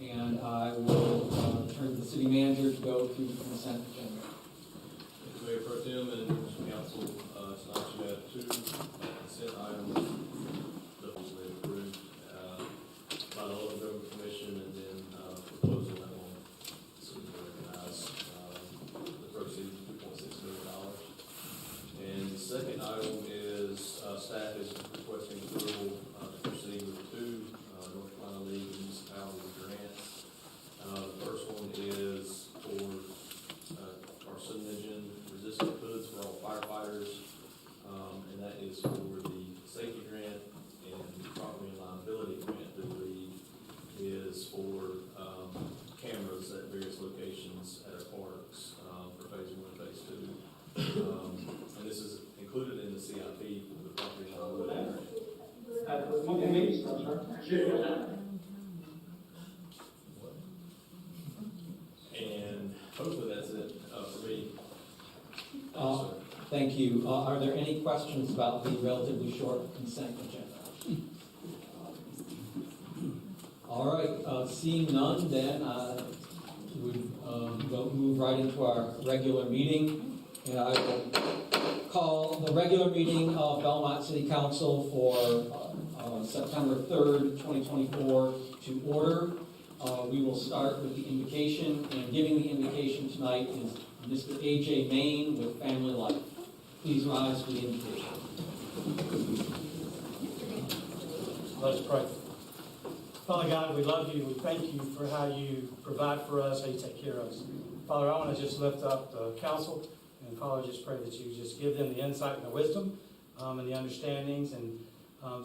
And I will turn to the city manager to go through the consent agenda. Mr. Mayor Pro Tem and Mr. Council, tonight you have two consent items that was approved by the Local Government Commission, and then proposal that will recognize the proceeds of $2.6 million. And the second item is staff is requesting approval to proceed with two North Carolina League of Municipalities grants. The first one is for carcinogen-resistant hoods for all firefighters, and that is for the safety grant, and the property and liability grant that we is for cameras at various locations at our parks for phase 1 and phase 2. And this is included in the CIP for the property and liability grant. And hopefully that's it for me. Thank you. Are there any questions about the relatively short consent agenda? All right, seeing none, then we would move right into our regular meeting. And I will call the regular meeting of Belmont City Council for September 3rd, 2024 to order. We will start with the invocation, and giving the invocation tonight is Mr. A.J. Main with Family Life. Please rise for the invocation. Let us pray. Father God, we love you. We thank you for how you provide for us, how you take care of us. Father, I want to just lift up the council, and Father, just pray that you just give them the insight and the wisdom and the understandings and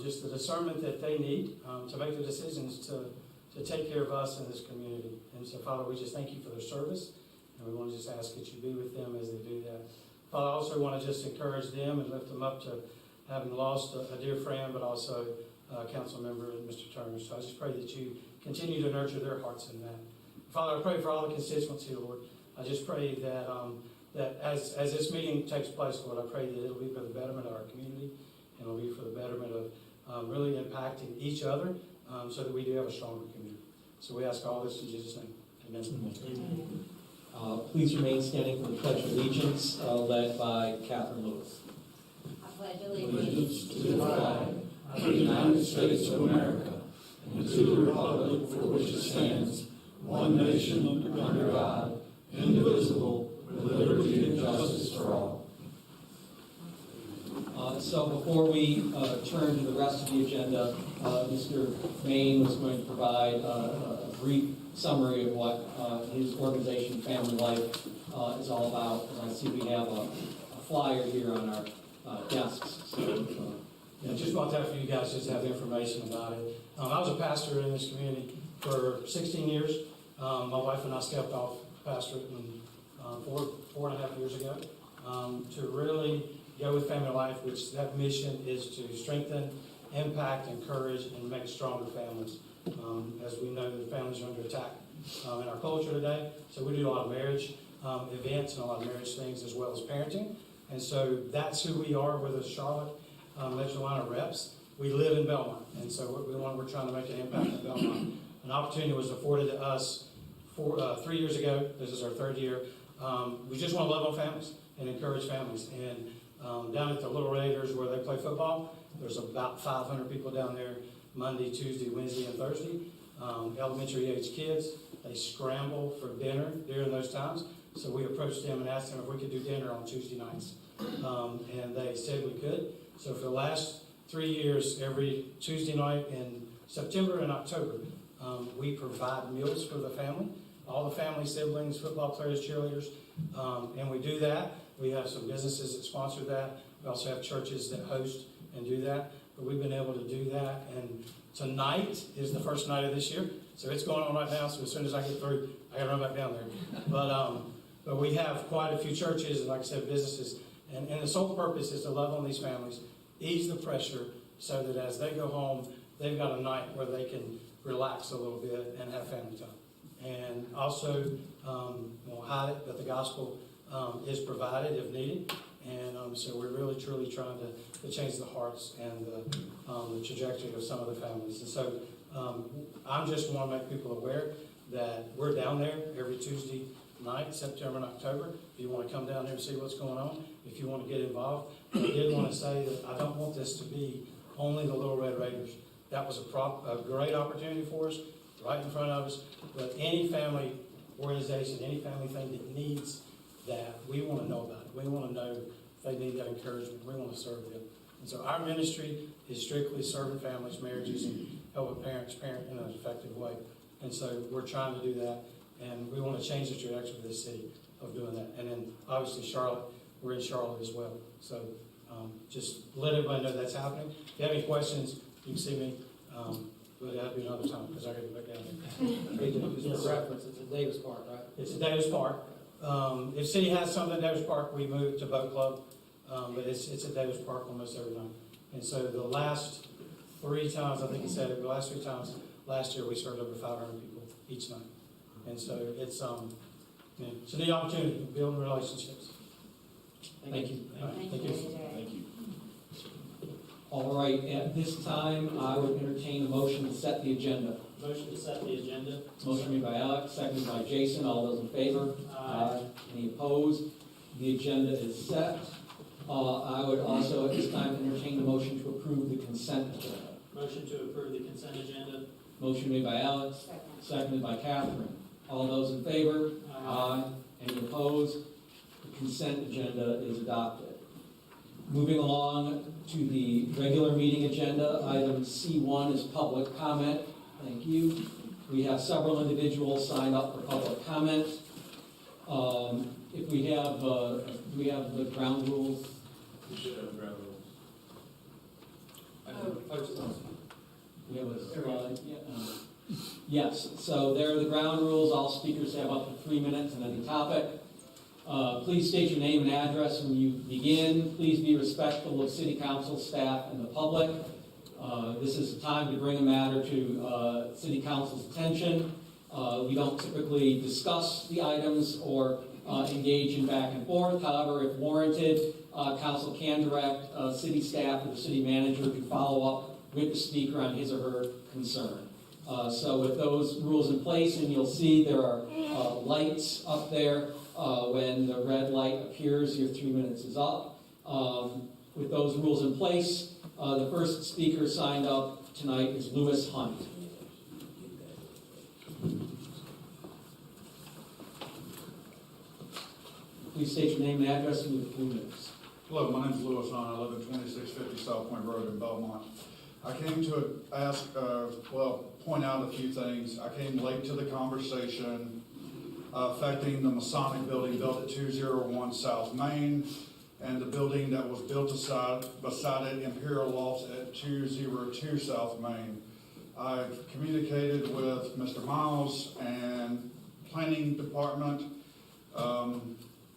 just the discernment that they need to make the decisions to take care of us in this community. And so, Father, we just thank you for their service, and we want to just ask that you be with them as they do that. Father, I also want to just encourage them and lift them up to having lost a dear friend, but also council member, Mr. Turner. So I just pray that you continue to nurture their hearts in that. Father, I pray for all the constituency, Lord. I just pray that that as this meeting takes place, Lord, I pray that it'll be for the betterment of our community, and it'll be for the betterment of really impacting each other so that we do have a stronger community. So we ask all this in Jesus' name. Amen. Please remain standing for the Pledge of Allegiance, led by Catherine Lewis. I pledge allegiance to the flag of the United States of America and to the republic for which it stands, one nation under God, indivisible, with liberty and justice for all. So before we turn to the rest of the agenda, Mr. Main was going to provide a brief summary of what his organization, Family Life, is all about. And I see we have a flyer here on our desks. So, Just want that for you guys, just to have information about it. I was a pastor in this community for 16 years. My wife and I stepped off pastorate 4.5 years ago to really go with Family Life, which that mission is to strengthen, impact, encourage, and make stronger families. As we know, the families are under attack in our culture today. So we do a lot of marriage events and a lot of marriage things as well as parenting. And so that's who we are. We're the Charlotte Metro Atlanta reps. We live in Belmont. And so we're trying to make an impact in Belmont. An opportunity was afforded to us 3 years ago. This is our third year. We just want to love on families and encourage families. And down at the Little Raiders where they play football, there's about 500 people down there Monday, Tuesday, Wednesday, and Thursday. Elementary age kids, they scramble for dinner during those times. So we approached them and asked them if we could do dinner on Tuesday nights. And they said we could. So for the last 3 years, every Tuesday night in September and October, we provide meals for the family, all the family, siblings, football players, cheerleaders, and we do that. We have some businesses that sponsor that. We also have churches that host and do that. But we've been able to do that. And tonight is the first night of this year. So it's going on right now. So as soon as I get through, I got to run back down there. But we have quite a few churches and, like I said, businesses. And the sole purpose is to love on these families, ease the pressure so that as they go home, they've got a night where they can relax a little bit and have family time. And also, won't hide it, but the gospel is provided if needed. And so we're really, truly trying to change the hearts and the trajectory of some of the families. And so I'm just want to make people aware that we're down there every Tuesday night, September and October. If you want to come down there and see what's going on, if you want to get involved. I did want to say that I don't want this to be only the Little Red Raiders. That was a great opportunity for us, right in front of us. But any family organization, any family thing that needs that, we want to know about it. We want to know if they need that encouragement. We want to serve them. And so our ministry is strictly serving families, marriages, and helping parents parent in an effective way. And so we're trying to do that, and we want to change the trajectory of this city of doing that. And then obviously Charlotte, we're in Charlotte as well. So just let everybody know that's happening. If you have any questions, you can see me, but that'll be another time because I got to get back down there. Just for reference, it's at Davis Park, right? It's at Davis Park. If city has something at Davis Park, we move it to Boat Club, but it's at Davis Park almost every night. And so the last 3 times, I think he said it, the last 3 times last year, we served over 500 people each night. And so it's it's a neat opportunity, building relationships. Thank you. Thank you. Thank you. All right, at this time, I would entertain a motion to set the agenda. Motion to set the agenda. Motion made by Alex, seconded by Jason. All those in favor? Aye. Any opposed? The agenda is set. I would also at this time entertain a motion to approve the consent agenda. Motion to approve the consent agenda. Motion made by Alex, Second. seconded by Catherine. All those in favor? Aye. Any opposed? The consent agenda is adopted. Moving along to the regular meeting agenda, item C1 is public comment. Thank you. We have several individuals signed up for public comment. If we have, do we have the ground rules? You should have ground rules. We have a slide, yeah. Yes, so there are the ground rules. All speakers have up to 3 minutes on any topic. Please state your name and address when you begin. Please be respectful of city council staff and the public. This is the time to bring a matter to city council's attention. We don't typically discuss the items or engage in back and forth. However, if warranted, council can direct city staff or the city manager to follow up with the speaker on his or her concern. So with those rules in place, and you'll see there are lights up there. When the red light appears, your 3 minutes is up. With those rules in place, the first speaker signed up tonight is Lewis Hunt. Please state your name and address and your 3 minutes. Hello, my name's Lewis Hunt. I live at 2650 South Point Road in Belmont. I came to ask, point out a few things. I came late to the conversation affecting the Masonic building built at 201 South Main and the building that was built beside it, Imperial Lofts at 202 South Main. I've communicated with Mr. Miles and Planning Department.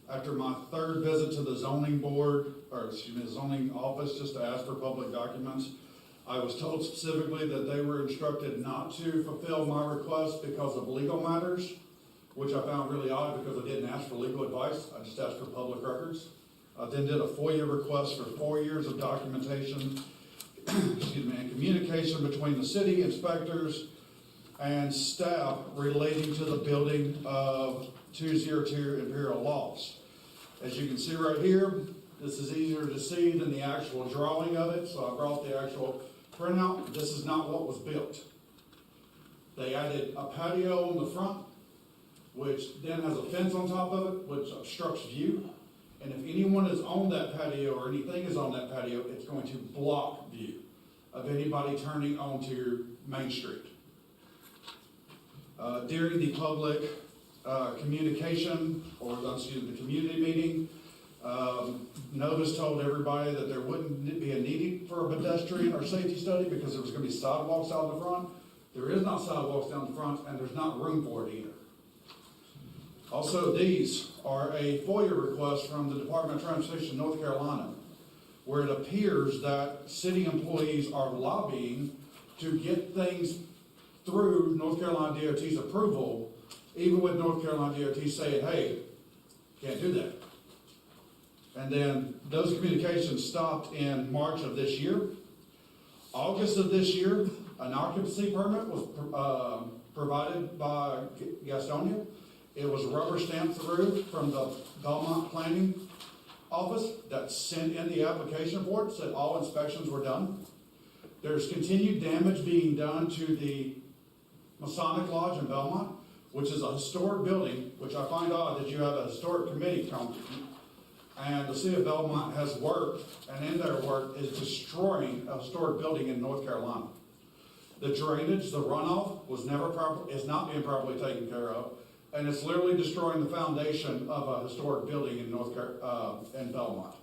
After my 3rd visit to the zoning board, the zoning office, just to ask for public documents, I was told specifically that they were instructed not to fulfill my request because of legal matters, which I found really odd because I didn't ask for legal advice. I just asked for public records. I then did a FOIA request for 4 years of documentation, and communication between the city inspectors and staff relating to the building of 202 Imperial Lofts. As you can see right here, this is easier to see than the actual drawing of it, so I brought the actual printout. This is not what was built. They added a patio on the front, which then has a fence on top of it, which obstructs view. And if anyone is on that patio or anything is on that patio, it's going to block view of anybody turning onto Main Street. During the public communication, or the community meeting, Novus told everybody that there wouldn't be a need for a pedestrian or safety study because there was going to be sidewalks out in the front. There is not sidewalks down the front, and there's not room for it either. Also, these are a FOIA request from the Department of Transportation, North Carolina, where it appears that city employees are lobbying to get things through North Carolina DOT's approval, even with North Carolina DOT saying, hey, can't do that. And then those communications stopped in March of this year. August of this year, an occupancy permit was provided by Gastonia. It was rubber stamped through from the Belmont Planning Office that sent in the application for it, said all inspections were done. There's continued damage being done to the Masonic Lodge in Belmont, which is a historic building, which I find odd that you have a historic committee come. And the city of Belmont has worked, and in their work is destroying a historic building in North Carolina. The drainage, the runoff is not being properly taken care of, and it's literally destroying the foundation of a historic building in in Belmont.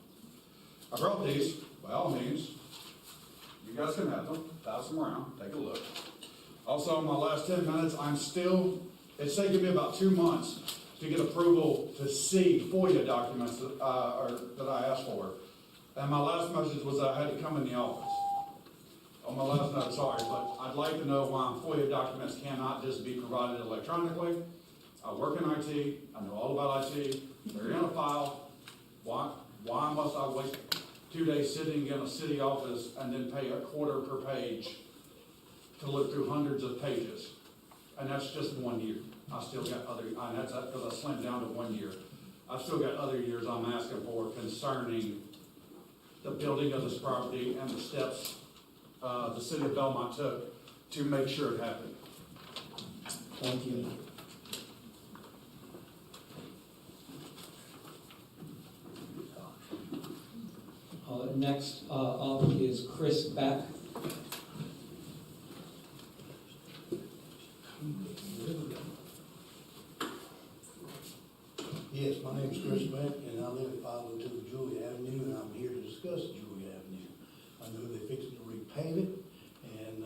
I brought these, by all means. You guys can have them, pass them around, take a look. Also, in my last 10 minutes, it's taken me about 2 months to get approval to see FOIA documents that I asked for. And my last message was that I had to come in the office. On my last note, sorry, but I'd like to know why FOIA documents cannot just be provided electronically. I work in IT, I know all about IT, they're in a file. Why must I waste 2 days sitting in a city office and then pay $0.25 per page to look through hundreds of pages? And that's just 1 year. I still got and that's because I slimmed down to 1 year. I've still got other years I'm asking for concerning the building of this property and the steps the city of Belmont took to make sure it happened. Thank you. Next up is Chris Beck. Yes, my name is Chris Beck, and I live at 502 Julia Avenue, and I'm here to discuss Julia Avenue. I know they're fixing to repave it, and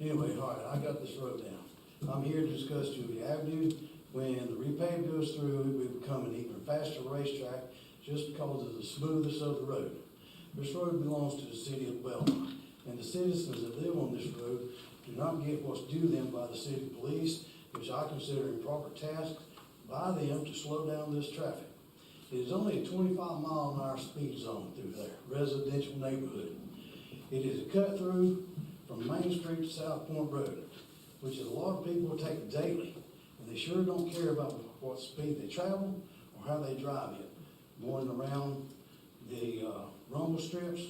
anyway, all right, I got this road down. I'm here to discuss Julia Avenue. When the repave goes through, it will become an even faster racetrack just because of the smoothness of the road. This road belongs to the city of Belmont, and the citizens that live on this road do not get what's due them by the city police, which I consider improper task by them to slow down this traffic. It is only a 25-mile-an-hour speed zone through there, residential neighborhood. It is a cut through from Main Street to South Point Road, which a lot of people take daily, and they sure don't care about what speed they travel or how they drive it, going around the rumble strips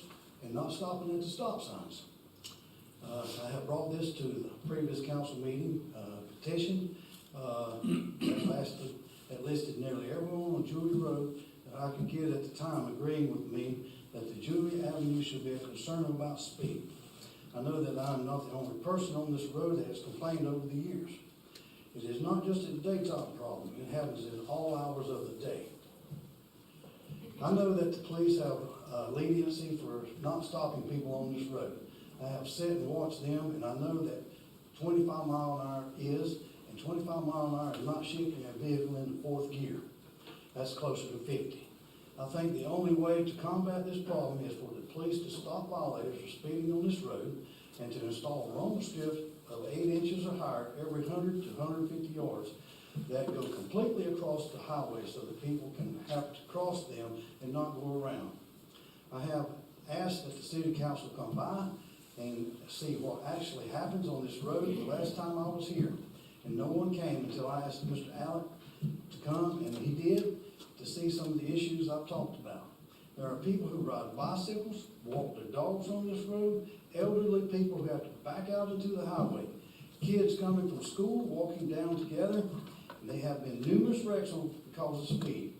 and not stopping at the stop signs. I have brought this to the previous council meeting, petition that listed nearly everyone on Julia Road that I could get at the time agreeing with me that the Julia Avenue should be a concern about speed. I know that I'm not the only person on this road that has complained over the years. It is not just a daytime problem, it happens in all hours of the day. I know that the police have leniency for not stopping people on this road. I have sat and watched them, and I know that 25 mile an hour is, and 25 mile an hour is not shifting a vehicle into fourth gear. That's closer to 50. I think the only way to combat this problem is for the police to stop violators for speeding on this road and to install rumble strips of 8 inches or higher every 100 to 150 yards that go completely across the highway so that people can have to cross them and not go around. I have asked that the city council come by and see what actually happens on this road the last time I was here. And no one came until I asked Mr. Alec to come, and he did, to see some of the issues I've talked about. There are people who ride bicycles, walk their dogs on this road, elderly people who have to back out into the highway, kids coming from school, walking down together, and there have been numerous wrecks because of speed.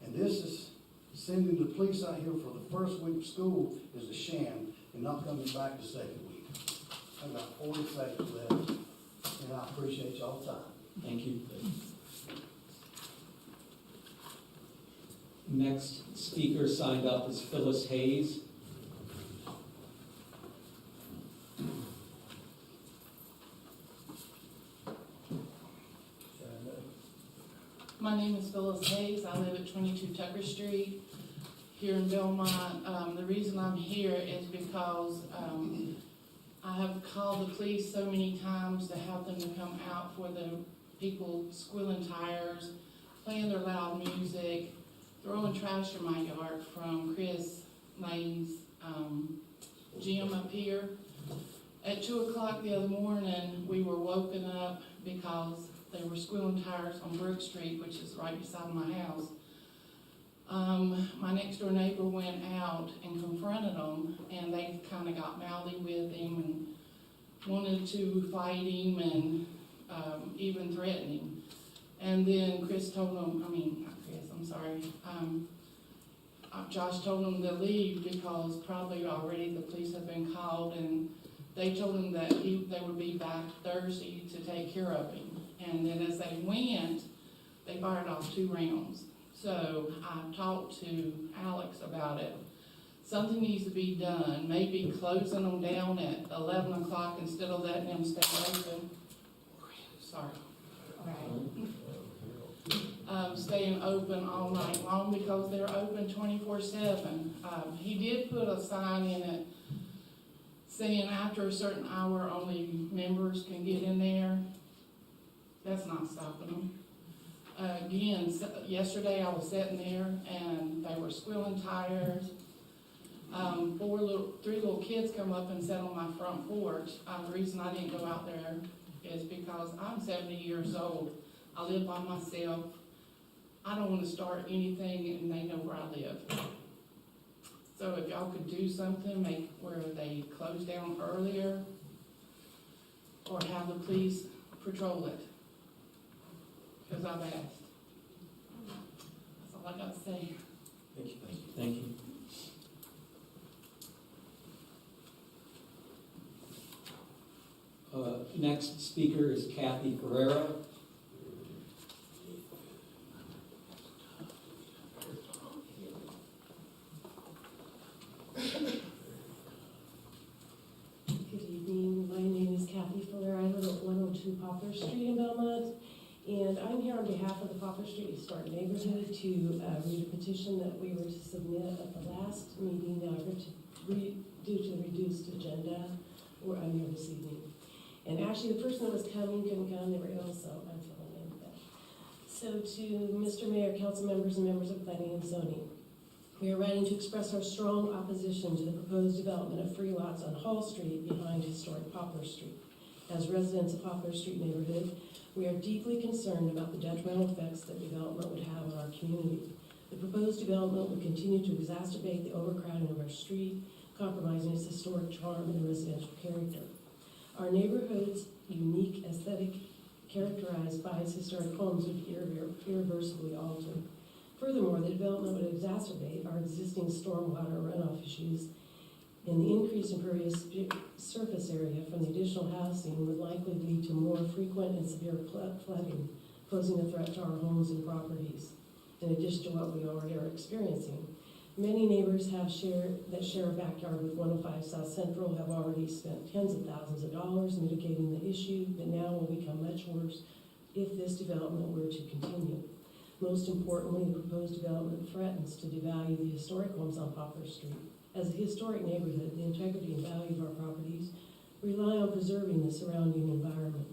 And this is sending the police out here for the first week of school is a sham and not coming back the second week. I've got 40 seconds left, and I appreciate y'all's time. Thank you. Next speaker signed up is Phyllis Hayes. My name is Phyllis Hayes. I live at 22 Tucker Street here in Belmont. The reason I'm here is because I have called the police so many times to have them to come out for the people squealing tires, playing their loud music, throwing trash in my yard from Chris Lane's gym up here. At 2 o'clock the other morning, we were woken up because they were squealing tires on Brook Street, which is right beside my house. My next door neighbor went out and confronted them, and they kind of got mouthy with him and wanted to fight him and even threaten him. And then Chris told them, not Chris, I'm sorry, Josh told them to leave because probably already the police had been called, and they told him that they would be back Thursday to take care of him. And then as they went, they fired off 2 rounds. So I talked to Alex about it. Something needs to be done, maybe closing them down at 11 o'clock instead of letting them stay open. Sorry. Staying open all night long because they're open 24/7. He did put a sign in it saying after a certain hour only members can get in there. That's not stopping them. Again, yesterday I was sitting there and they were squealing tires. 3 little kids come up and sat on my front porch. The reason I didn't go out there is because I'm 70 years old. I live by myself. I don't want to start anything and they know where I live. So if y'all could do something, make where they close down earlier or have the police patrol it. Because I've asked. That's all I got to say. Thank you. Thank you. Next speaker is Kathy Ferreira. Good evening. My name is Kathy Fuller. I live at 102 Poplar Street in Belmont. And I'm here on behalf of the Poplar Street Historic Neighborhood to read a petition that we were to submit at the last meeting due to the reduced agenda. I'm here this evening. And actually, the person that was coming couldn't come. They were ill, so I'm filling in with that. So to Mr. Mayor, council members, and members of Planning and Zoning, we are writing to express our strong opposition to the proposed development of free lots on Hall Street behind historic Poplar Street. As residents of Poplar Street neighborhood, we are deeply concerned about the detrimental effects that development would have on our community. The proposed development would continue to exacerbate the overcrowding of our street, compromising its historic charm and residential character. Our neighborhood's unique aesthetic, characterized by its historic homes, would be irreversibly altered. Furthermore, the development would exacerbate our existing stormwater runoff issues, and the increase in impervious surface area from the additional housing would likely lead to more frequent and severe flooding, posing a threat to our homes and properties, in addition to what we already are experiencing. Many neighbors that share a backyard with 105 South Central have already spent tens of thousands of dollars mitigating the issue that now will become much worse if this development were to continue. Most importantly, the proposed development threatens to devalue the historic homes on Poplar Street. As a historic neighborhood, the integrity and value of our properties rely on preserving the surrounding environment.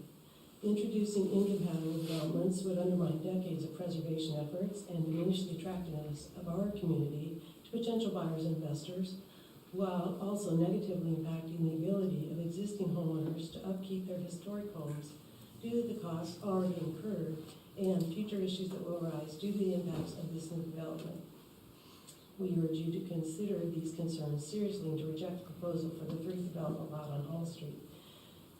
Introducing incompatible developments would undermine decades of preservation efforts and diminish the attractiveness of our community to potential buyers and investors, while also negatively impacting the ability of existing homeowners to upkeep their historic homes due to the costs already incurred and future issues that will arise due to the impacts of this new development. We urge you to consider these concerns seriously and to reject the proposal for the free development lot on Hall Street.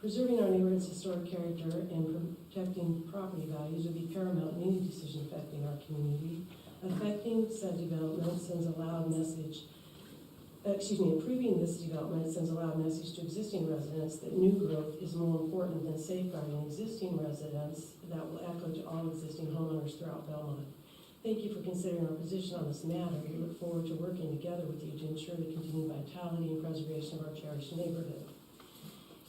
Preserving our neighborhood's historic character and protecting property values would be paramount in any decision affecting our community. Approving this development sends a loud message to existing residents that new growth is more important than safeguarding existing residents that will echo to all existing homeowners throughout Belmont. Thank you for considering our position on this matter. We look forward to working together with you to ensure the continued vitality and preservation of our cherished neighborhood.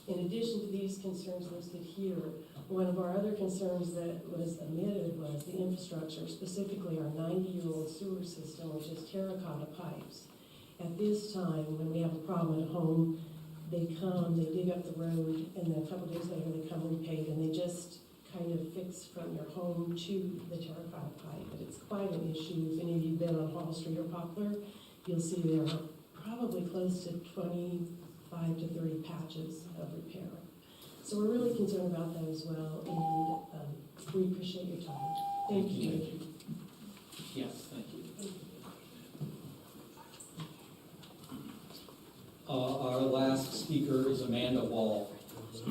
In addition to these concerns listed here, one of our other concerns that was omitted was the infrastructure, specifically our 90-year-old sewer system, which is terracotta pipes. At this time, when we have a problem at home, they dig up the road, and then a couple days later they come repave, and they just kind of fix from your home to the terracotta pipe. But it's quite an issue. If any of you have been on Hall Street or Poplar, you'll see there are probably close to 20 5 to 30 patches of repair. So we're really concerned about that as well, and we appreciate your time. Thank you. Yes, thank you. Our last speaker is Amanda Wall. So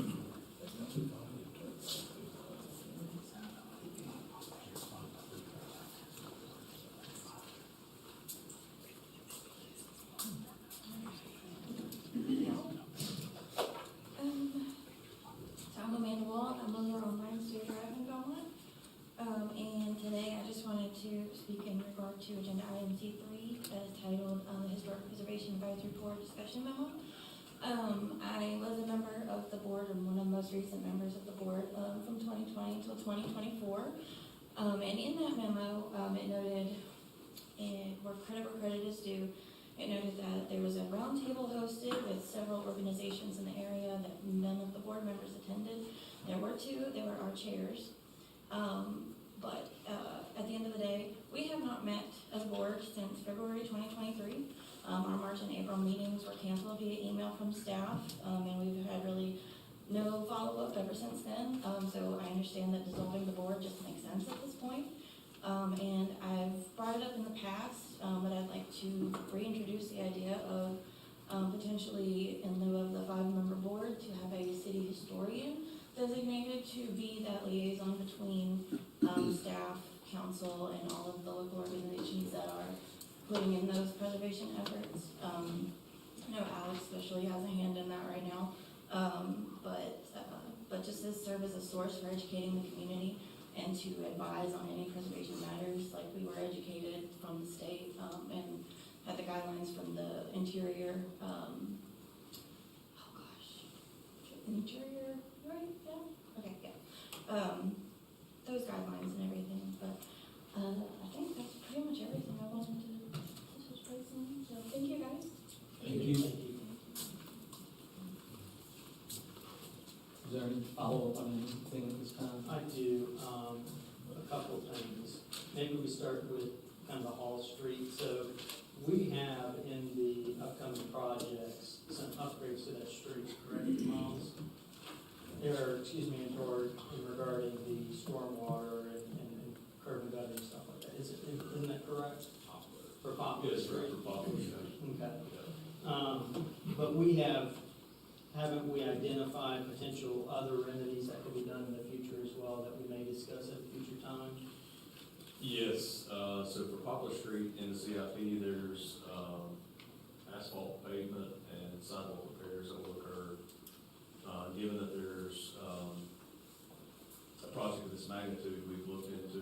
I'm Amanda Wall, I'm over on Rhinestone Drive in Belmont. And today I just wanted to speak in regard to agenda item C3, titled the Historic Preservation Advisory Board Discussion Memo. I was a member of the board and one of the most recent members of the board from 2020 until 2024. And in that memo, it noted, where credit is due, it noted that there was a roundtable hosted with several organizations in the area that none of the board members attended. There were two, they were our chairs. But at the end of the day, we have not met as a board since February 2023. Our March and April meetings were canceled via email from staff, and we've had really no follow-up ever since then. So I understand that dissolving the board just makes sense at this point. And I've brought it up in the past, but I'd like to reintroduce the idea of potentially, in lieu of the 5-member board, to have a city historian designated to be that liaison between staff, council, and all of the local organizations that are putting in those preservation efforts. I know Alex especially has a hand in that right now, but just to serve as a source for educating the community and to advise on any preservation matters, like we were educated from the state and had the guidelines from the interior. Interior, right? Yeah. Okay, yeah. Those guidelines and everything, but I think that's pretty much everything I wanted to touch base on. So thank you, guys. Thank you. Is there any follow-up on anything at this time? I do, a couple of things. Maybe we start with kind of the Hall Street. So we have in the upcoming projects some upgrades to that street, correct, Miles? Regarding the stormwater and curb and gutter and stuff like that. Isn't that correct? For Poplar Yes, Street? for Poplar Street. Okay. But haven't we identified potential other remedies that could be done in the future as well that we may discuss at a future time? Yes, so for Poplar Street in the CIP, there's asphalt pavement and sidewalk repairs that will occur. Given that there's a project of this magnitude, we've looked into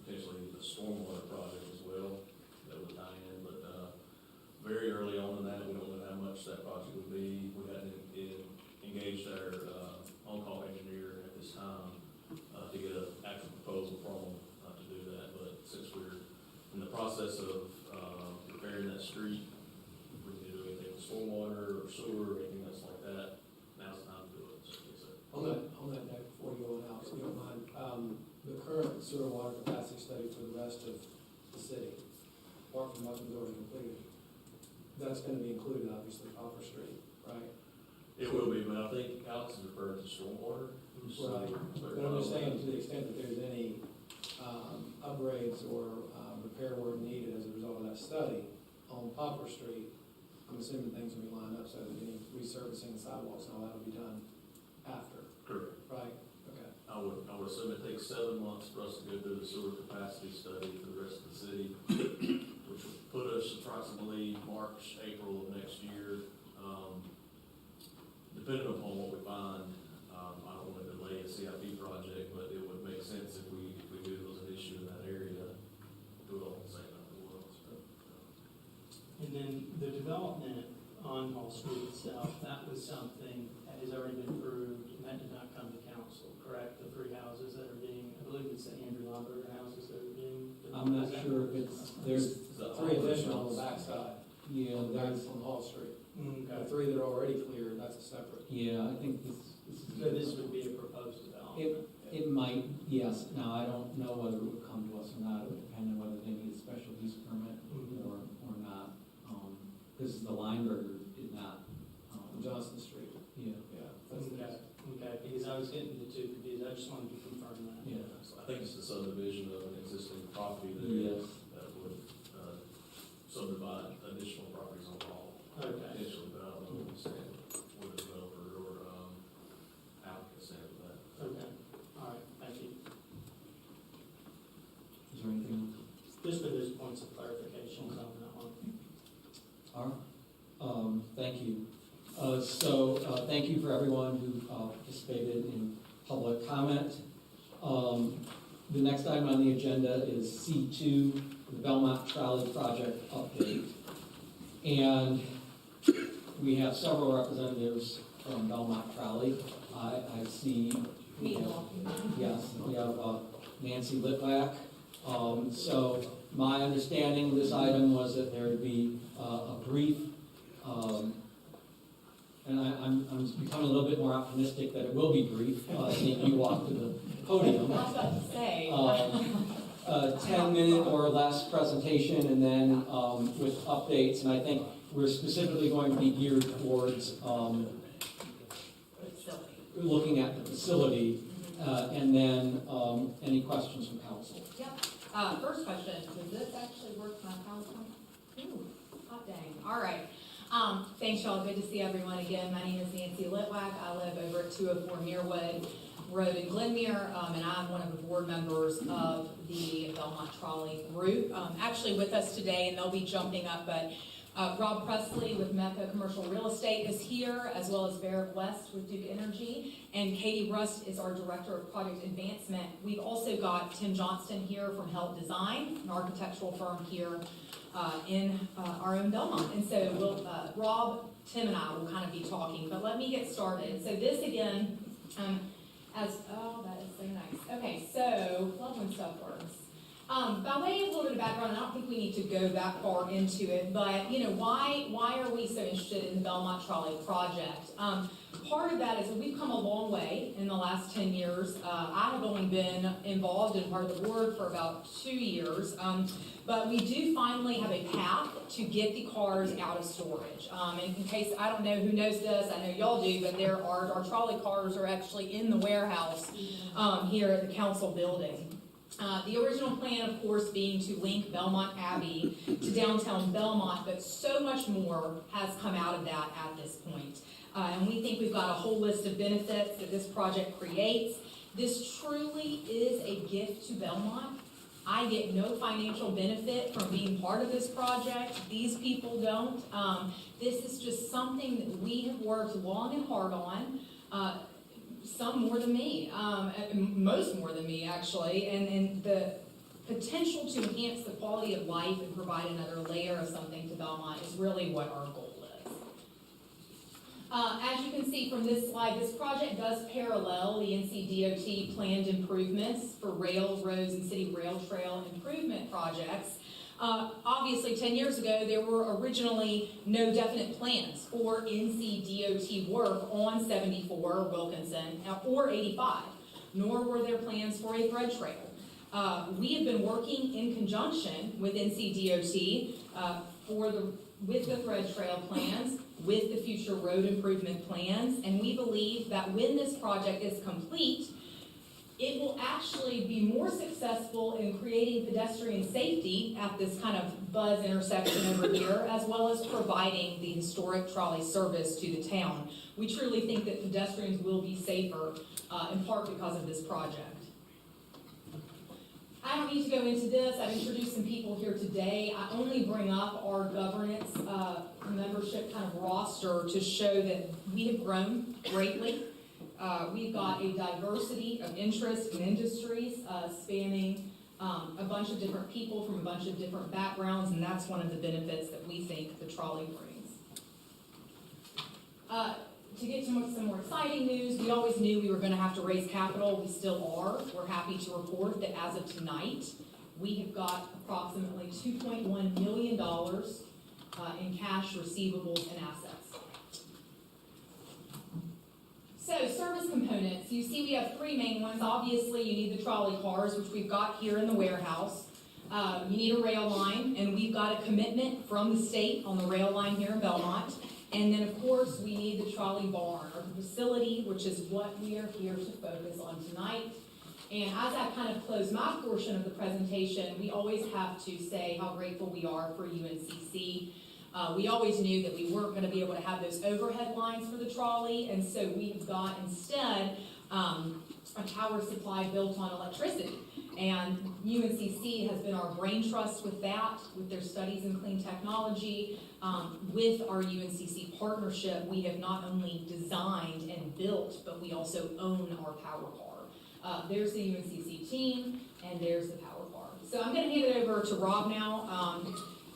potentially a stormwater project as well that would tie in, but very early on in that, we don't know how much that project would be. We hadn't engaged our on-call engineer at this time to get an actual proposal from them to do that, but since we're in the process of repairing that street, we can do anything with stormwater or sewer or anything else like that, now's the time to do it. So, yes, sir. On that note, before you go on out, if you don't mind, the current sewer water capacity study for the rest of the city, apart from what was already completed, that's gonna be included, obviously, Poplar Street, right? It will be, but I think Alex is referring to stormwater. Right, but I'm just saying, to the extent that there's any upgrades or repair work needed as a result of that study on Poplar Street, I'm assuming things will be lined up so that any resurfacing sidewalks and all that will be done after, Correct. right? Okay. I would assume it takes 7 months for us to go through the sewer capacity study for the rest of the city, which would put us approximately March, April of next year. Depending upon what we find, I don't want to delay a CIP project, but it would make sense if we knew there was an issue in that area, do it all at the same time as well. So, And then the development on Hall Street itself, that was something that has already been approved, and that did not come to council, correct? The 3 houses that are being, I believe it's the Andrew Lumberger houses that are being. I'm not sure if it's, there's, is that 3 additional on the backside, yeah, that's there's, on Hall Street. Okay. The 3 that are already cleared, that's a separate. yeah, I think this So this would be a proposed development? It might, yes. Now, I don't know whether it would come to us or not. It would depend on whether they need a special use permit or not. Because the Lineberger did not Johnston Street. Yeah. Yeah, that's the Okay, okay, because I was getting the two confused, I just wanted to confirm that. Yeah. So I think it's the subdivision of an existing property that, Yes. that would, subdivide additional properties on the wall. Okay. Potentially, but I don't know what the stand, what the developer or, applicant stand for that. Okay, all right, thank you. Is there anything? Just for those points of clarification on that one. All right. Thank you. Thank you for everyone who participated in public comment. The next item on the agenda is C2, the Belmont Trolley Project update. And we have several representatives from Belmont Trolley. I see, yes, we have Nancy Litwack. So my understanding of this item was that there would be a brief, and I'm becoming a little bit more optimistic that it will be brief, seeing you walk to the podium. I was about to say. A 10-minute or less presentation, and then with updates, and I think we're specifically going to be geared towards looking at the facility, and then any questions from council. Yep. First question, does this actually work my PowerPoint? Ooh, hot dang. All right. Thanks, y'all. Good to see everyone again. My name is Nancy Litwack. I live over at 204 Muirwood Road in Glenmere, and I'm one of the board members of the Belmont Trolley Group. Actually with us today, and they'll be jumping up, but Rob Presley with Mecca Commercial Real Estate is here, as well as Barrett West with Duke Energy, and Katie Rust is our Director of Project Advancement. We've also got Tim Johnston here from Help Design, an architectural firm here in our own Belmont. And so Rob, Tim, and I will kind of be talking, but let me get started. So this again, that is so nice. Okay, so love when stuff works. By way of a little bit of background, I don't think we need to go that far into it, but why are we so interested in the Belmont Trolley project? Part of that is that we've come a long way in the last 10 years. I have only been involved in part of the board for about 2 years, but we do finally have a path to get the cars out of storage. And in case, I don't know who knows this, I know y'all do, but our trolley cars are actually in the warehouse here at the council building. The original plan, of course, being to link Belmont Abbey to downtown Belmont, but so much more has come out of that at this point. And we think we've got a whole list of benefits that this project creates. This truly is a gift to Belmont. I get no financial benefit from being part of this project. These people don't. This is just something that we have worked long and hard on. Some more than me, most more than me actually, and the potential to enhance the quality of life and provide another layer of something to Belmont is really what our goal is. As you can see from this slide, this project does parallel the NCDOT planned improvements for rail, roads, and city rail trail improvement projects. Obviously, 10 years ago, there were originally no definite plans for NCDOT work on 74 Wilkinson or 85, nor were there plans for a thread trail. We have been working in conjunction with NCDOT with the thread trail plans, with the future road improvement plans, and we believe that when this project is complete, it will actually be more successful in creating pedestrian safety at this kind of buzz intersection over here, as well as providing the historic trolley service to the town. We truly think that pedestrians will be safer, in part because of this project. I don't need to go into this. I've introduced some people here today. I only bring up our governance membership kind of roster to show that we have grown greatly. We've got a diversity of interests and industries spanning a bunch of different people from a bunch of different backgrounds, and that's one of the benefits that we think the trolley brings. To get to some more exciting news, we always knew we were going to have to raise capital. We still are. We're happy to report that as of tonight, we have got approximately $2.1 million in cash, receivables, and assets. So, service components. You see we have three main ones. Obviously, you need the trolley cars, which we've got here in the warehouse. You need a rail line, and we've got a commitment from the state on the rail line here in Belmont. And then, of course, we need the trolley barn, or the facility, which is what we are here to focus on tonight. And as I kind of close my portion of the presentation, we always have to say how grateful we are for UNCC. We always knew that we weren't going to be able to have those overhead lines for the trolley, and so we've got instead a power supply built on electricity. And UNCC has been our brain trust with that, with their studies in clean technology. With our UNCC partnership, we have not only designed and built, but we also own our power car. There's the UNCC team, and there's the power car. So I'm going to hand it over to Rob now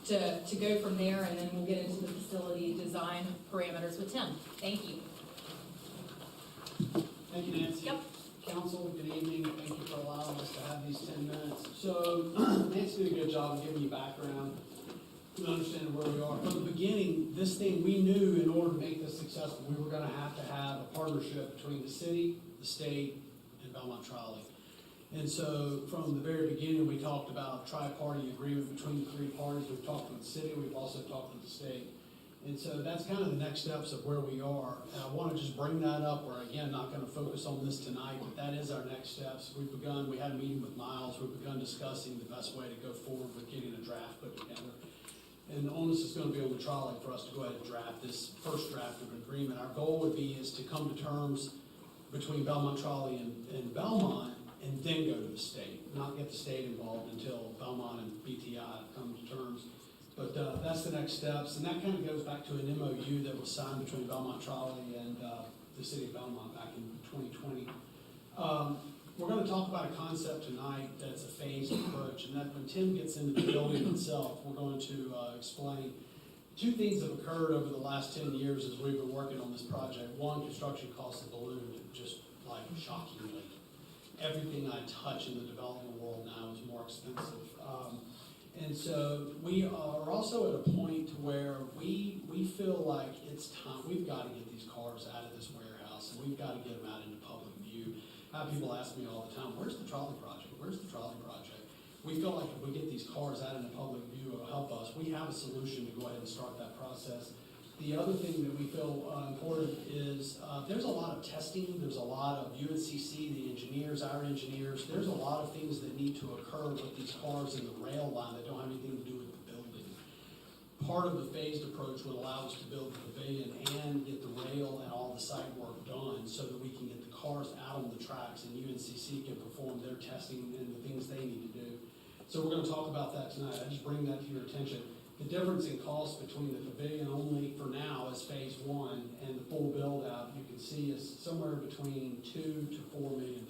to go from there, and then we'll get into the facility design parameters with Tim. Thank you. Thank you, Nancy. Yep. Council, good evening. Thank you for allowing us to have these 10 minutes. So Nancy did a good job of giving you background and understanding where we are. From the beginning, this thing, we knew in order to make this successful, we were going to have a partnership between the city, the state, and Belmont Trolley. And so from the very beginning, we talked about a tri-party agreement between the three parties. We've talked with the city, we've also talked with the state. And so that's kind of the next steps of where we are. And I want to just bring that up. We're, again, not going to focus on this tonight, but that is our next steps. We had a meeting with Miles. We've begun discussing the best way to go forward with getting a draft put together. And the onus is going to be on the trolley for us to go ahead and draft this first draft of an agreement. Our goal would be is to come to terms between Belmont Trolley and Belmont, and then go to the state, not get the state involved until Belmont and BTI come to terms. But that's the next steps, and that kind of goes back to an MOU that was signed between Belmont Trolley and the city of Belmont back in 2020. We're going to talk about a concept tonight that's a phased approach, and that when Tim gets into the building itself, we're going to explain two things have occurred over the last 10 years as we've been working on this project. One, construction costs have ballooned just like shockingly. Everything I touch in the development world now is more expensive. And so we are also at a point where we feel like it's time, we've got to get these cars out of this warehouse, and we've got to get them out into public view. I have people ask me all the time, where's the trolley project? Where's the trolley project? We feel like if we get these cars out into public view, it'll help us. We have a solution to go ahead and start that process. The other thing that we feel important is there's a lot of testing, there's a lot of UNCC, the engineers, our engineers, there's a lot of things that need to occur with these cars in the rail line that don't have anything to do with the building. Part of the phased approach would allow us to build the pavilion and get the rail and all the site work done so that we can get the cars out on the tracks and UNCC can perform their testing and the things they need to do. So we're going to talk about that tonight. I just bring that to your attention. The difference in cost between the pavilion only for now as phase one and the full build out, you can see is somewhere between $2 to $4 million.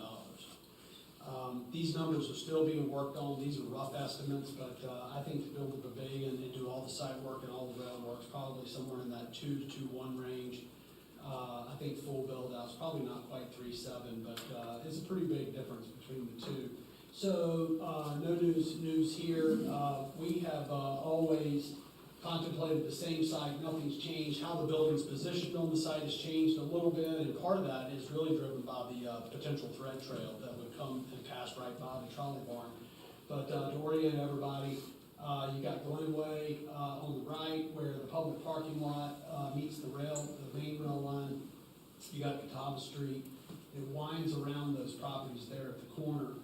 These numbers are still being worked on. These are rough estimates, but I think to build the pavilion and do all the site work and all the rail work is probably somewhere in that 2 to 2.1 range. I think full build out is probably not quite 3.7, but it's a pretty big difference between the two. So, no news here. We have always contemplated the same site. Nothing's changed. How the building's positioned on the site has changed a little bit, and part of that is really driven by the potential thread trail that would come and pass right by the trolley barn. But to orient everybody, you got Glenway on the right where the public parking lot meets the main rail line. You got Catawba Street. It winds around those properties there at the corner.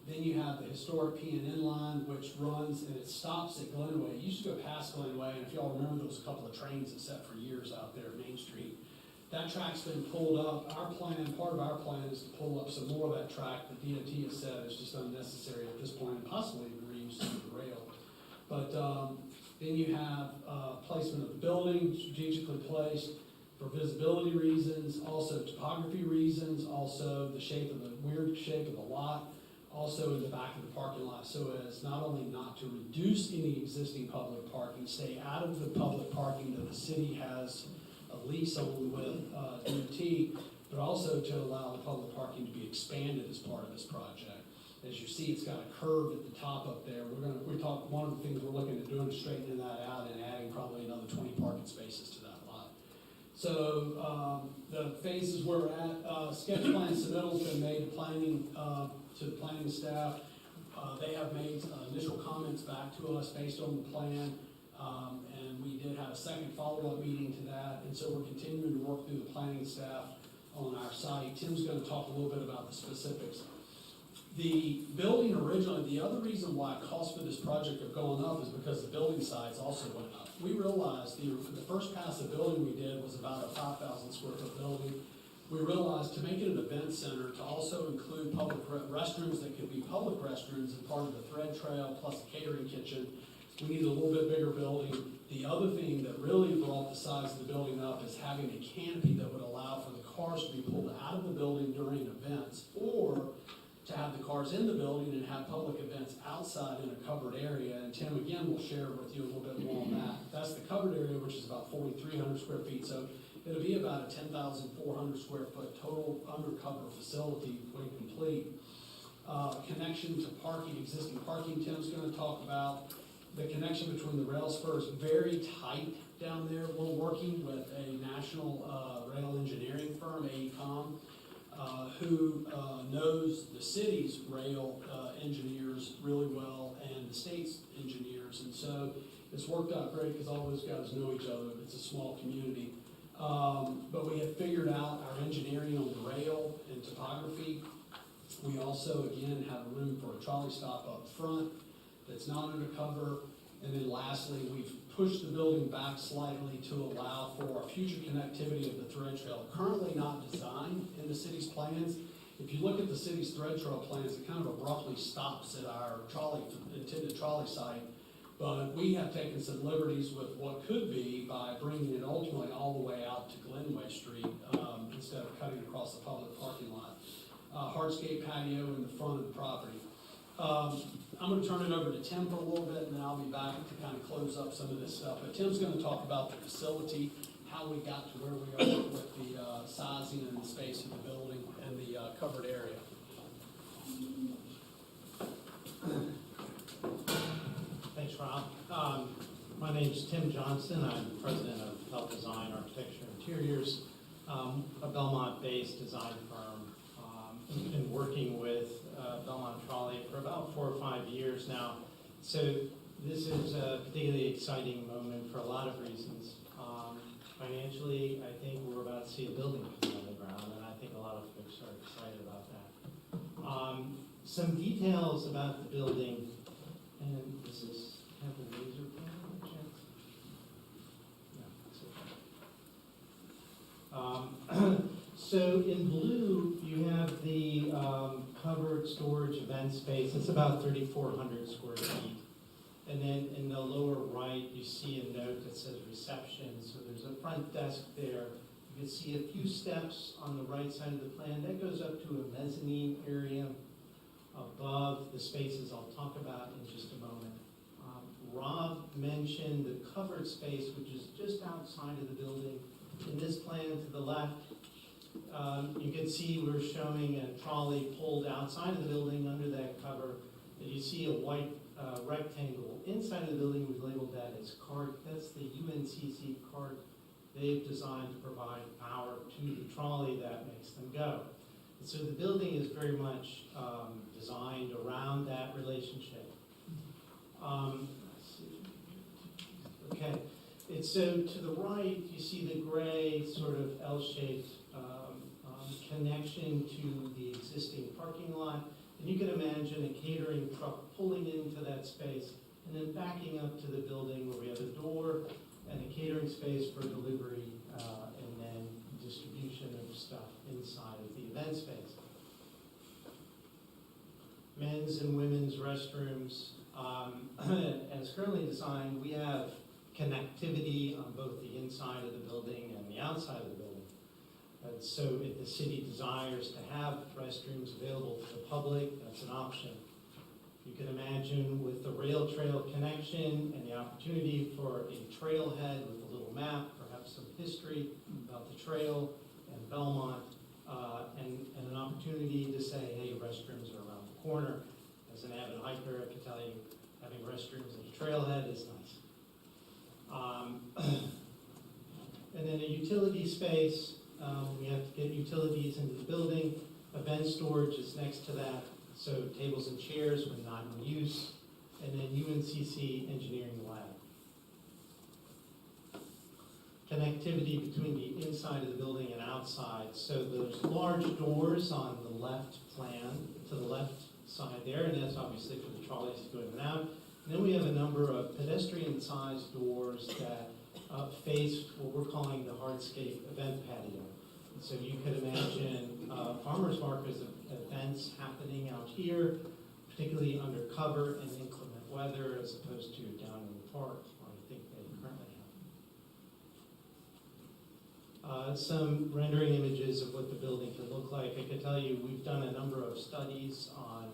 Then you have the historic PNN line, which runs and it stops at Glenway. It used to go past Glenway, and if y'all remember, there was a couple of trains that sat for years out there at Main Street. That track's been pulled up. Part of our plan is to pull up some more of that track. The DOT has said it's just unnecessary at this point, and possibly even reuse some of the rail. But then you have placement of the building, strategically placed for visibility reasons, also topography reasons, also the weird shape of the lot, also in the back of the parking lot, so as not only not to reduce any existing public parking, stay out of the public parking that the city has a lease on with DOT, but also to allow the public parking to be expanded as part of this project. As you see, it's got a curve at the top up there. One of the things we're looking at doing is straightening that out and adding probably another 20 parking spaces to that lot. So the phases we're at, sketch plan submittal's been made to the planning staff. They have made initial comments back to us based on the plan, and we did have a second follow-up meeting to that, and so we're continuing to work through the planning staff on our site. Tim's gonna talk a little bit about the specifics. The building originally, the other reason why costs for this project have gone up is because the building size also went up. We realized the first pass of building we did was about a 5,000 square foot building. We realized to make it an event center, to also include public restrooms that could be public restrooms and part of the thread trail plus a catering kitchen, we need a little bit bigger building. The other thing that really brought the size of the building up is having a canopy that would allow for the cars to be pulled out of the building during events, or to have the cars in the building and have public events outside in a covered area. And Tim, again, will share with you a little bit more on that. That's the covered area, which is about 4,300 square feet. So it'll be about a 10,400 square foot total undercover facility when complete. Connection to parking, existing parking, Tim's gonna talk about. The connection between the rail spurs, very tight down there. We're working with a national rail engineering firm, AECOM, who knows the city's rail engineers really well and the state's engineers. And so it's worked out great because all those guys know each other. It's a small community. But we have figured out our engineering on the rail and topography. We also, again, have room for a trolley stop up front that's not undercover. And then lastly, we've pushed the building back slightly to allow for future connectivity of the thread trail. Currently not designed in the city's plans. If you look at the city's thread trail plans, it kind of abruptly stops at our intended trolley site. But we have taken some liberties with what could be by bringing it ultimately all the way out to Glenway Street instead of cutting across the public parking lot. Hardscape patio in the front of the property. I'm going to turn it over to Tim for a little bit, and then I'll be back to kind of close up some of this stuff. But Tim's going to talk about the facility, how we got to where we are with the sizing and the space of the building and the covered area. Thanks, Rob. My name is Tim Johnson. I'm president of Health Design Architecture Interiors, a Belmont-based design firm. Been working with Belmont Trolley for about 4 or 5 years now. So this is a particularly exciting moment for a lot of reasons. Financially, I think we're about to see a building come on the ground, and I think a lot of folks are excited about that. Some details about the building, and this is have the laser pointer by chance? No, it's okay. So in blue, you have the covered storage event space. It's about 3,400 square feet. And then in the lower right, you see a note that says reception. So there's a front desk there. You can see a few steps on the right side of the plan. That goes up to a mezzanine area above the spaces I'll talk about in just a moment. Rob mentioned the covered space, which is just outside of the building. In this plan to the left, you can see we're showing a trolley pulled outside of the building under that cover. And you see a white rectangle inside of the building. We've labeled that as CART. That's the UNCC CART they've designed to provide power to the trolley that makes them go. And so the building is very much designed around that relationship. Okay, and so to the right, you see the gray sort of L-shaped connection to the existing parking lot. And you can imagine a catering truck pulling into that space and then backing up to the building where we have a door and a catering space for delivery and then distribution of stuff inside of the event space. Men's and women's restrooms. As currently designed, we have connectivity on both the inside of the building and the outside of the building. So if the city desires to have restrooms available to the public, that's an option. You can imagine with the rail trail connection and the opportunity for a trailhead with a little map, perhaps some history about the trail and Belmont, and an opportunity to say, hey, restrooms are around the corner. As an avid hiker, I can tell you having restrooms at a trailhead is nice. And then a utility space, we have to get utilities into the building. Event storage is next to that, so tables and chairs when not in use, and then UNCC engineering lab. connectivity between the inside of the building and outside. So there's large doors on the left plan, to the left side there, and that's obviously for the trolleys to go in and out. And then we have a number of pedestrian-sized doors that face what we're calling the hardscape event patio. So you could imagine farmers markets events happening out here, particularly under cover and inclement weather, as opposed to down in the park, where I think they currently have. Some rendering images of what the building could look like. I can tell you we've done a number of studies on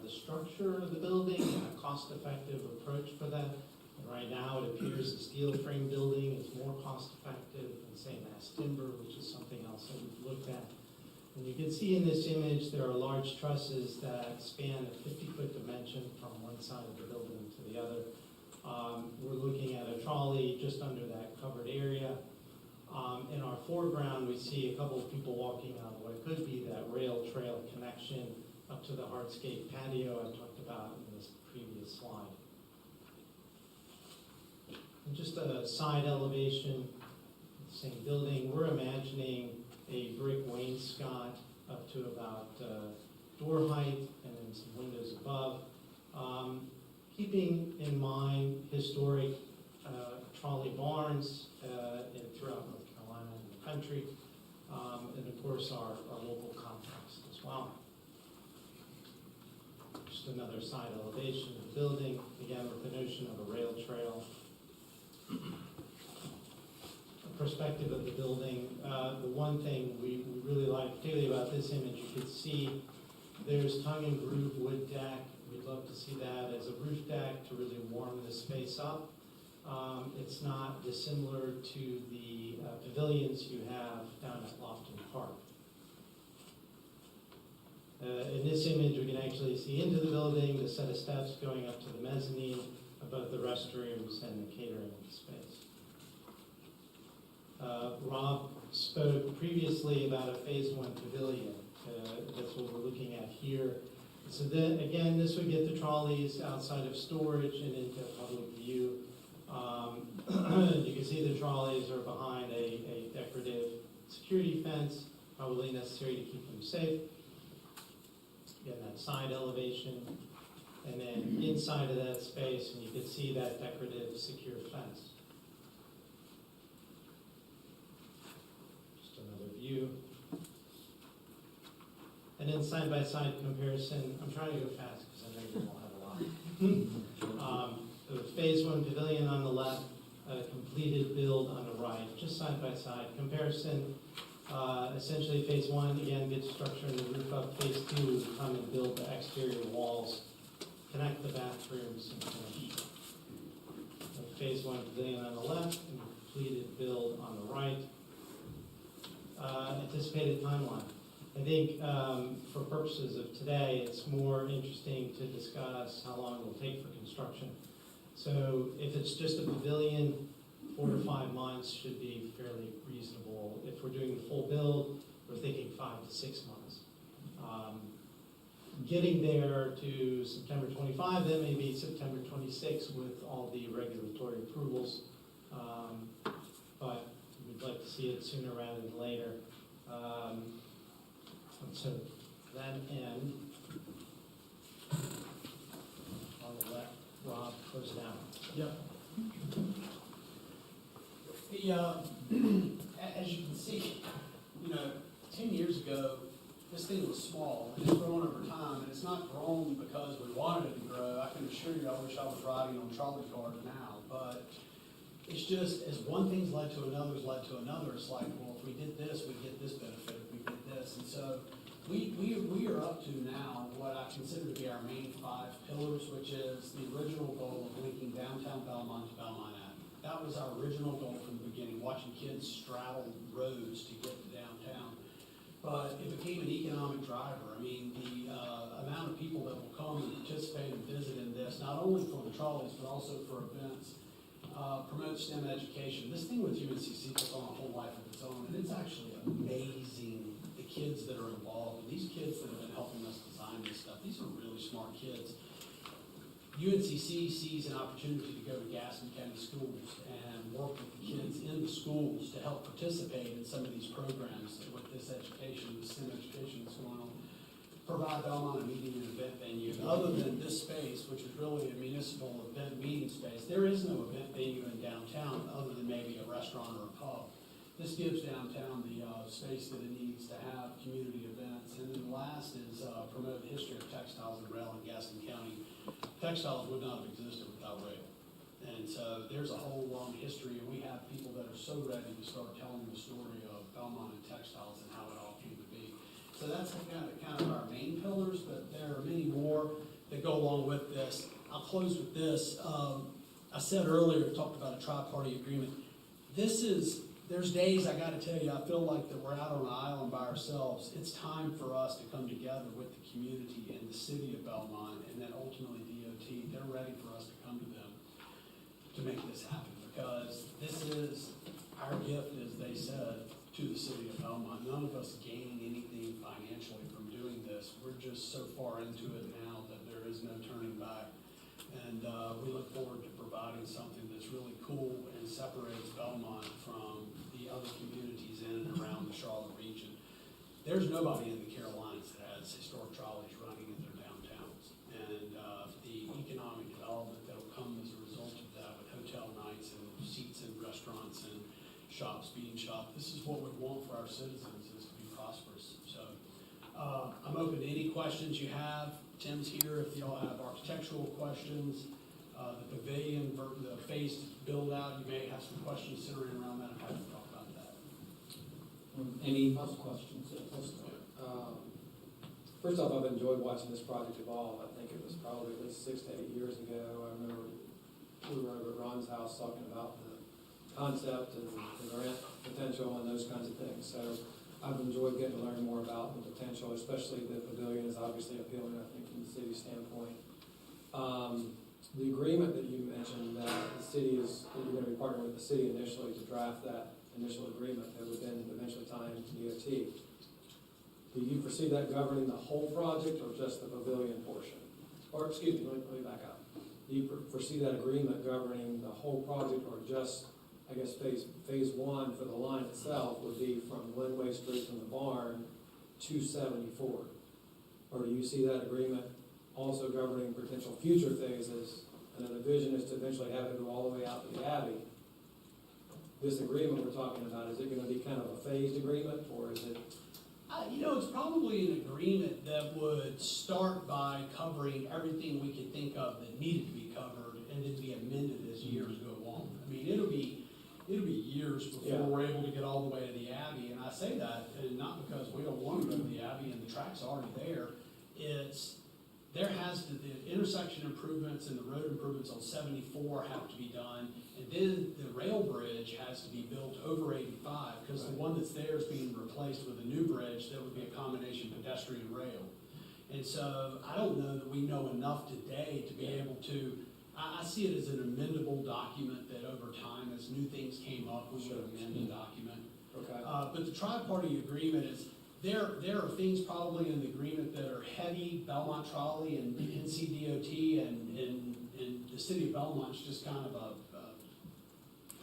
the structure of the building and a cost-effective approach for that. And right now, it appears a steel frame building is more cost-effective than, say, mass timber, which is something else that we've looked at. And you can see in this image, there are large trusses that span a 50-foot dimension from one side of the building to the other. We're looking at a trolley just under that covered area. In our foreground, we see a couple of people walking on what could be that rail trail connection up to the hardscape patio I talked about in this previous slide. And just a side elevation, same building, we're imagining a brick wainscot up to about door height and then some windows above. Keeping in mind historic trolley barns throughout North Carolina and the country, and of course our local context as well. Just another side elevation of the building, again with the notion of a rail trail. A perspective of the building. The one thing we really like, particularly about this image, you can see there's tongue and groove wood deck. We'd love to see that as a roof deck to really warm this space up. It's not dissimilar to the pavilions you have down at Lofton Park. In this image, we can actually see into the building, the set of steps going up to the mezzanine, above the restrooms and the catering space. Rob spoke previously about a phase 1 pavilion. That's what we're looking at here. So then, again, this would get the trolleys outside of storage and into public view. You can see the trolleys are behind a decorative security fence, probably necessary to keep them safe. Again, that side elevation. And then inside of that space, and you can see that decorative secure fence. Just another view. And then side-by-side comparison, I'm trying to go fast because I know you won't have a lot. The phase 1 pavilion on the left, completed build on the right, just side-by-side comparison. Essentially phase 1, again, get structure in the roof up. Phase 2 would come and build the exterior walls, connect the bathrooms, and finish. Phase 1 pavilion on the left, and completed build on the right. Anticipated timeline. I think for purposes of today, it's more interesting to discuss how long it will take for construction. So if it's just a pavilion, 4 to 5 months should be fairly reasonable. If we're doing the full build, we're thinking 5 to 6 months. Getting there to September 25, then maybe September 26 with all the regulatory approvals. But we'd like to see it sooner rather than later. And so to that end, I'll let Rob close it out. Yep. As you can see, 10 years ago, this thing was small, and it's grown over time, and it's not grown because we wanted it to grow. I can assure you, I wish I was riding on trolley cars now, but it's just, as one thing's led to another, it's like, well, if we did this, we'd get this benefit, if we did this, and so we are up to now what I consider to be our main 5 pillars, which is the original goal of linking downtown Belmont to Belmont Avenue. That was our original goal from the beginning, watching kids straddle roads to get to downtown. But it became an economic driver. I mean, the amount of people that will come and participate and visit in this, not only for the trolleys, but also for events, promote STEM education. This thing with UNCC took on a whole life of its own, and it's actually amazing, the kids that are involved. And these kids that have been helping us design this stuff, these are really smart kids. UNCC sees an opportunity to go to Gaston County schools and work with the kids in the schools to help participate in some of these programs with this education, the STEM education that's going on. Provide Belmont a meeting and event venue. Other than this space, which is really a municipal event meeting space, there is no event venue in downtown other than maybe a restaurant or a pub. This gives downtown the space that it needs to have community events. And then the last is promote the history of textiles and rail in Gaston County. Textiles would not have existed without rail. And so there's a whole long history, and we have people that are so ready to start telling the story of Belmont and textiles and how it all came to be. So that's kind of our main pillars, but there are many more that go along with this. I'll close with this. I said earlier, talked about a tri-party agreement. There's days, I gotta tell you, I feel like that we're out on an island by ourselves. It's time for us to come together with the community and the city of Belmont, and then ultimately DOT. They're ready for us to come to them to make this happen, because this is our gift, as they said, to the city of Belmont. None of us gain anything financially from doing this. We're just so far into it now that there is no turning back. And we look forward to providing something that's really cool and separates Belmont from the other communities in and around the Charlotte region. There's nobody in the Carolinas that has historic trolleys running in their downtowns. And the economic development that will come as a result of that, with hotel nights and seats in restaurants and shops being shopped, this is what we want for our citizens, is to be prosperous. So I'm open to any questions you have. Tim's here if y'all have architectural questions. The pavilion, the phased build out, you may have some questions centering around that. I'm happy to talk about that. Any Questions? First off, I've enjoyed watching this project evolve. I think it was probably at least 6 to 8 years ago. I remember we were over at Ron's house talking about the concept and the grant potential and those kinds of things. So I've enjoyed getting to learn more about the potential, especially the pavilion is obviously appealing, I think, from the city standpoint. The agreement that you mentioned, that that you're going to be partnering with the city initially to draft that initial agreement that would then eventually tie into DOT. Do you foresee that governing the whole project or just the pavilion portion? Or, excuse me, let me back up. Do you foresee that agreement governing the whole project, or just, I guess, phase one for the line itself would be from Glenway Street from the barn to 74? Or do you see that agreement also governing potential future phases? And then the vision is to eventually have it go all the way out to the Abbey. This agreement we're talking about, is it going to be kind of a phased agreement, or is it? It's probably an agreement that would start by covering everything we could think of that needed to be covered, and then be amended as years go on. I mean, it'll be years before we're able to get all the way to the Abbey. And I say that, and not because we don't want to go to the Abbey and the track's already there. The intersection improvements and the road improvements on 74 have to be done. And then the rail bridge has to be built over 85, because the one that's there is being replaced with a new bridge that would be a combination pedestrian rail. And so I don't know that we know enough today to be able to, I see it as an amendable document that over time, as new things came up, we would amend the document. Okay. But the tri-party agreement is, there are things probably in the agreement that are heavy Belmont Trolley and NCDOT and the city of Belmont's just kind of a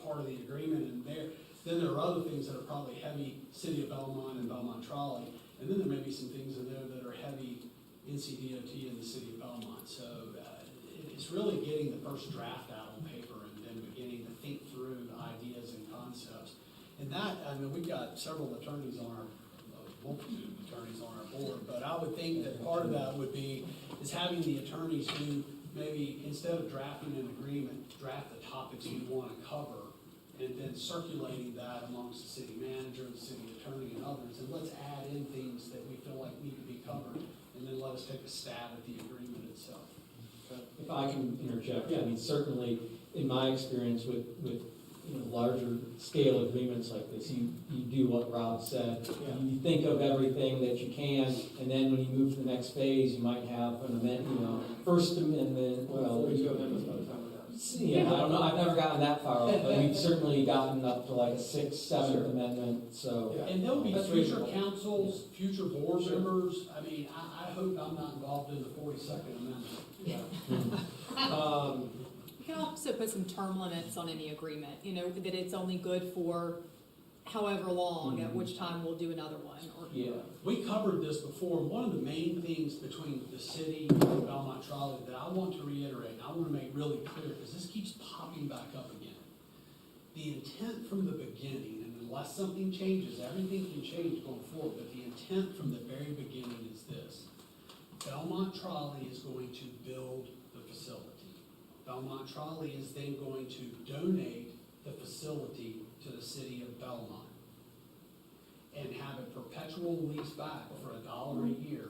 part of the agreement. And then there are other things that are probably heavy city of Belmont and Belmont Trolley. And then there may be some things in there that are heavy NCDOT and the city of Belmont. So it's really getting the first draft out on paper and then beginning to think through the ideas and concepts. And that, we've got several attorneys on our multitude of attorneys on our board, but I would think that part of that would be is having the attorneys who maybe, instead of drafting an agreement, draft the topics we want to cover, and then circulating that amongst the city manager, the city attorney, and others, and let's add in things that we feel like need to be covered, and then let us take a stab at the agreement itself. If I can interject, certainly in my experience with larger scale agreements like this, you do what Rob said. You think of everything that you can, and then when you move to the next phase, you might have an amendment, first amendment, 42 amendments by the time we're done. Yeah, I don't know, I've never gotten that far, but we've certainly gotten up to like a Sixth, Seventh Sure. Amendment, so. Yeah. And there'll be That's future reasonable. councils, future board Sure. members. I mean, I hope I'm not involved in the 42nd Amendment. Yeah. You can also put some term limits on any agreement, you know, that it's only good for however long, at which time we'll do another one, or. Yeah. We covered this before. One of the main things between the city and Belmont Trolley that I want to reiterate, and I want to make really clear, because this keeps popping back up again. The intent from the beginning, and unless something changes, everything can change going forward, but the intent from the very beginning is this. Belmont Trolley is going to build the facility. Belmont Trolley is then going to donate the facility to the city of Belmont and have a perpetual lease back for $1 a year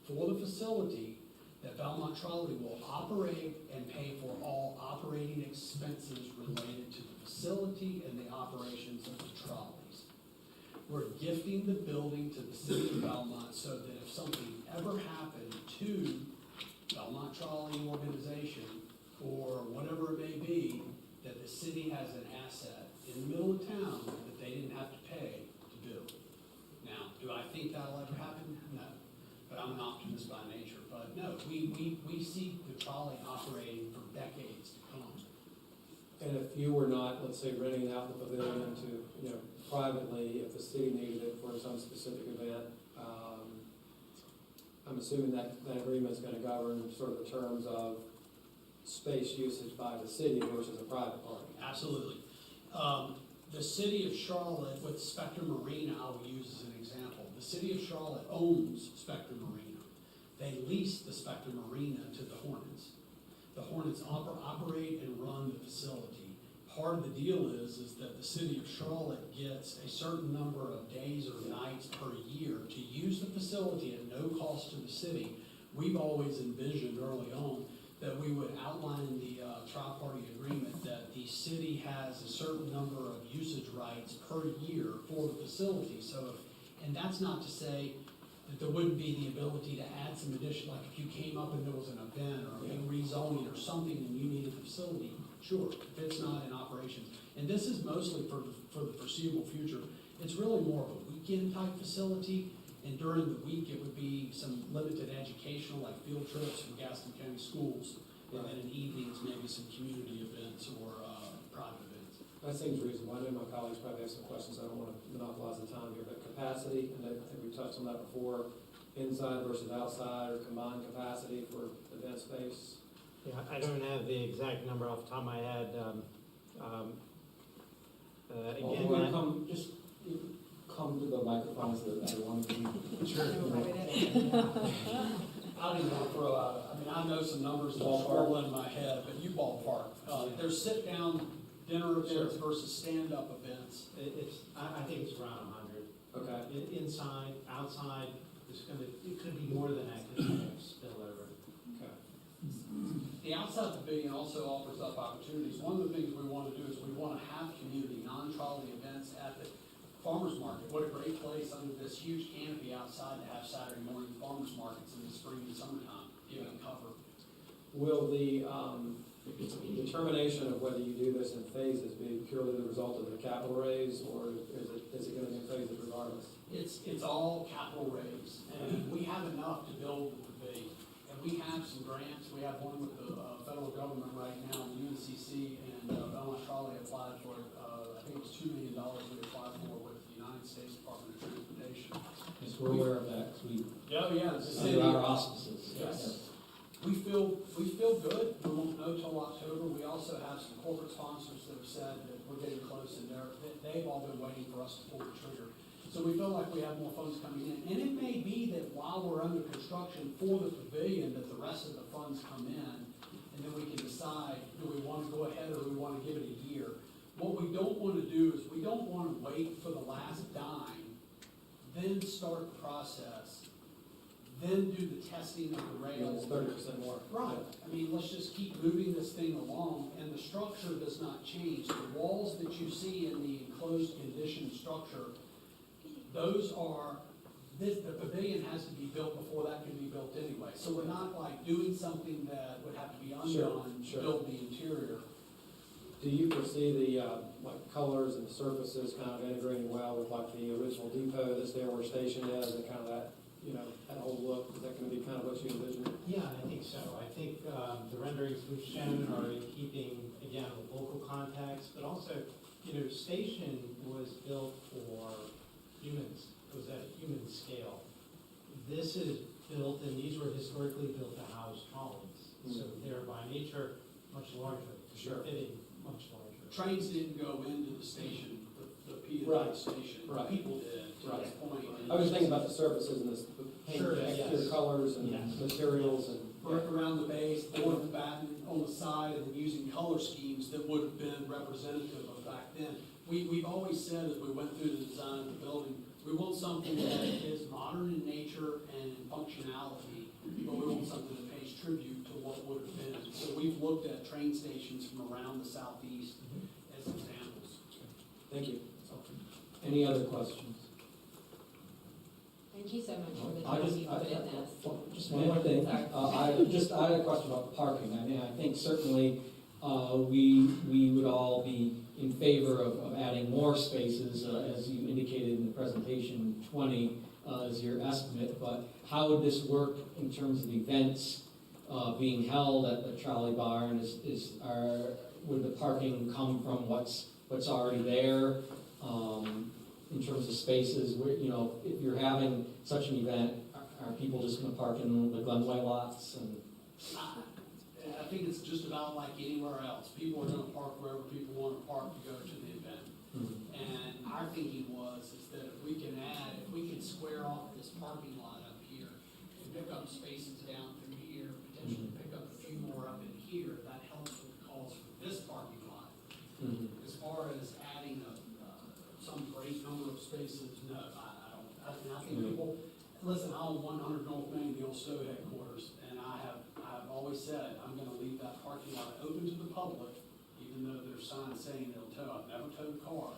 for the facility that Belmont Trolley will operate and pay for all operating expenses related to the facility and the operations of the trolleys. We're gifting the building to the city of Belmont so that if something ever happened to Belmont Trolley organization or whatever it may be, that the city has an asset in the middle of town that they didn't have to pay to build. Now, do I think that'll ever happen? No. But I'm an optimist by nature. But no, we see the trolley operating for decades to come. And if you were not, let's say, renting out the pavilion to, you know, privately, if the city needed it for some specific event, I'm assuming that agreement's gonna govern sort of the terms of space usage by the city versus a private party. Absolutely. The city of Charlotte with Spectrum Marina, I will use as an example. The city of Charlotte owns Spectrum Marina. They lease the Spectrum Marina to the Hornets. The Hornets operate and run the facility. Part of the deal is that the city of Charlotte gets a certain number of days or nights per year to use the facility at no cost to the city. We've always envisioned early on that we would outline in the tri-party agreement that the city has a certain number of usage rights per year for the facility. So, and that's not to say that there wouldn't be the ability to add some additional, like if you came up and there was an event or a big rezoning or something and you needed the facility, sure, if it's not in operations. And this is mostly for the foreseeable future. It's really more of a weekend type facility. And during the week, it would be some limited educational, like field trips from Gaston County schools. And then in evenings, maybe some community events or private events. That seems reasonable. I know my colleagues probably have some questions. I don't want to monopolize the time here, but capacity, and I think we touched on that before, inside versus outside or combined capacity for event space. Yeah, I don't have the exact number off the top of my head. Again, Just come to the microphone so that everyone can. Sure. I don't even want to throw out, I mean, I know some numbers that are swirling in my head, but you ballpark. There's sit-down dinner events versus stand-up events. I think it's around 100. Okay. Inside, outside, it could be more than that, because it spill over. Okay. The outside pavilion also offers up opportunities. One of the things we want to do is we want to have community, non-trolley events at the farmer's market. What a great place under this huge canopy outside to have Saturday morning farmer's markets in the spring and summertime, giving cover. Will the determination of whether you do this in phases be purely the result of the capital raise, or is it going to be in phases regardless? It's all capital raise, and we have enough to build the pavilion. And we have some grants. We have one with the federal government right now, the UNCC, and Belmont Trolley applied for, I think it was $2 million we applied for with the United States Department of Transportation. Yes, we're aware of that, 'cause we, Oh, yeah, it's a city. under our auspices. Yes. We feel good. We won't know till October. We also have some corporate sponsors that have said that we're getting close, and they've all been waiting for us to pull the trigger. So we feel like we have more funds coming in. And it may be that while we're under construction for the pavilion, that the rest of the funds come in, and then we can decide, do we want to go ahead or do we want to give it a year? What we don't want to do is we don't want to wait for the last dime, then start the process, then do the testing of the rails. 30% more. Right. I mean, let's just keep moving this thing along, and the structure does not change. The walls that you see in the enclosed conditioned structure, those are, the pavilion has to be built before that can be built anyway. way. So we're not like doing something that would have to be Sure, undone, sure. build the interior. Do you foresee the, like, colors and surfaces kind of integrating well with like the original depot that's there where station is, and kind of that, you know, that whole look? Is that gonna be kind of what you envision? Yeah, I think so. I think the renderings we've shown are in keeping, again, with local context, but also, you know, station was built for humans. It was at a human scale. This is built, and these were historically built to house trolleys. So they're by nature much larger, Sure. fitting much larger. Trains didn't go into the station, the P Right, station. right. People did, to Right. this point. I was thinking about the surfaces and the paint Sure, texture, yes. colors and Yes. materials and. Work around the base, pouring the batten on the side, and then using color schemes that would have been representative of back then. We've always said, as we went through the design of the building, we want something that is modern in nature and in functionality, but we want something that pays tribute to what would have been. So we've looked at train stations from around the southeast as examples. Thank you. Any other questions? Thank you so much for the I time just, you put in this. just one more thing. Sorry. I had a question about parking. I mean, I think certainly, we would all be in favor of adding more spaces, as you indicated in the presentation, 20 is your estimate, but how would this work in terms of events being held at the trolley barn? Would the parking come from what's already there? In terms of spaces, where, you know, if you're having such an event, are people just gonna park in the Glenway lots and? I think it's just about like anywhere else. People are gonna park wherever people wanna park to go to the event. And our thinking is that if we can square off this parking lot up here and pick up spaces down through here, potentially pick up a few more up in here, that helps with the cost for this parking lot. As far as adding some great number of spaces, no, I don't. I think people, listen, I own 100 North Main, the old Stowe headquarters, and I've always said, I'm gonna leave that parking lot open to the public, even though there's signs saying they'll tow. I've never towed a car.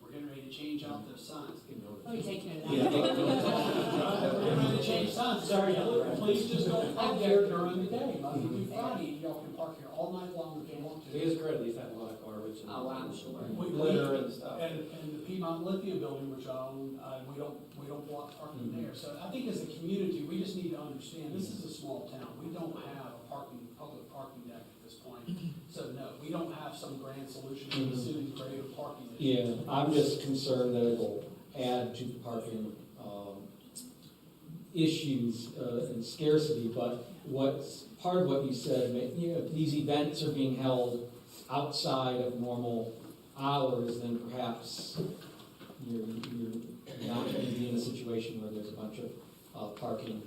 We're getting ready to change out those signs. Let me take note of Yeah. that. We're getting ready to change signs. Sorry, please just don't park there during the day. Monday through Friday, y'all can park here all night long if you want to. It is great, at least have a lot of garbage and. Oh, I'm sure. Litter and stuff. And the Piedmont Lithium building, which I own, we don't block parking there. So I think as a community, we just need to understand, this is a small town. We don't have a public parking deck at this point. So no, we don't have some grand solution to the city's greater parking issue. Yeah, I'm just concerned that it'll add to parking issues and scarcity, but what's part of what you said, you know, if these events are being held outside of normal hours, then perhaps you're not going to be in a situation where there's a bunch of parking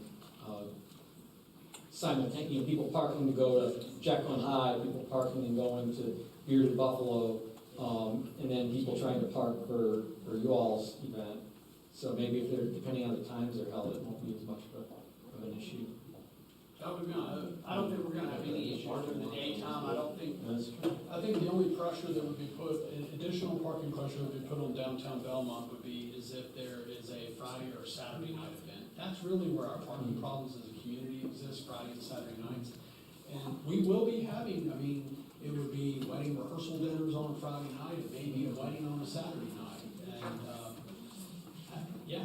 simultaneously, you know, people parking to go to Jekyll and Hyde, people parking and going to Bearded Buffalo, and then people trying to park for you all's event. So maybe if they're, depending on the times they're held, it won't be as much of an issue. That would be, I don't think we're gonna have any issues during the daytime. That's true. I think the only pressure that would be put, additional parking pressure that would be put on downtown Belmont would be is if there is a Friday or Saturday night event. That's really where our parking problems as a community exist, Friday and Saturday nights. And we will be having, I mean, it would be wedding rehearsal dinners on a Friday night, it may be a wedding on a Saturday night. And, yeah,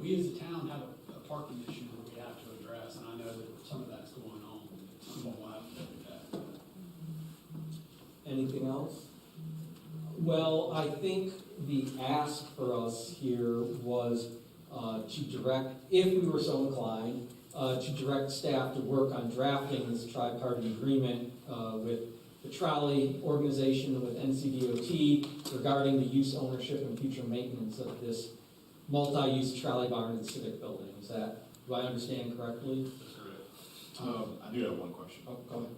we as a town have a parking issue that we have to address, and I know that some of that's going on. Some of we'll have to look at that. Anything else? Well, I think the ask for us here was to direct, if we were so inclined, to direct staff to work on drafting this tri-party agreement with the trolley organization, with NCDOT, regarding the use, ownership, and future maintenance of this multi-use trolley barn and civic building. Is that, do I understand correctly? That's correct. I do have one question. Oh, go ahead.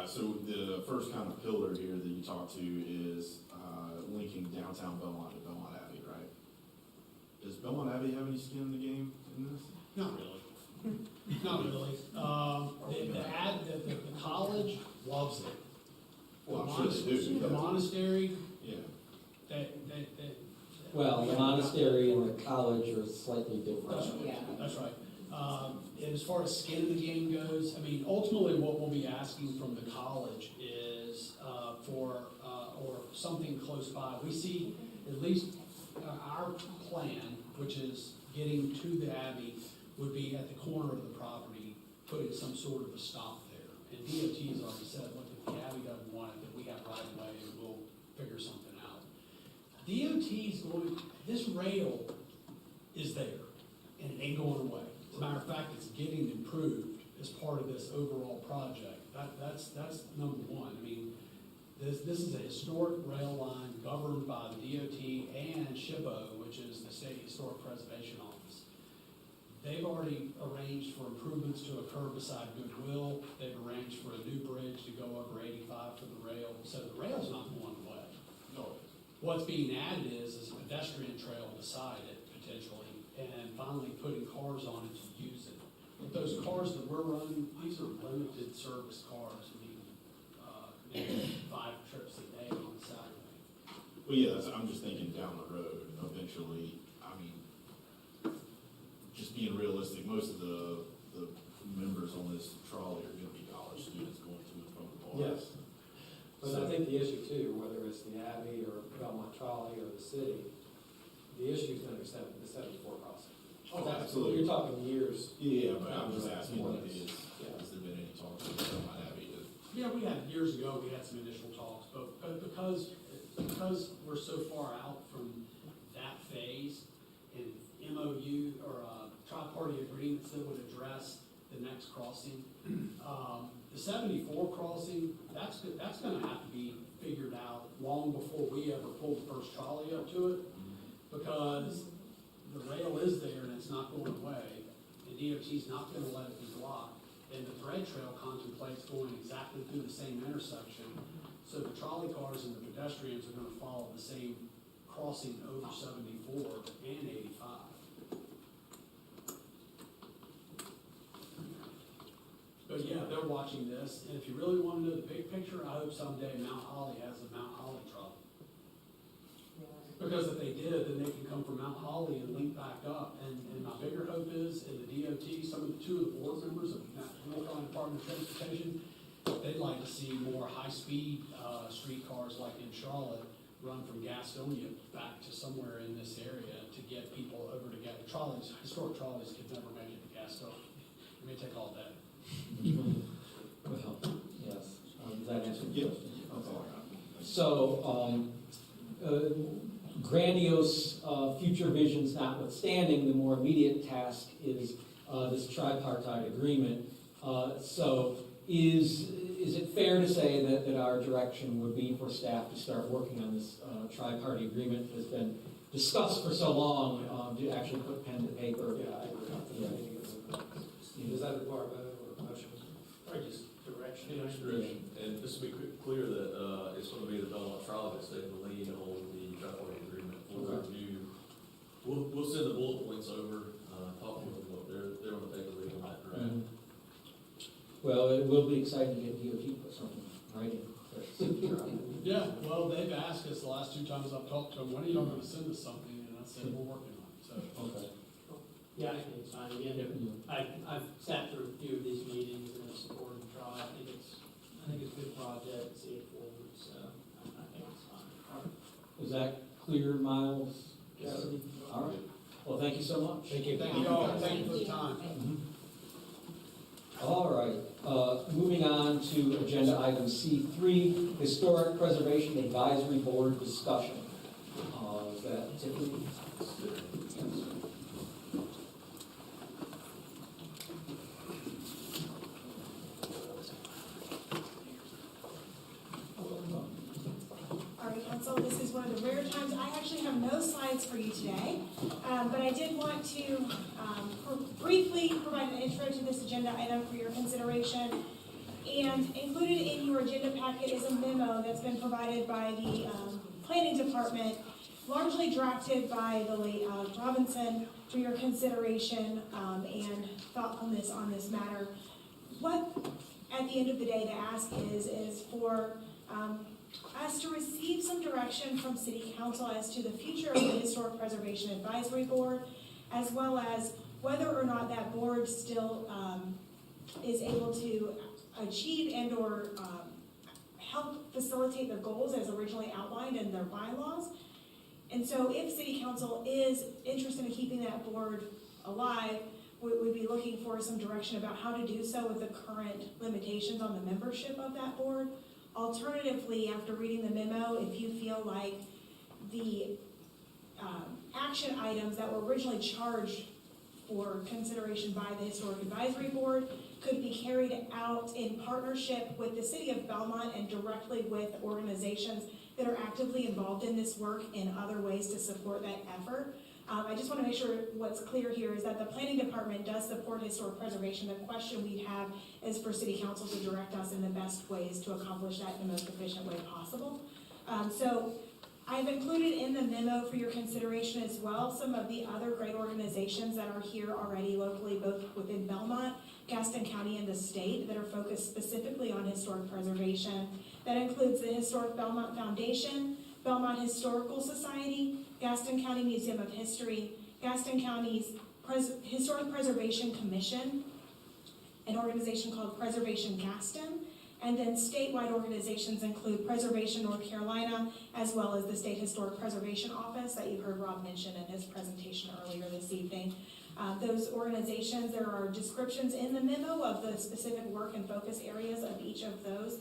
So the first kind of pillar here that you talked to is linking downtown Belmont to Belmont Abbey, right? Does Belmont Abbey have any skin in the game in this? Not really. Not really. The college loves it. Well, I'm sure they do. The monastery, Yeah. they. Well, the monastery and the college are slightly different. That's right. Yeah. That's right. And as far as skin in the game goes, I mean, ultimately what we'll be asking from the college is or something close by. We see at least our plan, which is getting to the Abbey, would be at the corner of the property, putting some sort of a stop there. And DOT has already said, look, if the Abbey doesn't want it, then we have right of way and we'll figure something out. DOT's this rail is there and it ain't going away. As a matter of fact, it's getting improved as part of this overall project. That's number one. I mean, this is a historic rail line governed by the DOT and SHPO, which is the State Historic Preservation Office. They've already arranged for improvements to occur beside Goodwill. They've arranged for a new bridge to go over 85 for the rail. So the rail's not going away. No. What's being added is a pedestrian trail beside it, potentially, and finally putting cars on it to use it. But those cars that we're running, these are limited service cars. I mean, maybe 5 trips a day on Saturday. Well, yeah, I'm just thinking down the road, eventually, I mean, just being realistic, most of the members on this trolley are gonna be college students going to and from the bar. Yes. But I think the issue too, whether it's the Abbey or Belmont Trolley or the city, the issue is gonna extend to the 74 crossing. Oh, absolutely. You're talking years. Yeah, but I'm just asking, More what than- is, has there been any talk about Belmont Abbey? Yeah, we had, years ago, we had some initial talks, but because we're so far out from that phase and MOU or tri-party agreements that would address the next crossing, the 74 crossing, that's gonna have to be figured out long before we ever pull the first trolley up to it, because the rail is there and it's not going away, and DOT's not gonna let it be blocked. And the thread trail contemplates going exactly through the same intersection, so the trolley cars and the pedestrians are gonna follow the same crossing over 74 and 85. But yeah, they're watching this, and if you really wanna know the big picture, I hope someday Mount Holly has a Mount Holly trolley. Because if they did, then they can come from Mount Holly and link back up. And my bigger hope is, in the DOT, two of the board members of the North Carolina Department of Transportation, they'd like to see more high-speed streetcars like in Charlotte run from Gastonia back to somewhere in this area to get people over to get trolleys. Historic trolleys could never make it to Gastonia. It may take all day. Well, yes. Does that answer the Yeah, question? that's all I got. So, grandiose future visions notwithstanding, the more immediate task is this tripartite agreement. So is it fair to say that our direction would be for staff to start working on this tri-party agreement that's been discussed for so long, to actually put pen to paper? Yeah, I agree. I think we need to get some. Does that require a vote or a motion? Or just direction. Direction. And just to be clear that it's going to be the Belmont Trolley that's taking the lead on the tri-party agreement. We'll review, we'll send the bullet points over, talk to them, they're going to take the lead on that, correct? Mhm. Well, it will be exciting to get DOT to put something right in. Yeah, well, they've asked us the last 2 times I've talked to them, when are y'all gonna send us something? And I said, we're working on it, so. Okay. Yeah, I think it's fine. Again, I've sat through a few of these meetings and have supported the trial. I think it's a good project, see it forward, so I think it's fine. Is that clear, Miles? Yes. All right. Well, thank you so much. Thank you. Thank you all, thank you for the time. All right, moving on to agenda item C3, Historic Preservation Advisory Board discussion. Is that Tiffany? All right, Council, this is one of the rare times, I actually have no slides for you today, but I did want to briefly provide an intro to this agenda item for your consideration. And included in your agenda packet is a memo that's been provided by the Planning Department, largely drafted by the late Alex Robinson, for your consideration and thoughtfulness on this matter. What, at the end of the day, the ask is for us to receive some direction from City Council as to the future of the Historic Preservation Advisory Board, as well as whether or not that board still is able to achieve and/or help facilitate the goals as originally outlined in their bylaws. And so if city council is interested in keeping that board alive, we'd be looking for some direction about how to do so with the current limitations on the membership of that board. Alternatively, after reading the memo, if you feel like the action items that were originally charged for consideration by the Historic Advisory Board could be carried out in partnership with the city of Belmont and directly with organizations that are actively involved in this work in other ways to support that effort. I just want to make sure what's clear here is that the planning department does support historic preservation. The question we have is for city council to direct us in the best ways to accomplish that in the most efficient way possible. So I've included in the memo for your consideration as well some of the other great organizations that are here already locally, both within Belmont, Gaston County, and the state, that are focused specifically on historic preservation. That includes the Historic Belmont Foundation, Belmont Historical Society, Gaston County Museum of History, Gaston County's Historic Preservation Commission, an organization called Preservation Gaston, and then statewide organizations include Preservation North Carolina, as well as the State Historic Preservation Office that you heard Rob mention in his presentation earlier this evening. Those organizations, there are descriptions in the memo of the specific work and focus areas of each of those.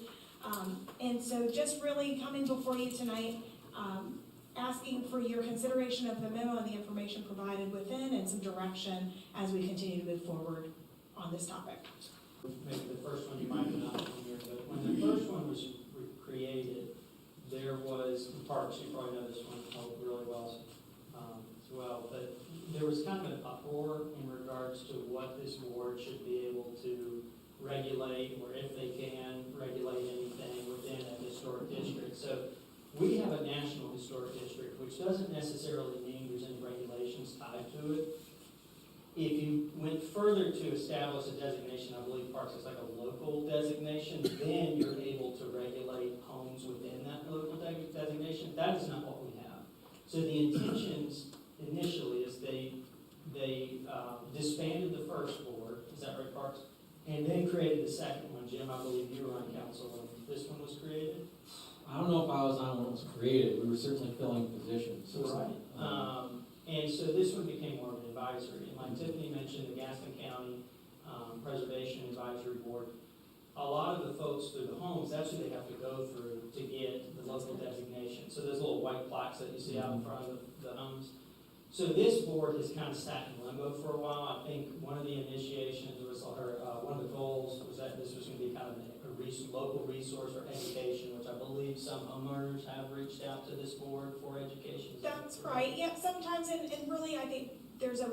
And so just really coming before you tonight, asking for your consideration of the memo and the information provided within and some direction as we continue to move forward on this topic. Maybe the first one you might not hear, but when the first one was created, there was, parks, you probably know this one really well as well, but there was kind of an uproar in regards to what this board should be able to regulate, or if they can regulate anything within a historic district. So we have a national historic district, which doesn't necessarily mean there's any regulations tied to it. If you went further to establish a designation, I believe parks is like a local designation, then you're able to regulate homes within that local designation. That is not what we have. So the intentions initially is they disbanded the first board, is that right, Parks? And then created the second one. Jim, I believe you were on council when this one was created. I don't know if I was on when it was created. We were certainly filling positions. Right. And so this one became more of an advisory. And like Tiffany mentioned, the Gaston County Preservation Advisory Board, a lot of the folks through the homes, that's who they have to go through to get the local designation. So there's little white plaques that you see out in front of the homes. So this board has kind of sat in limbo for a while. I think one of the initiations was, or one of the goals was that this was going to be kind of a local resource for education, which I believe some homeowners have reached out to this board for education. That's right. Yeah, sometimes, and really, I think there's a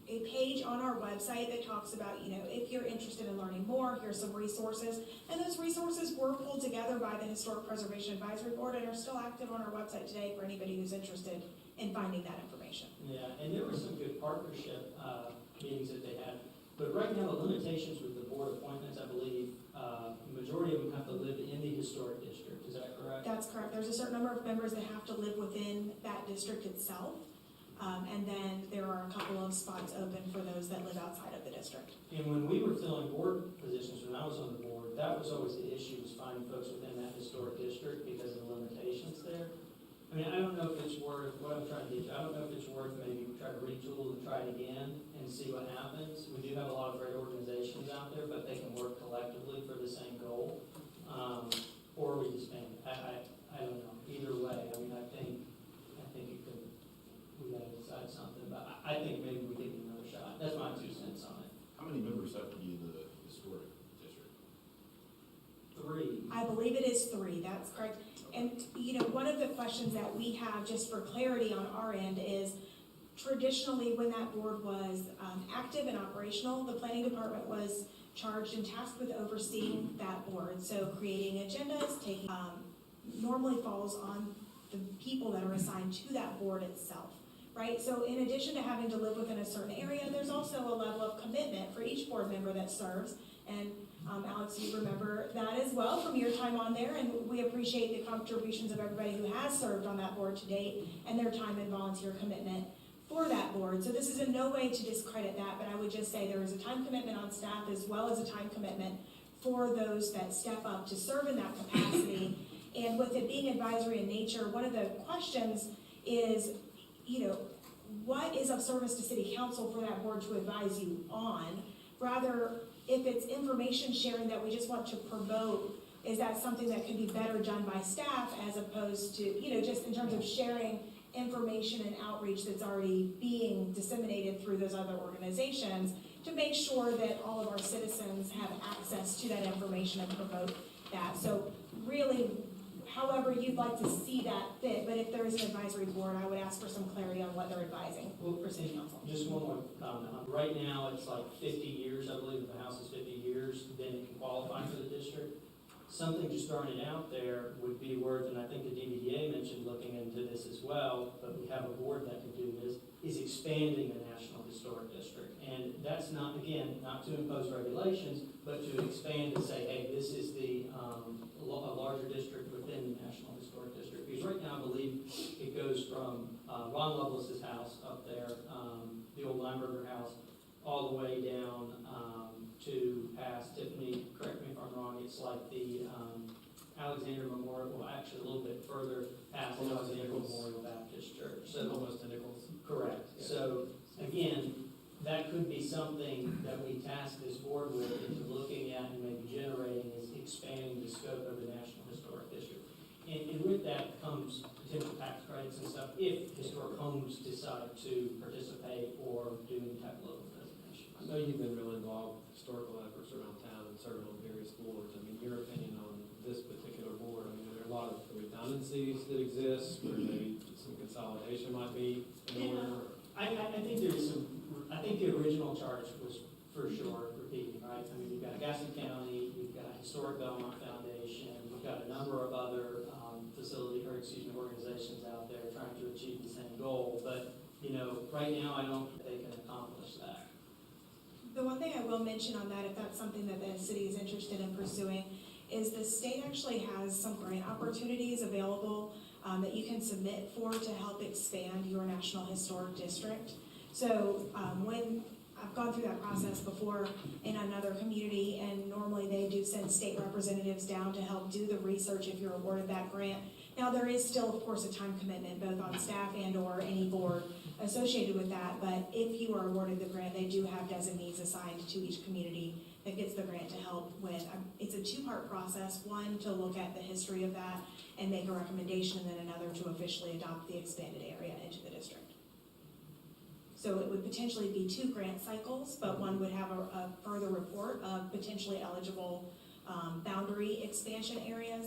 page on our website that talks about, if you're interested in learning more, here's some resources. And those resources were pulled together by the Historic Preservation Advisory Board and are still active on our website today for anybody who's interested in finding that information. Yeah, and there were some good partnership meetings that they had. But right now, the limitations with the board appointments, I believe, the majority of them have to live in the historic district. Is that correct? That's correct. There's a certain number of members that have to live within that district itself. And then there are a couple of spots open for those that live outside of the district. And when we were filling board positions, when I was on the board, that was always the issue, was finding folks within that historic district because of the limitations there. I mean, I don't know if it's worth, what I'm trying to teach, I don't know if it's worth maybe try to retool and try it again and see what happens. We do have a lot of great organizations out there, but they can work collectively for the same goal. Or we disband it. I don't know. Either way, I mean, I think it could, we gotta decide something, but I think maybe we give it another shot. That's my 2 cents on it. How many members have to be in the historic district? 3. I believe it is 3, that's correct. And, one of the questions that we have, just for clarity on our end, is traditionally when that board was active and operational, the planning department was charged and tasked with overseeing that board. So creating agendas, taking, normally falls on the people that are assigned to that board itself, right? So in addition to having to live within a certain area, there's also a level of commitment for each board member that serves. And Alex, you remember that as well from your time on there, and we appreciate the contributions of everybody who has served on that board to date and their time and volunteer commitment for that board. So this is in no way to discredit that, but I would just say there is a time commitment on staff as well as a time commitment for those that step up to serve in that capacity. And with it being advisory in nature, one of the questions is, what is of service to city council for that board to advise you on? Rather, if it's information sharing that we just want to promote, is that something that could be better done by staff as opposed to, just in terms of sharing information and outreach that's already being disseminated through those other organizations to make sure that all of our citizens have access to that information and promote that. So really, however you'd like to see that fit, but if there is an advisory board, I would ask for some clarity on what they're advising for city council. Just one more comment. Right now, it's like 50 years, I believe, if the house is 50 years, then it can qualify for the district. Something just throwing it out there would be worth, and I think the DVDA mentioned looking into this as well, but we have a board that can do this, is expanding the National Historic District. And that's not, again, not to impose regulations, but to expand and say, hey, this is the a larger district within the National Historic District. Because right now, I believe it goes from Ron Lovelace's house up there, the old Lineberger house, all the way down to past Tiffany, correct me if I'm wrong, it's like the Alexander Memorial, well, actually a little bit further past the Alexander Memorial Baptist Church. So Almost to Nichols. correct. Yeah. So again, that could be something that we task this board with, into looking at and maybe generating, is expanding the scope of the National Historic District. And with that comes potential tax credits and stuff, if historic homes decide to participate or do any type of local designation. I know you've been really involved with historical efforts around town and serving on various boards. I mean, your opinion on this particular board, I mean, are there a lot of redundancies that exist, where maybe some consolidation might be in order? I think there's some, I think the original charge was for sure repeating, right? I mean, you've got Gaston County, you've got Historic Belmont Foundation, we've got a number of other organizations out there trying to achieve the same goal. But, right now, I don't think they can accomplish that. The one thing I will mention on that, if that's something that the city is interested in pursuing, is the state actually has some grant opportunities available that you can submit for to help expand your National Historic District. So when I've gone through that process before in another community, and normally they do send state representatives down to help do the research if you're awarded that grant. Now, there is still, of course, a time commitment, both on staff and or any board associated with that, but if you are awarded the grant, they do have designees assigned to each community that gets the grant to help with. It's a two-part process, one to look at the history of that and make a recommendation, and then another to officially adopt the expanded area into the district. So it would potentially be 2 grant cycles, but one would have a further report of potentially eligible boundary expansion areas.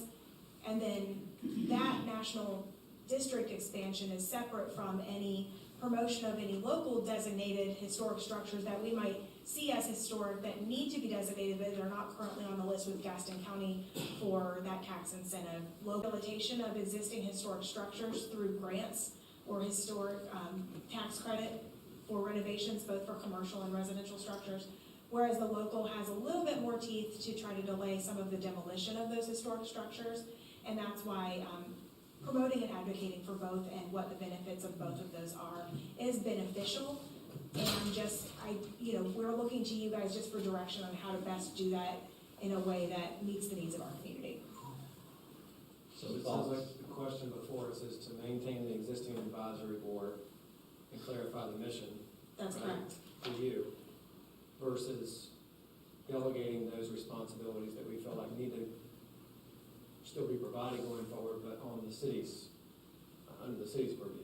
And then that national district expansion is separate from any promotion of any local designated historic structures that we might see as historic that need to be designated, but are not currently on the list with Gaston County for that tax incentive. Rehabilitation of existing historic structures through grants or historic tax credit for renovations, both for commercial and residential structures. Whereas the local has a little bit more teeth to try to delay some of the demolition of those historic structures. And that's why promoting and advocating for both and what the benefits of both of those are is beneficial. And just, we're looking to you guys just for direction on how to best do that in a way that meets the needs of our community. So it sounds like the question before us is to maintain the existing advisory board and clarify the mission. That's right, correct. for you, versus delegating those responsibilities that we feel like need to still be provided going forward, but on the city's, under the city's purview,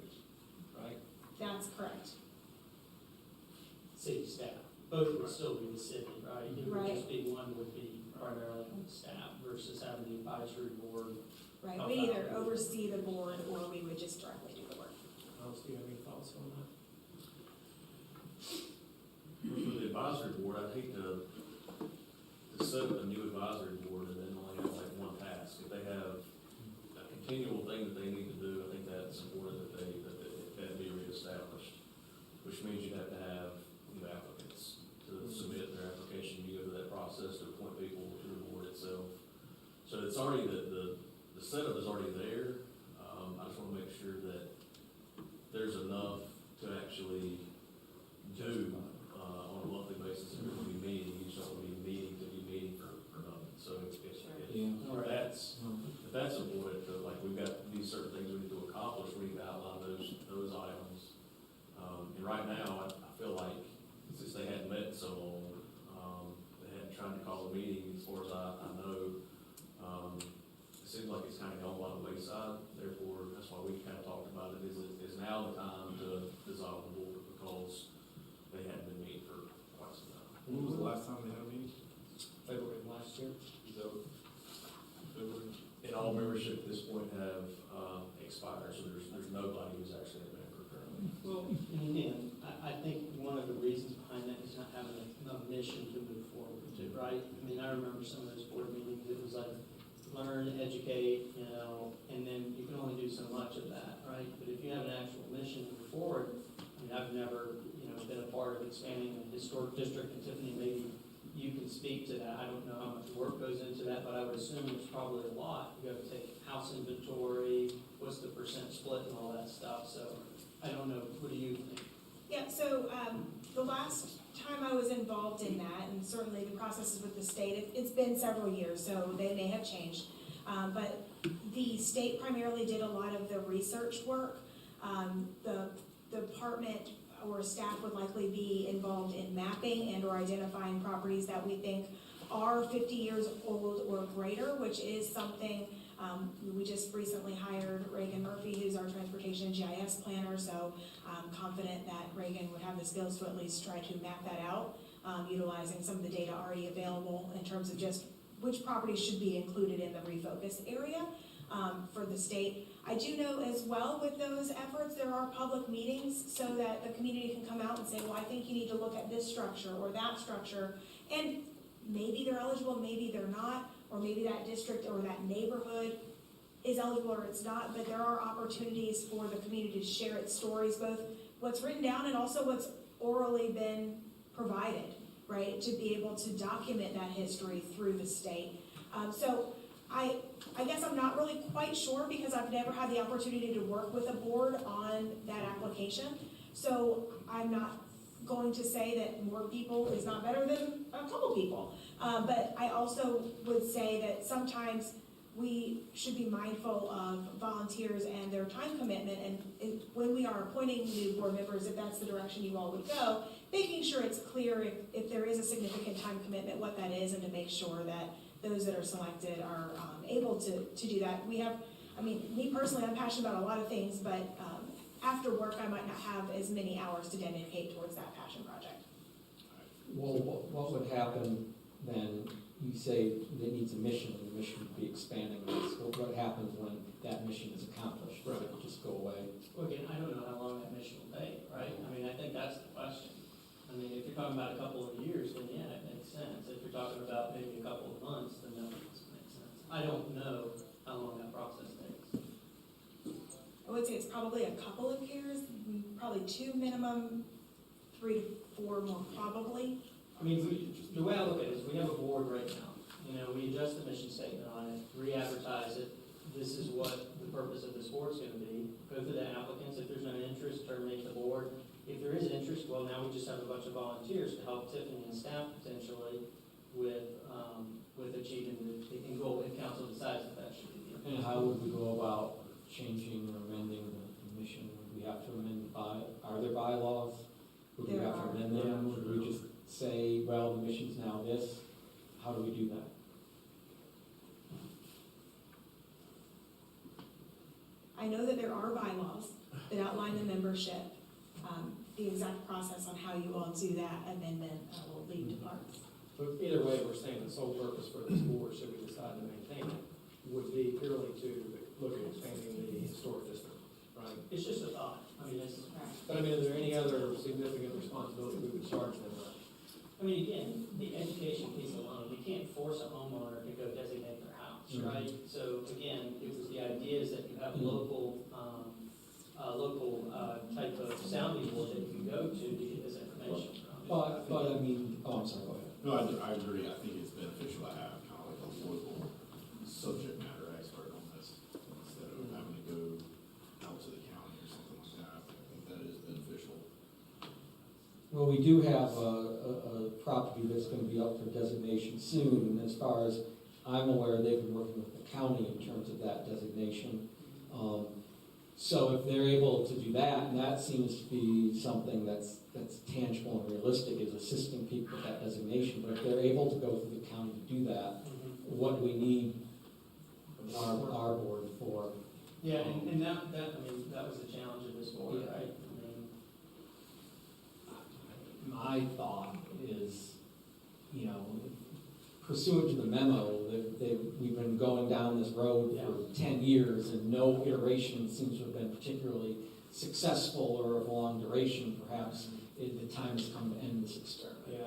right? That's correct. City staff, both would still be the city, right? It would Right. just be one would be primarily on the staff versus having the advisory board. Right, help we out either with the- oversee the board or we would just directly do the work. Alice, do you have any thoughts on that? For the advisory board, I'd hate to set up a new advisory board and then only have like one task. If they have a continual thing that they need to do, I think that's important that be reestablished, which means you'd have to have new applicants to submit their application. You go through that process to appoint people to the board itself. So it's already, the setup is already there. I just want to make sure that there's enough to actually actually do, on a monthly basis, if we're gonna be meeting, you just don't wanna be meeting to be meeting for nothing. So if that's important, to, like, we've got these certain things we need to accomplish, we need to outline those items. And right now, I feel like, since they hadn't met in so long, they hadn't tried to call a meeting, as far as I know, it seems like it's kind of gone by the wayside. Therefore, that's why we kind of talked about it, is now the time to dissolve the board, because they hadn't been meeting for quite some time. When was the last time they had a meeting? February of last year. So, February? And all membership at this point have expired, so there's nobody who's actually a member currently. Well, and again, I think one of the reasons behind that is not having a mission to move forward to, right? I mean, I remember some of those board meetings, it was like, learn, educate, you know, and then you can only do so much of that, right? But if you have an actual mission to move forward, I mean, I've never, you know, been a part of expanding a historic district, and Tiffany, maybe you can speak to that. I don't know how much work goes into that, but I would assume it's probably a lot. You have to take house inventory, what's the percent split and all that stuff, so I don't know, what do you think? Yeah, so the last time I was involved in that, and certainly the processes with the state, it's been several years, so they may have changed. But the state primarily did a lot of the research work. The department or staff would likely be involved in mapping and or identifying properties that we think are 50 years old or greater, which is something we just recently hired Reagan Murphy, who's our transportation and GIS planner, so I'm confident that Reagan would have the skills to at least try to map that out, utilizing some of the data already available in terms of just which properties should be included in the refocus area for the state. I do know as well with those efforts, there are public meetings so that the community can come out and say, well, I think you need to look at this structure or that structure, and maybe they're eligible, maybe they're not, or maybe that district or that neighborhood is eligible or it's not, but there are opportunities for the community to share its stories, both what's written down and also what's orally been provided, right, to be able to document that history through the state. So I guess I'm not really quite sure because I've never had the opportunity to work with a board on that application. So I'm not going to say that more people is not better than a couple people. But I also would say that sometimes we should be mindful of volunteers and their time commitment, and when we are appointing new board members, if that's the direction you all would go, making sure it's clear if there is a significant time commitment, what that is, and to make sure that those that are selected are able to do that. We have, I mean, me personally, I'm passionate about a lot of things, but after work, I might not have as many hours to dedicate towards that passion project. Well, what would happen then? You say that needs a mission, and the mission would be expanding this. What happens when that mission is accomplished? Does it just go away? Well, again, I don't know how long that mission will take, right? I mean, I think that's the question. I mean, if you're talking about a couple of years, then yeah, it makes sense. If you're talking about maybe a couple of months, then that doesn't make sense. I don't know how long that process takes. I would say it's probably a couple of years, probably 2 minimum, 3 to 4 more probably. I mean, the way I look at it is we have a board right now. You know, we adjust the mission statement on it, re-advertise it. This is what the purpose of this board is going to be. Go through the applicants. If there's no interest, terminate the board. If there is interest, well, now we just have a bunch of volunteers to help Tiffany and staff potentially with achieving the end goal if council decides that should be. And how would we go about changing or amending the mission? Would we have to amend are there bylaws? Would we have to amend them? Would we just say, well, the mission's now this? How do we do that? I know that there are bylaws that outline the membership. The exact process on how you all do that amendment will lead to parts. But either way, we're saying the sole purpose for this board, should we decide to maintain it, would be purely to look at expanding the historic district, right? It's just a thought. I mean, it's. But I mean, is there any other significant responsibility we would charge them with? I mean, again, the education piece alone, you can't force a homeowner to go designate their house, right? So again, it was the idea is that you have local type of sounding board that you can go to get this information from. But I mean, I'm sorry, go ahead. No, I agree. I think it's beneficial to have kind of like a local subject matter expert on this instead of having to go out to the county or something like that. I think that is beneficial. Well, we do have a property that's gonna be up for designation soon, and as far as I'm aware, they've been working with the county in terms of that designation. So if they're able to do that, and that seems to be something that's tangible and realistic, is assisting people with that designation, but if they're able to go through the county to do that, what do we need our board for? Yeah, and that, I mean, that was the challenge of this board, Yeah. right? I mean, My thought is, you know, pursuant to the memo, we've been going down this road for 10 years and no iteration seems to have been particularly successful or of long duration. Perhaps the time has come to end this experiment. Yeah,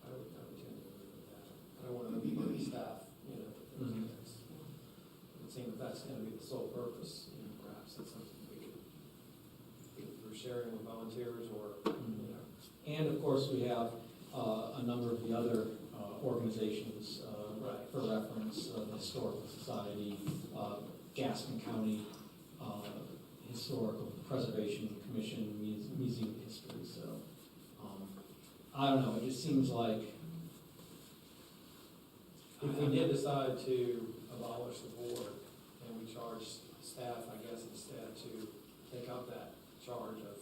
I would tend to agree with that. I don't want to be any staff, you know, for things like this. It would seem that that's going to be the sole purpose, you know, perhaps that's something we could, either through sharing with volunteers or, you know. And of course, we have a number of the other organizations for reference, the Historical Society, Gaston County Historical Preservation Commission, Museum of History. So I don't know. It just seems like If we did decide to abolish the board and we charge staff, I guess, instead to take up that charge of,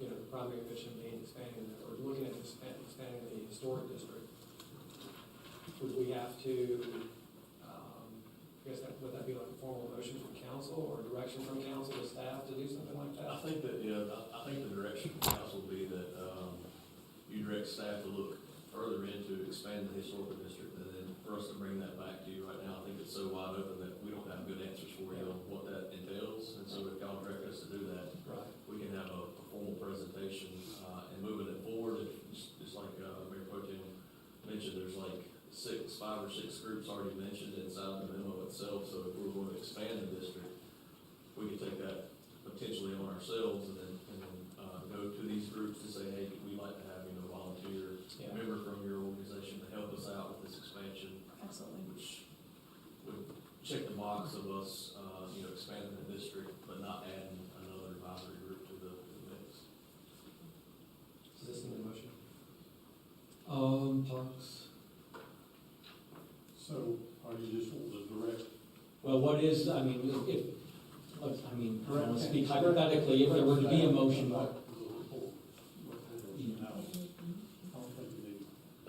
you know, the primary mission being expanding, or looking at expanding the historic district, would we have to, I guess would that be like a formal motion from council or direction from council to staff to do something like that? I think that, I think the direction from council would be that, you direct staff to look further into expanding the historical district, and then for us to bring that back to you. Right now, I think it's so wide open that we don't have good answers for you on what that entails, and so if y'all direct us to do that, we can have a formal presentation, and moving it forward. Just like, Mayor Pro Tem mentioned, there's like 5 or 6 groups already mentioned inside the memo itself, so if we're going to expand the district, we could take that potentially on ourselves and then go to these groups and say, hey, we'd like to have, volunteer member from your organization to help us out with this expansion. Absolutely. Which would check the box of us, expanding the district, but not adding another advisory group to the mix. Is this in the motion? Parks. So, are you just wanting to direct? Well, what is, I mean, I want to speak hypothetically, if there were to be a motion, what?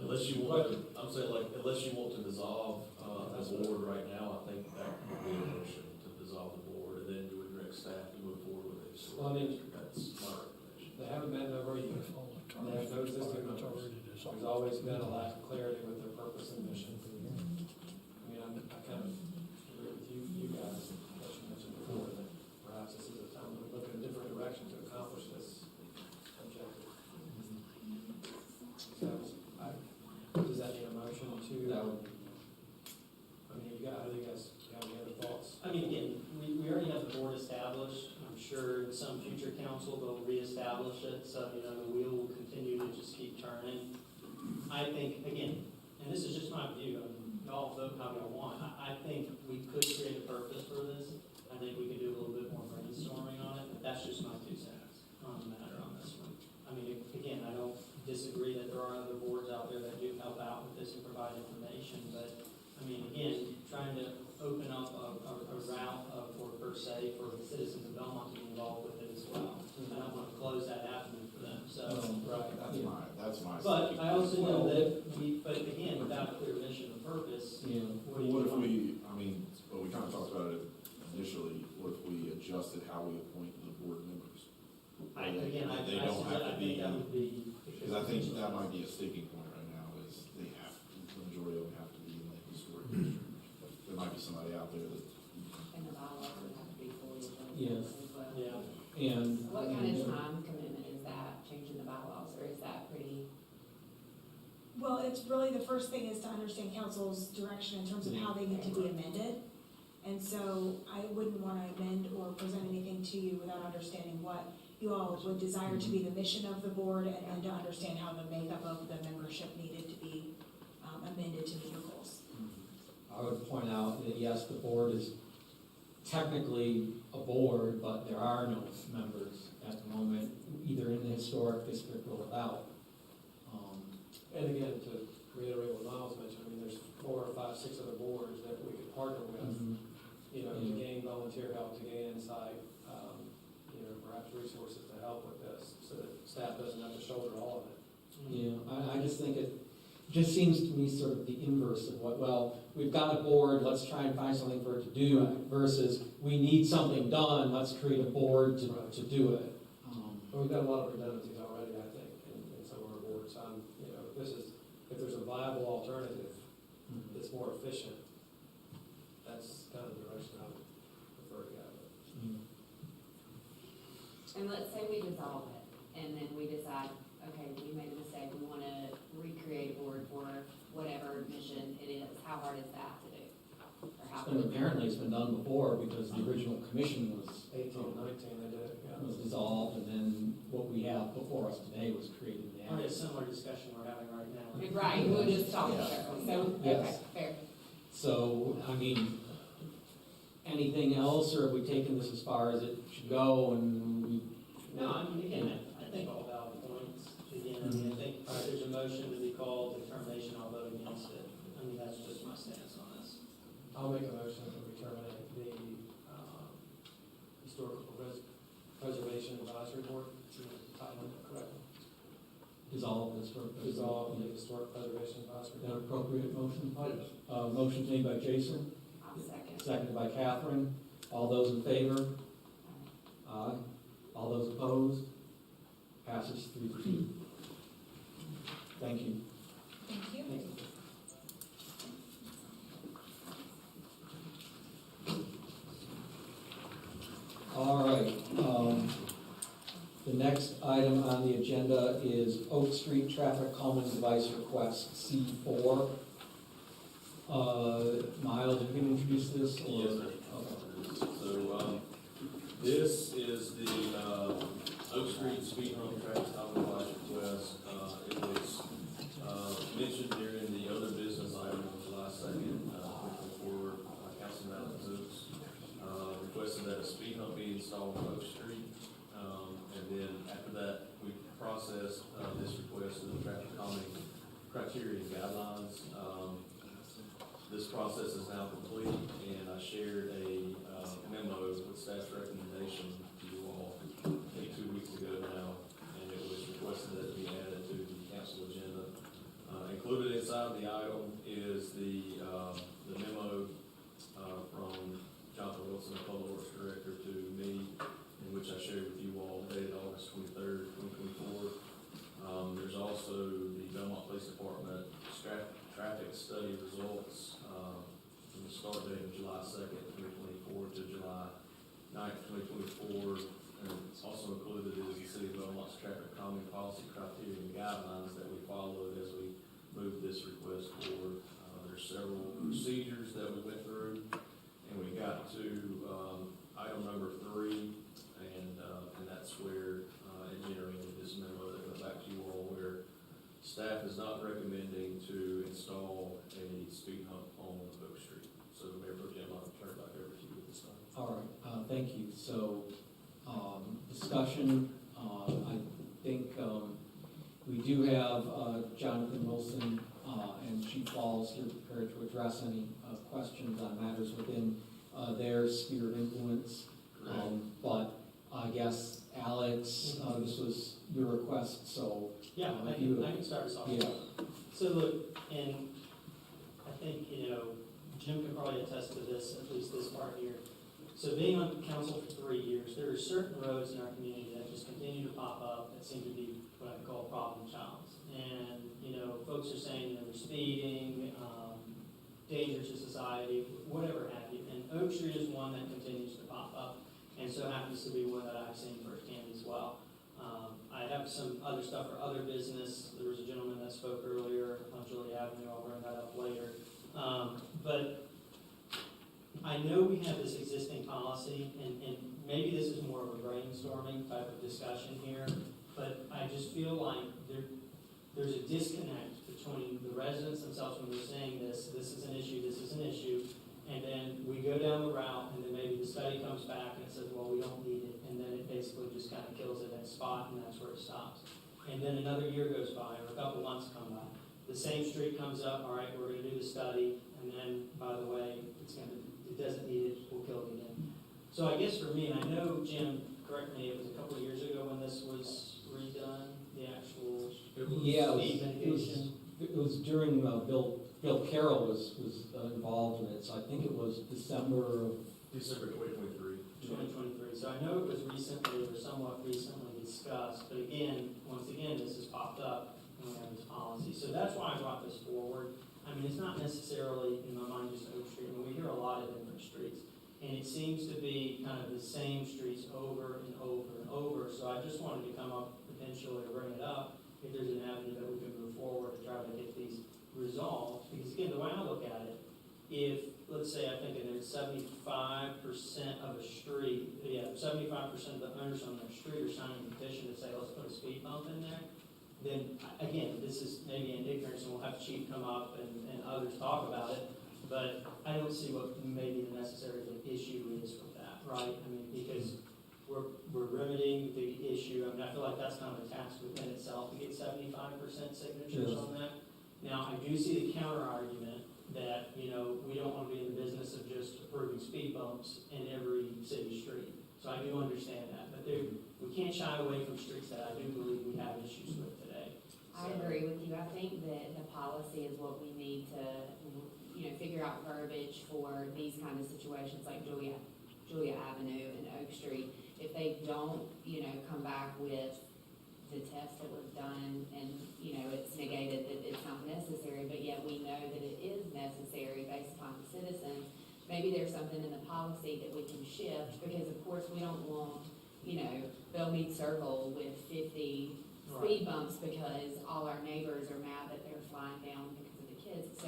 Unless you want to, I'm saying like, unless you want to dissolve, the board right now, I think that would be a motion to dissolve the board, and then you would direct staff to move forward with it. Well, I mean, that's my recommendation. They haven't met in over a year. They have no existing members. There's always been a lack of clarity with their purpose and mission. I mean, I kind of agree with you guys, as you mentioned before, that perhaps this is a time to look in a different direction to accomplish this objective. So, does that need a motion to? That would I mean, you guys have any other thoughts? I mean, again, we already have the board established. I'm sure at some future council they'll reestablish it, so, the wheel will continue to just keep turning. I think, again, and this is just my view, y'all vote how y'all want. I think we could create a purpose for this. I think we could do a little bit more brainstorming on it, but that's just my 2 cents on the matter on this one. I mean, again, I don't disagree that there are other boards out there that do help out with this and provide information, but, I mean, again, trying to open up a route for per se, for the citizens of Belmont to be involved with it as well. I don't want to close that avenue for them, so. That's my. But I also know that but again, without a clear mission or purpose, what do you What if want? we kind of talked about it initially, what if we adjusted how we appoint the board members? I They don't have to think that would be. Because I think that might be a sticking point right now, is the majority of them have to be in the historic district. There might be somebody out there that. And the bylaws would have to be fully adjusted Yes. as well. Yeah. And What kind of time commitment is that, changing the bylaws, or is that pretty? Well, it's really, the first thing is to understand council's direction in terms of how they need to be amended. And so I wouldn't want to amend or present anything to you without understanding what you all would desire to be the mission of the board, and then to understand how the makeup of the membership needed to be amended to meet your goals. I would point out that yes, the board is technically a board, but there are no members at the moment, either in the historic district or without. And again, to reiterate what Miles mentioned, I mean, there's 4 or 5, 6 other boards that we could partner with, you know, to gain volunteer help, to gain insight, you know, perhaps resources to help with this, so that staff doesn't have to shoulder all of it. Yeah, I just think it just seems to me sort of the inverse of what, well, we've got a board, let's try and find something for it to do, versus we need something done, let's create a board to do it. But we've got a lot of redundancies already, I think, in some of our boards. You know, if there's a viable alternative that's more efficient, that's kind of the direction I would prefer to go. And let's say we dissolve it, and then we decide, okay, we made a mistake, we want to recreate a board for whatever mission it is. How hard is that to do? Or how And apparently it's been done before, because the original commission was 18 and 19, they did it, yeah. was dissolved, and then what we have before us today was created in the Probably a act. similar discussion we're having right now. Right, we'll just talk about it. So, okay, Yes. fair. So, I mean, anything else, or have we taken this as far as it should go, and we? No, I mean, again, I think all valid points. Again, I mean, I think if there's a motion to be called to termination, I'll vote against it. I mean, that's just my stance on this. I'll make a motion that we terminate the Historical Preservation Advisory Board, title it correctly. Dissolve this for. Dissolve the Historic Preservation Advisory Is that Board. appropriate motion? Yes. Motion made by Jason, I'll second. seconded by Catherine. All those in favor? Aye. All those opposed? Passes 3-2. Thank you. Thank you. All right, the next item on the agenda is Oak Street Traffic Calming Device Request, C4. Miles, you can introduce this? Or? Yes, sir. Okay. So, this is the, Oak Street Speed Hump Traffic Calming Device request. It was, mentioned during the other business item on July 2nd, before Councilman Zooks, requested that a speed hump be installed on Oak Street. And then after that, we processed, this request to the traffic calming criteria and guidelines. This process is now complete, and I shared a memo with staff's recommendation to you all, I think 2 weeks ago now, and it was requested that it be added to the council agenda. Included inside the item is the memo from Jonathan Wilson, the Public Works Director, to me, in which I shared with you all dated August 23rd, 2024. There's also the Belmont Police Department traffic study results from the start date of July 2nd, 2024 to July 9th, 2024. And it's also included is the City of Belmont's traffic calming policy criteria and guidelines that we followed as we moved this request forward. There's several procedures that we went through, and we got to item number 3, and that's where it generated this memo that went back to you all, where staff is not recommending to install a speed hump on Oak Street. So Mayor Pro Tem, I'll turn it back over to you at this time. All right, thank you. So, discussion, I think we do have Jonathan Wilson and Chief Walls here prepared to address any questions on matters within their sphere of influence. But I guess, Alex, this was your request, so. Yeah, I can start us off. Yeah. So look, and I think, Jim can probably attest to this, at least this part here. So being on council for 3 years, there are certain roads in our community that just continue to pop up that seem to be what I call problem childs. And, folks are saying they're speeding, danger to society, whatever have you. And Oak Street is one that continues to pop up, and so happens to be one that I've seen firsthand as well. I have some other stuff for other business. There was a gentleman that spoke earlier on Julie Avenue. I'll bring that up later. But I know we have this existing policy, and maybe this is more of a brainstorming type of discussion here, but I just feel like there's a disconnect between the residents themselves when they're saying this is an issue, and then we go down the route, and then maybe the study comes back and it says, well, we don't need it, and then it basically just kind of kills it at spot, and that's where it stops. And then another year goes by, or a couple months come by, the same street comes up, all right, we're gonna do the study, and then, by the way, it doesn't need it, we'll kill it again. So I guess for me, and I know, Jim, correct me, it was a couple of years ago when this was redone, the actual Yeah, speed mitigation. it was during, Bill Carroll was involved in it, so I think it was December 2023. 2023, so I know it was recently or somewhat recently discussed, but again, once again, this has popped up in this policy. So that's why I brought this forward. I mean, it's not necessarily, in my mind, just Oak Street. I mean, we hear a lot of different streets, and it seems to be kind of the same streets over and over and over. So I just wanted to come up potentially or bring it up if there's an avenue that we can move forward to try to get these resolved. Because again, the way I look at it, if, let's say, I think there's 75% of a street, 75% of the owners on that street are signing a petition to say, let's put a speed bump in there, then, again, this is maybe in ignorance, and we'll have Chief come up and others talk about it, but I don't see what maybe the necessary issue is with that, right? I mean, because we're remedying the issue. I mean, I feel like that's kind of a task within itself to get 75% signatures on that. Now, I do see the counter argument that, we don't want to be in the business of just approving speed bumps in every city street. So I do understand that, but we can't shy away from streets that I do believe we have issues with today. I agree with you. I think that the policy is what we need to, figure out verbiage for these kind of situations like Julia Avenue and Oak Street. If they don't, come back with the test that was done and, it's negated that it's not necessary, but yet we know that it is necessary based upon the citizens, maybe there's something in the policy that we can shift, because of course we don't want, Bellmead Circle with 50 speed bumps because all our neighbors are mad that they're flying down because of the kids. So,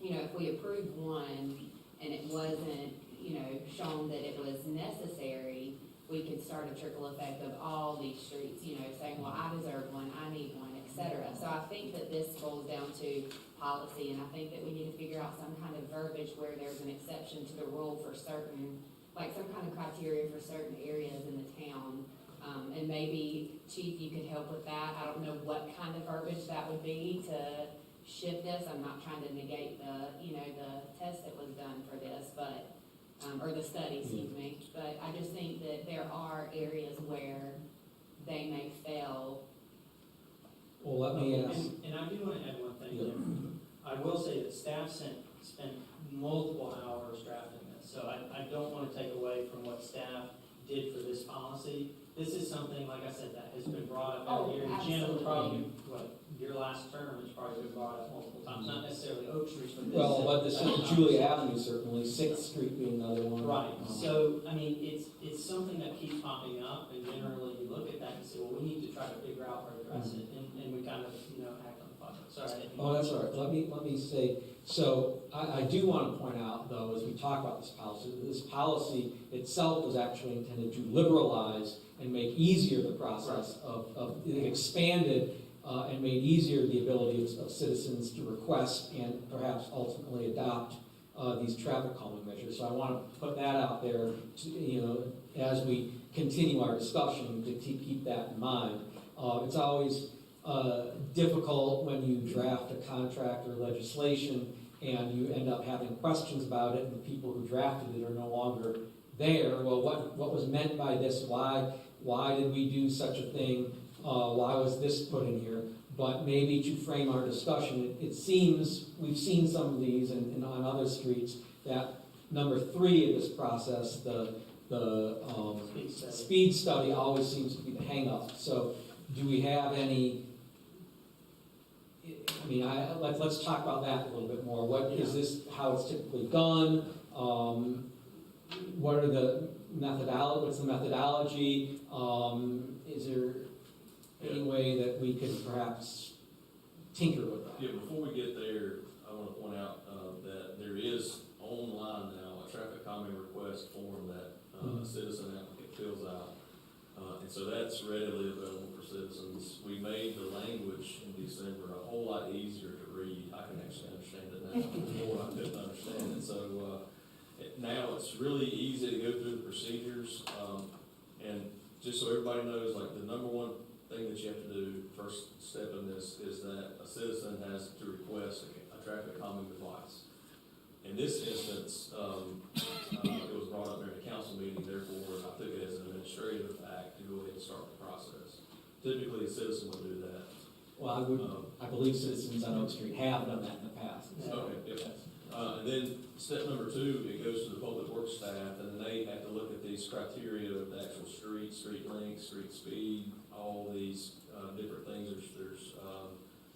if we approved one and it wasn't, shown that it was necessary, we could start a trickle effect of all these streets, saying, well, I deserve one, I need one, etc. So I think that this boils down to policy, and I think that we need to figure out some kind of verbiage where there's an exception to the rule for certain, like some kind of criteria for certain areas in the town. And maybe, Chief, you could help with that. I don't know what kind of verbiage that would be to shift this. I'm not trying to negate the, the test that was done for this, but or the study, excuse me, but I just think that there are areas where they may fail. Well, let me ask. And I do want to add one thing. Yeah. I will say that staff spent multiple hours drafting this, so I don't want to take away from what staff did for this policy. This is something, like I said, that has been brought up every year. Jim, probably, your last term has probably been brought up multiple times, not necessarily Oak Street, but this. Well, but the Julia Avenue certainly, 6th Street being another one. Right, so, I mean, it's something that keeps popping up, and generally you look at that and say, well, we need to try to figure out where to address it, and we kind of, act on the fly. Sorry. Oh, that's all right. Let me say, so I do want to point out, though, as we talk about this policy itself was actually intended to liberalize and make easier the process of it expanded and made easier the ability of citizens to request and perhaps ultimately adopt these traffic calming measures. So I want to put that out there, as we continue our discussion, to keep that in mind. It's always difficult when you draft a contract or legislation and you end up having questions about it, and the people who drafted it are no longer there. Well, what was meant by this? Why did we do such a thing? Why was this put in here? But maybe to frame our discussion, it seems we've seen some of these and on other streets that number 3 of this process, the speed study, always seems to be the hang-up. So do we have any? I mean, let's talk about that a little bit more. What is this? How it's typically done? What are the methodology? What's the methodology? Is there any way that we could perhaps tinker with that? Yeah, before we get there, I want to point out that there is online now a traffic calming request form that a citizen applicant fills out. And so that's readily available for citizens. We made the language in December a whole lot easier to read. I can actually understand it now. Before I couldn't understand it. So now it's really easy to go through the procedures. And just so everybody knows, like the number one thing that you have to do, first step in this, is that a citizen has to request a traffic calming device. In this instance, it was brought up during a council meeting, therefore I took it as an administrative act to go ahead and start the process. Typically, a citizen would do that. Well, I believe citizens on Oak Street have done that in the past. Okay, yes. And then step number 2, it goes to the public works staff, and then they have to look at these criteria of the actual street length, street speed, all these different things. There's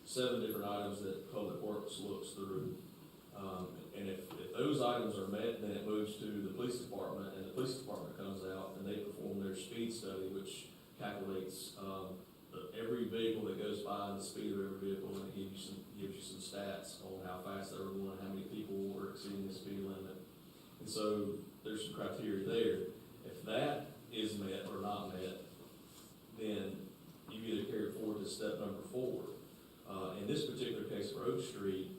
7 different items that public works looks through. And if those items are met, then it moves to the police department, and the police department comes out and they perform their speed study, which calculates every vehicle that goes by and the speed of every vehicle, and it gives you some stats on how fast they were going, how many people were exceeding the speed limit. And so there's some criteria there. If that is met or not met, then you either carry it forward to step number 4. In this particular case for Oak Street,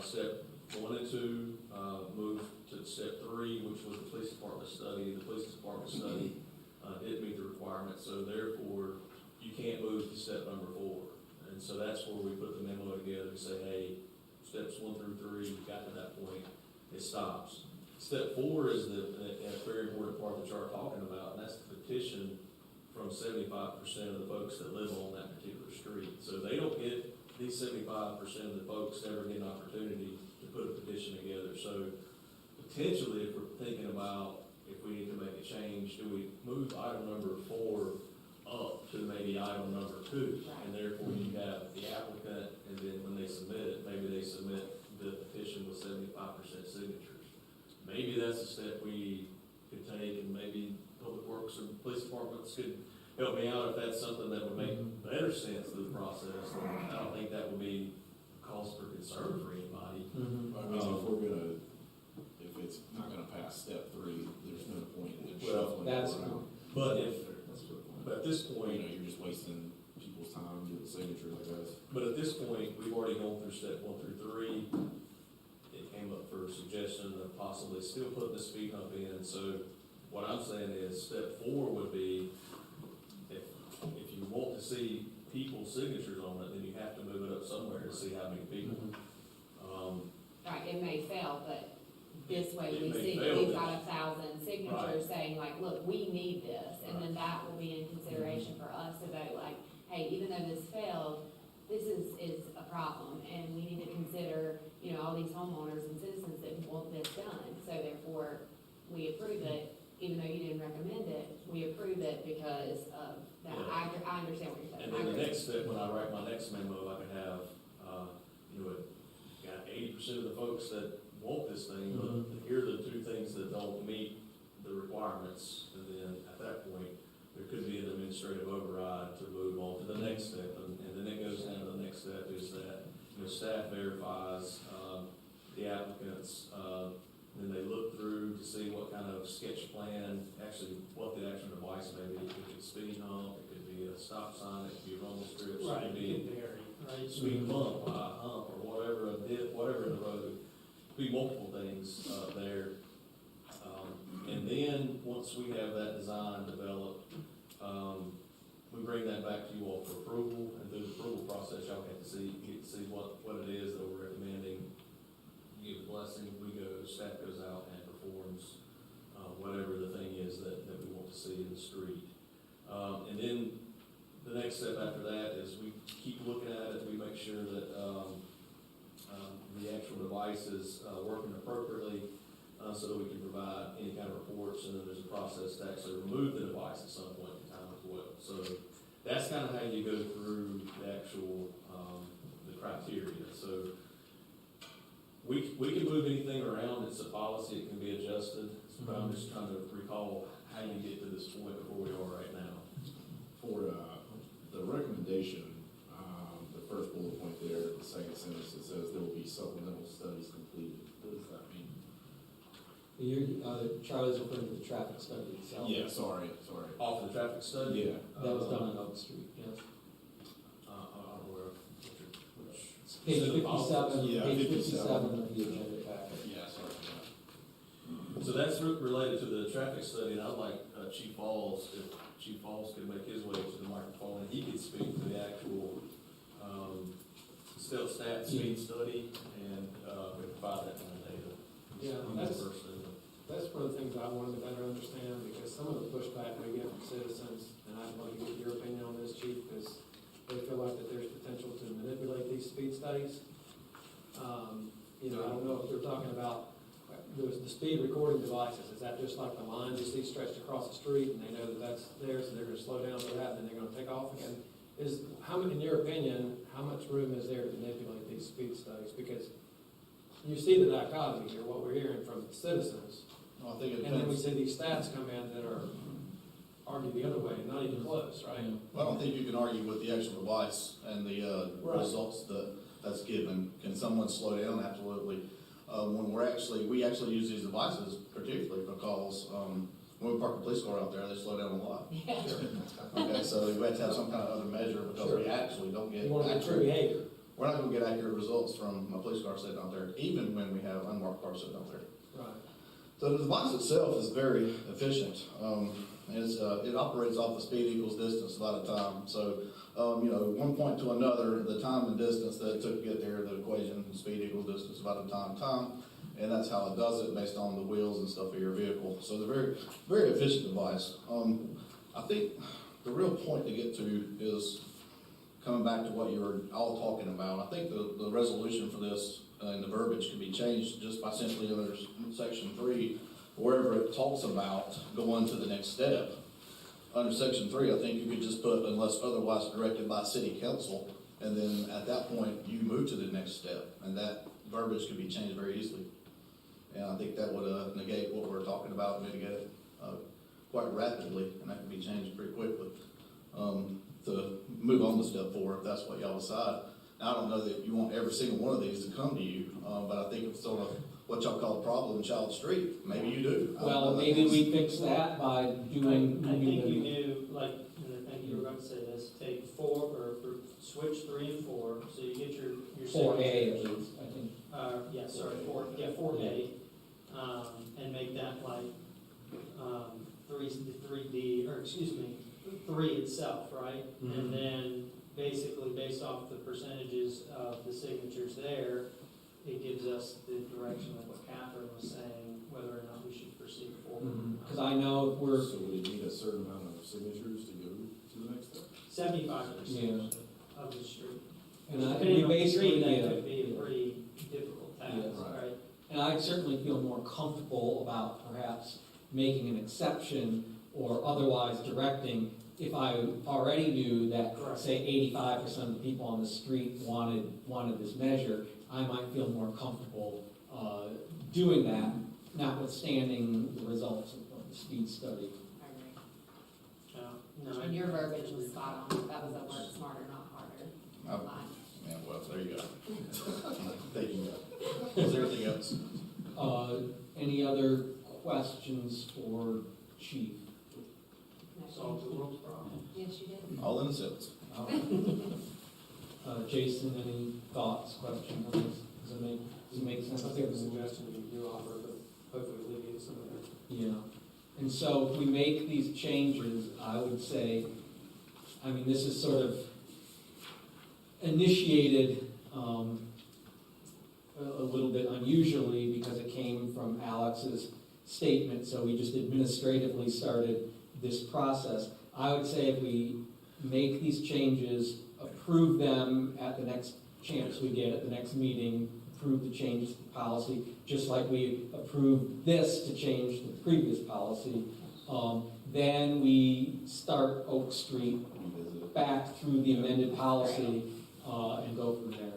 step 1 and 2 moved to step 3, which was the police department study. The police department study didn't meet the requirements, so therefore you can't move to step number 4. And so that's where we put the memo together to say, hey, steps 1 through 3, we got to that point, it stops. Step 4 is the very important part that you are talking about, and that's the petition from 75% of the folks that live on that particular street. So they don't get, these 75% of the folks never get an opportunity to put a petition together. So potentially, if we're thinking about if we need to make a change, do we move item number 4 up to maybe item number 2, and therefore you have the applicant, and then when they submit it, maybe they submit the petition with 75% signatures. Maybe that's a step we could take, and maybe public works or police departments could help me out if that's something that would make better sense to the process. I don't think that would be cause for concern for anybody. I mean, if it's not gonna pass step 3, there's no point in shuffling it around. But at this point, you're just wasting people's time doing signatures, I guess. But at this point, we've already gone through step 1 through 3. It came up for a suggestion of possibly still putting the speed hump in. So what I'm saying is step 4 would be, if you want to see people's signatures on it, then you have to move it up somewhere to see how many people. Right, it may fail, but this way It we may see that fail, we've but- got 1,000 signatures saying like, look, we need this, and then that will be in consideration for us to vote like, hey, even though this failed, this is a problem, and we need to consider, you know, all these homeowners and citizens that want this done, so therefore, we approve it, even though you didn't recommend it, we approve it because of that. Yeah. I understand what you're saying. And then the next step, when I write my next memo, I could have, got 80% of the folks that want this thing, but here are the 2 things that don't meet the requirements, and then at that point, there could be an administrative override to move on to the next step, and then it goes down to the next step is that, staff verifies, the applicants, then they look through to see what kind of sketch plan, actually, what the actual device may be. It could be a speed hump, it could be a stop sign, it could be rumble strips, it could be speed bump, hump, or whatever, a dip, whatever in the road. Be multiple things there. And then, once we have that design developed, we bring that back to you all for approval, and through the approval process, y'all get to see what it is that we're recommending. You give a blessing, we go, staff goes out and performs whatever the thing is that we want to see in the street. And then the next step after that is we keep looking at it, we make sure that the actual device is working appropriately so that we can provide any kind of reports, and then there's a process to actually remove the device at some point in time as well. So that's kind of how you go through the actual, the criteria. So we can move anything around, it's a policy, it can be adjusted, but I'm just trying to recall how you get to this point before we are right now. For the recommendation, the first bullet point there, the second sentence, it says there will be supplemental studies completed. What does that mean? Charlie's referring to the traffic study itself. Yeah, sorry. Off the traffic study? Yeah. That was done on Oak Street, yes. Page Page 57, Yeah, page 57. 57 of the agenda packet. Yeah, sorry for that. So that's related to the traffic study, and I'd like Chief Falls, Chief Falls could make his way to the microphone, and he could speak to the actual, stat speed study, and, provide that kind of data. Yeah, From that person. That's one of the things I wanted to better understand, because some of the pushback we get from citizens, and I'd like to get your opinion on this, Chief, is they feel like that there's potential to manipulate these speed studies. You know, I don't know if they're talking about the speed recording devices. Is that just like the line you see stretched across the street, and they know that that's there, so they're gonna slow down for that, and then they're gonna take off again? In your opinion, how much room is there to manipulate these speed studies? Because you see the dichotomy here, what we're hearing from citizens. Well, I think it And then we depends. see these stats come in that are argue the other way, not even close, right? Well, I don't think you can argue with the actual device and the Right. results that's given. Can someone slow down? Absolutely. When we actually use these devices particularly because when we park a police car out there, they slow down a lot. Okay, so we have to have some kind of other measure because we actually don't get You want to get true accurate. behavior. We're not going to get accurate results from a police car sitting out there, even when we have unmarked cars sitting out there. Right. So the device itself is very efficient. It operates off the speed equals distance a lot of time. So, one point to another, the time and distance that it took to get there, the equation, speed equals distance divided by time. And that's how it does it based on the wheels and stuff of your vehicle. So it's a very, very efficient device. I think the real point to get to is coming back to what you were all talking about. I think the resolution for this and the verbiage can be changed just by simply under section 3, wherever it talks about going to the next step. Under section 3, I think you could just put unless otherwise directed by city council, and then at that point you move to the next step, and that verbiage could be changed very easily. And I think that would negate what we're talking about, mitigate it quite rapidly, and that can be changed pretty quickly to move on to step 4 if that's what y'all decide. Now, I don't know that you want every single one of these to come to you, but I think it's sort of what y'all call a problem child street. Maybe you do. I don't Well, know. maybe we fix that by doing. I think you do, like, and I think you were going to say this, take 4, or switch 3 and 4, so you get your 4A at least, I think. 4A, and make that like, 3D, or excuse me, 3 itself, right? Mhm. And then, basically, based off the percentages of the signatures there, it gives us the direction of what Catherine was saying, whether or not we should proceed forward. Because I know if we're, So would it need a certain amount of signatures to go to the next step? 75% of the street. and Depending we on the basically, street, that could be a pretty difficult task, Yes. right? and I certainly feel more comfortable about perhaps making an exception or otherwise directing if I already knew that, Correct. say, 85% of the people on the street wanted this measure, I might feel more comfortable doing that, notwithstanding the results of the speed study. I agree. No, And your verbiage was spot on. That was a work smarter, not harder line. Yeah, well, there you go. Thank you. Is there anything else? Any other questions for Chief? solve the world's problem. Yes, you did. All in a sentence. Jason, any thoughts, questions on this? Does it make sense? I think the suggestion you offer, but hopefully alleviate some of that. Yeah, and so if we make these changes, I would say, I mean, this is sort of initiated a little bit unusually because it came from Alex's statement, so we just administratively started this process. I would say if we make these changes, approve them at the next chance we get, at the next meeting, approve the change to the policy, just like we approved this to change the previous policy. Then we start Oak Street back through the amended policy and go from there.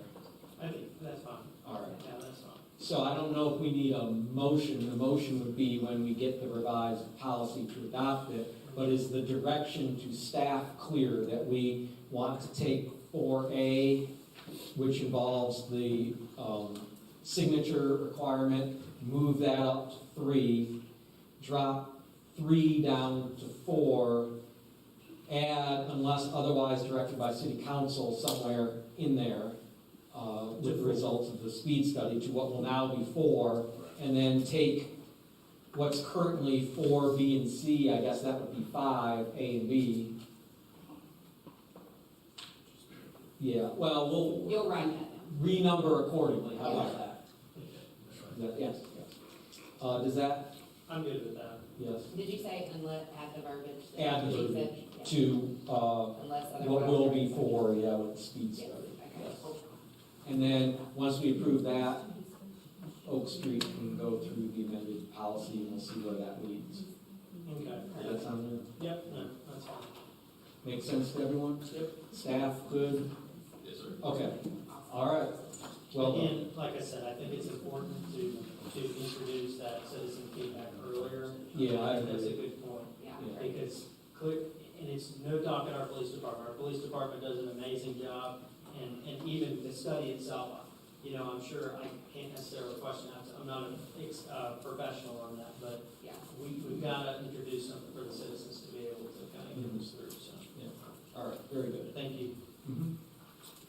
I think that's fine. All right. Yeah, that's fine. So I don't know if we need a motion. The motion would be when we get the revised policy to adopt it. But is the direction to staff clear that we want to take 4A, which involves the signature requirement, move that up to 3, drop 3 down to 4, add unless otherwise directed by city council somewhere in there with the results of the speed study to what will now be 4, and then take what's currently 4, B, and C, I guess that would be 5, A and B. Yeah, well, we'll You'll write that down. renumber accordingly, how about that? Is that, yes, yes. Does that, I'm good with that. yes, Did you say unless, add the verbiage? add the verbiage Yeah. to, Unless otherwise. what will be 4, yeah, with the speed Yes, study. okay. Yes. And then, once we approve that, Oak Street can go through the amended policy and we'll see where that leads. Okay. Does that sound good? Yep, no, that's fine. Make sense to everyone? Yep. Staff, good? Yes, sir. Okay, all right. Well done. Again, like I said, I think it's important to introduce that citizen feedback earlier. Yeah, I That's a agree. good point. Yeah. Yeah. Because clear, and it's no dock at our police department. Our police department does an amazing job, and even the study itself, you know, I'm sure I can't necessarily question that. I'm not a professional on that, but Yeah. we've got to introduce something for the citizens to be able to kind of get this through, so. All right, very good. Thank you.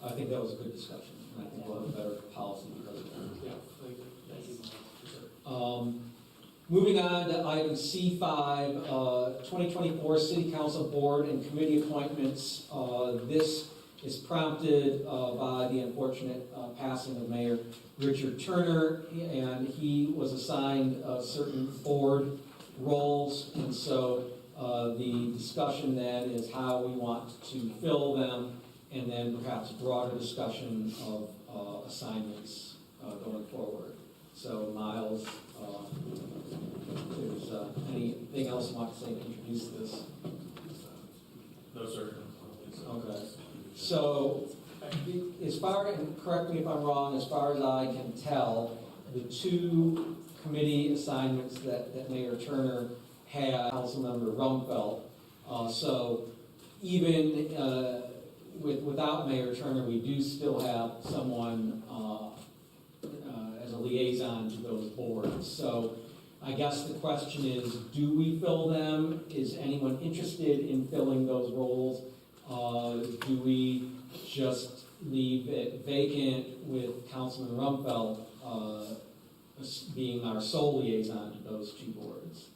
I think that was a good discussion, and I think we'll have a better policy because of that. Yeah, thank you. Thank you. Moving on to item C5, 2024 City Council Board and Committee appointments. This is prompted by the unfortunate passing of Mayor Richard Turner, and he was assigned certain board roles, and so the discussion then is how we want to fill them, and then perhaps broader discussion of assignments going forward. So Miles, if there's anything else you want to say to introduce this? No, sir. Okay. So, as far, and correct me if I'm wrong, as far as I can tell, the 2 committee assignments that Mayor Turner had, Councilmember Rumfeld. So even without Mayor Turner, we do still have someone as a liaison to those boards. So I guess the question is, do we fill them? Is anyone interested in filling those roles? Do we just leave it vacant with Councilman Rumfeld being our sole liaison to those 2 boards?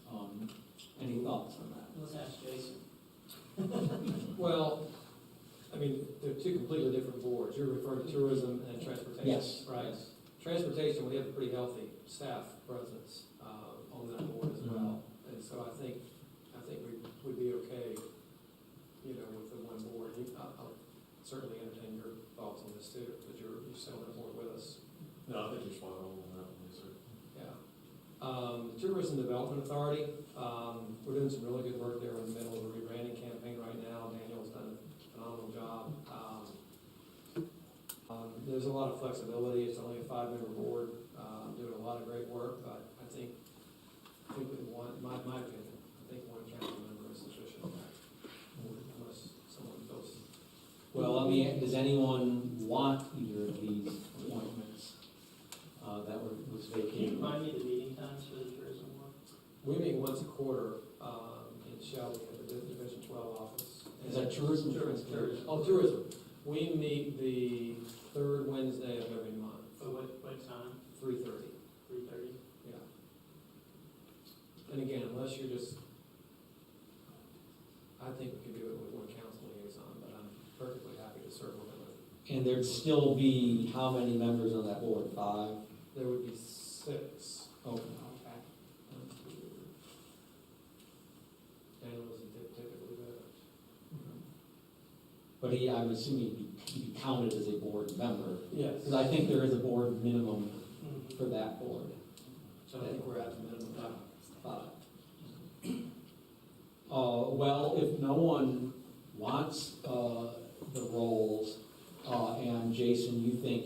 Any thoughts on that? Let's ask Jason. Well, I mean, they're 2 completely different boards. You're referring to tourism and transportation. Yes. Right. Yes. Transportation, we have a pretty healthy staff presence on that board as well. And so I think we would be okay, you know, with the 1 board. I'll certainly entertain your thoughts on this too, because you're still on board with us. No, I think you're spot on that one, yes, sir. Yeah. Tourism Development Authority, we're doing some really good work there. We're in the middle of a rebranding campaign right now. Daniel's done a phenomenal job. There's a lot of flexibility. It's only a 5-member board, doing a lot of great work, but I think with my opinion, I think 1 council member is sufficient, unless someone feels. Well, I mean, does anyone want either of these appointments that was Can you vacated? remind me the meeting times for the tourism one? We meet once a quarter in Shelby at the Division 12 office. Is that tourism? Tourism. Oh, tourism. We meet the 3rd Wednesday of every month. So what time? 3:30. 3:30? Yeah. And again, unless you're just, I think we could do it with 1 council liaison, but I'm perfectly happy to serve with it. And there'd still be how many members on that board? 5? There would be 6. Okay. Daniel doesn't typically do it. But I'm assuming he'd be counted as a board member. Yes. Because I think there is a board minimum for that board. So I think we're at the minimum. 5. Well, if no one wants the roles, and Jason, you think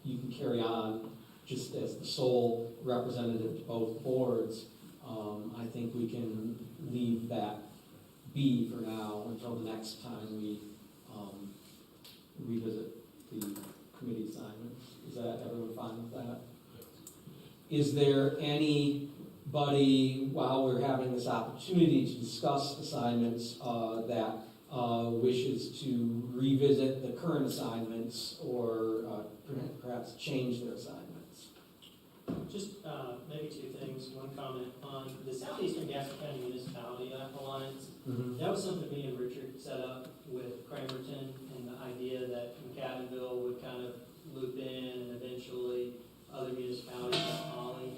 you can carry on just as the sole representative to both boards, I think we can leave that be for now until the next time we revisit the committee assignments. Is that everyone fine with that? Is there anybody, while we're having this opportunity to discuss assignments, that wishes to revisit the current assignments or perhaps change their assignments? Just maybe two things. One comment on the Southeastern Gaston County Municipality Alliance. That was something me and Richard set up with Cramerton, and the idea that McAdenville would kind of loop in and eventually other municipalities like Holly.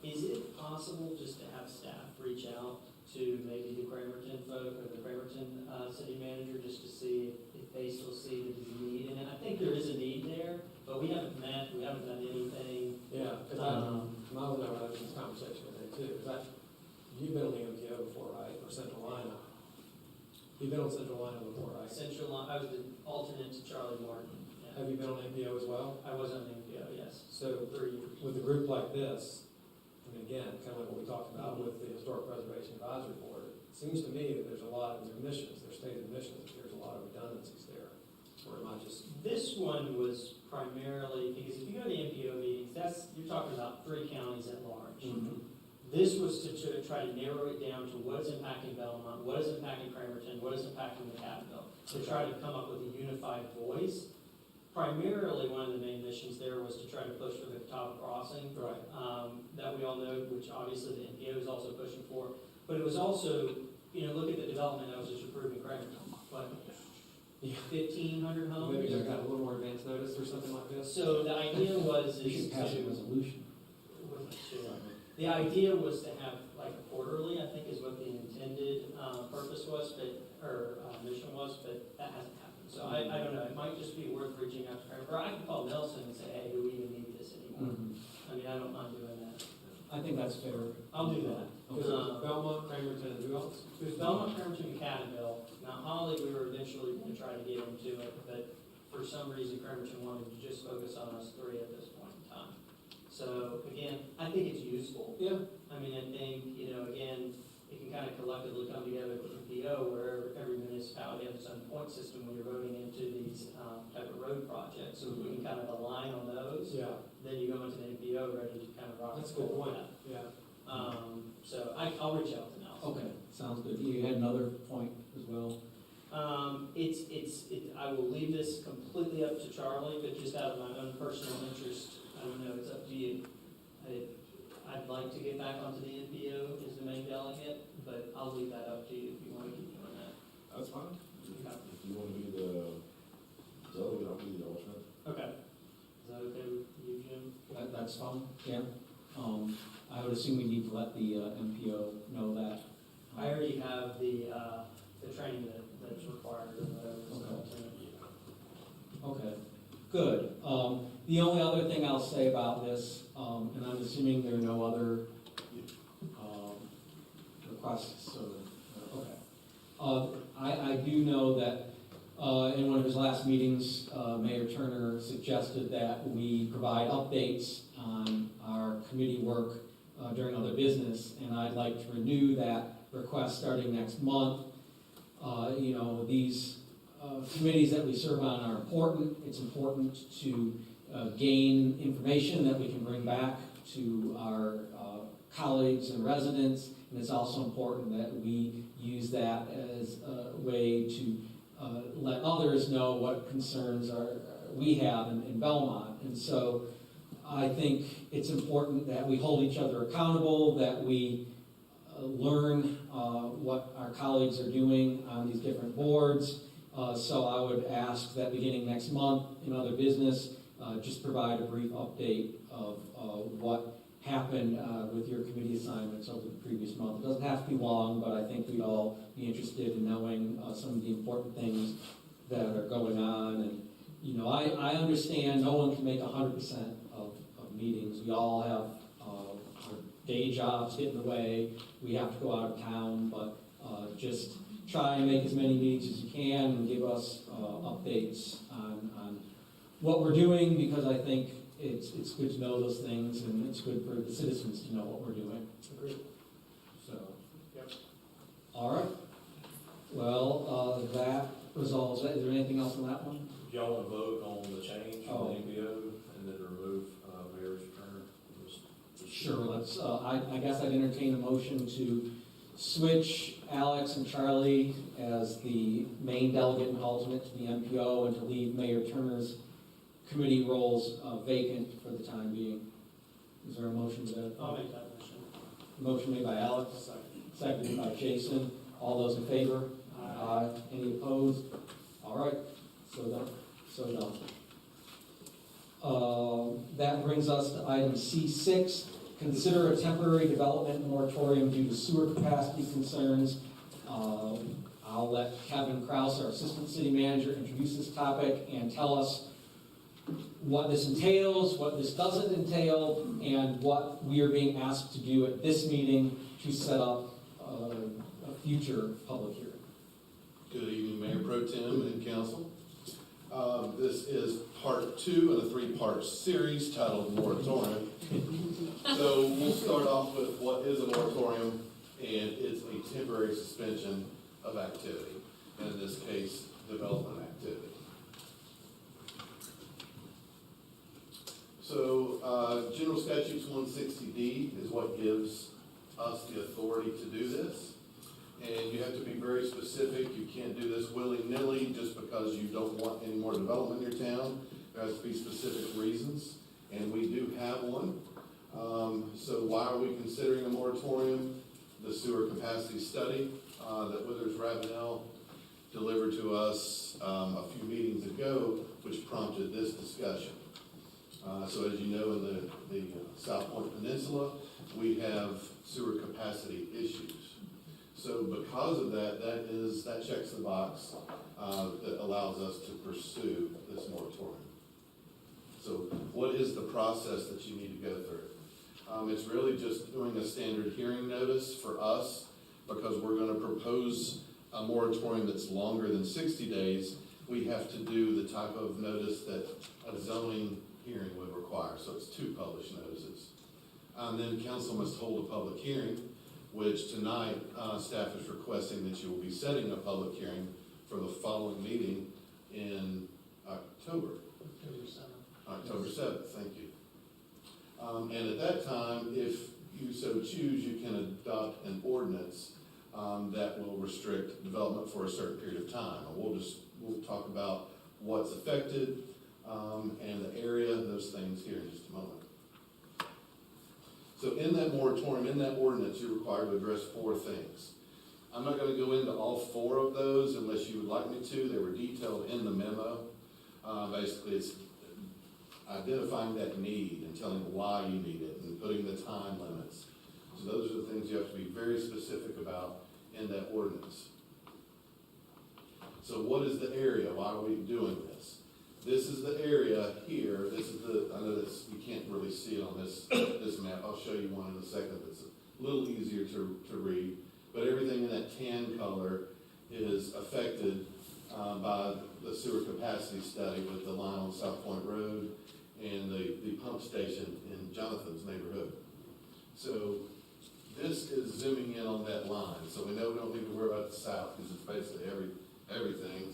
Is it possible just to have staff reach out to maybe the Cramerton folk or the Cramerton city manager just to see if they still see that there's a need? And I think there is a need there, but we haven't met, we haven't done anything. Yeah, because Miles and I were having this conversation today too. You've been on the MPO before, right? Or Central Lina? You've been on Central Lina before, right? I was the alternate to Charlie Martin. Yeah. Have you been on MPO as well? I was on the MPO, yes. So 3 years. with a group like this, I mean, again, kind of like what we talked about with the Historic Preservation Advisory Board, it seems to me that there's a lot of their missions, their stated missions, that there's a lot of redundancies there. Or am I just... This one was primarily, because if you go to the MPO meetings, you're talking about 3 counties at large. This was to try to narrow it down to what is impacting Belmont, what is impacting Cramerton, what is impacting McAdenville, to try to come up with a unified voice. Primarily, one of the main missions there was to try to push for the Catawba Crossing, Right. that we all know, which obviously the NPO is also pushing for. But it was also, look at the development that was just approved in Cramerton. What, 1,500 homes? Maybe they got a little more advance notice or something like this? So the idea was We should pass a resolution. The idea was to have like a quarterly, I think is what the intended purpose was, mission was, but that hasn't happened. So I don't know, it might just be worth reaching out to Cramer. Or I can call Nelson and say, hey, do we even need this anymore? I mean, I don't mind doing that. I think that's fair. I'll do that. Belmont, Cramerton, and who else? There's Belmont, Cramerton, and Cattonville. Now, Holly, we were eventually going to try to get into it, but for some reason, Cramerton wanted to just focus on us 3 at this point in time. So, again, I think it's useful. Yeah. I mean, I think, again, it can kind of collectively come together with the MPO where every municipality has its own point system when you're voting into these type of road projects. So if we can kind of align on those, then you go into the MPO ready to kind of rock. That's a good point. Yeah. So I'll reach out to Nelson. Okay, sounds good. You had another point as well? I will leave this completely up to Charlie, but just out of my own personal interest, I don't know, it's up to you. I'd like to get back onto the NPO as the main delegate, but I'll leave that up to you if you want to keep doing that. That's fine. Okay. If you want to be the delegate, I'll be the alternate. Okay. Is that okay with you, Jim? That's fine, yeah. I would assume we need to let the MPO know that. I already have the training that's required or whatever. Okay, good. The only other thing I'll say about this, and I'm assuming there are no other requests, okay. I do know that in one of his last meetings, Mayor Turner suggested that we provide updates on our committee work during other business, and I'd like to renew that request starting next month. These committees that we serve on are important. It's important to gain information that we can bring back to our colleagues and residents, and it's also important that we use that as a way to let others know what concerns we have in Belmont. And so I think it's important that we hold each other accountable, that we learn what our colleagues are doing on these different boards. So I would ask that beginning next month in other business, just provide a brief update of what happened with your committee assignments over the previous month. It doesn't have to be long, but I think we'd all be interested in knowing some of the important things that are going on. And, I understand no one can make 100% of meetings. We all have our day jobs get in the way. We have to go out of town, but just try and make as many meetings as you can and give us updates on what we're doing, because I think it's good to know those things, and it's good for the citizens to know what we're doing. Agreed. So, all right. Well, that resolves that. Is there anything else on that one? Do y'all want to vote on the change on the MPO and then remove Mayor's Turner? Sure. Let's. I guess I'd entertain a motion to switch Alex and Charlie as the main delegate and alternate to the MPO, and to leave Mayor Turner's committee roles vacant for the time being. Is there a motion to that? I'll make that motion. Motion made by Alex, seconded by Jason. All those in favor? Aye. Any opposed? All right, so done. That brings us to item C6. Consider a temporary development moratorium due to sewer capacity concerns. I'll let Kevin Kraus, our Assistant City Manager, introduce this topic and tell us what this entails, what this doesn't entail, and what we are being asked to do at this meeting to set up a future public hearing. Good evening, Mayor Pro Tem and Council. This is part 2 in a 3-part series titled Moratorium. So we'll start off with what is a moratorium, and it's a temporary suspension of activity, and in this case, development activity. So General Statutes 160D is what gives us the authority to do this. And you have to be very specific. You can't do this willy-nilly just because you don't want any more development in your town. There has to be specific reasons, and we do have one. So why are we considering a moratorium? The sewer capacity study that Withers Ravenel delivered to us a few meetings ago, which prompted this discussion. So as you know, in the South Point Peninsula, we have sewer capacity issues. So because of that, that checks the box that allows us to pursue this moratorium. So what is the process that you need to go through? It's really just doing a standard hearing notice for us, because we're going to propose a moratorium that's longer than 60 days. We have to do the type of notice that a zoning hearing would require. So it's 2 published notices. And then council must hold a public hearing, which tonight staff is requesting that you will be setting a public hearing for the following meeting in October. October 7th, thank you. And at that time, if you so choose, you can adopt an ordinance that will restrict development for a certain period of time. And we'll talk about what's affected and the area, those things here in just a moment. So in that moratorium, in that ordinance, you're required to address 4 things. I'm not going to go into all 4 of those unless you would like me to. They were detailed in the memo. Basically, it's identifying that need and telling why you need it and putting the time limits. So those are the things you have to be very specific about in that ordinance. So what is the area? Why are we doing this? This is the area here. This is I know this, you can't really see it on this map. I'll show you one in a second that's a little easier to read. But everything in that tan color is affected by the sewer capacity study with the line on South Point Road and the pump station in Jonathan's neighborhood. So this is zooming in on that line. So we know we don't need to worry about the south, because it's basically everything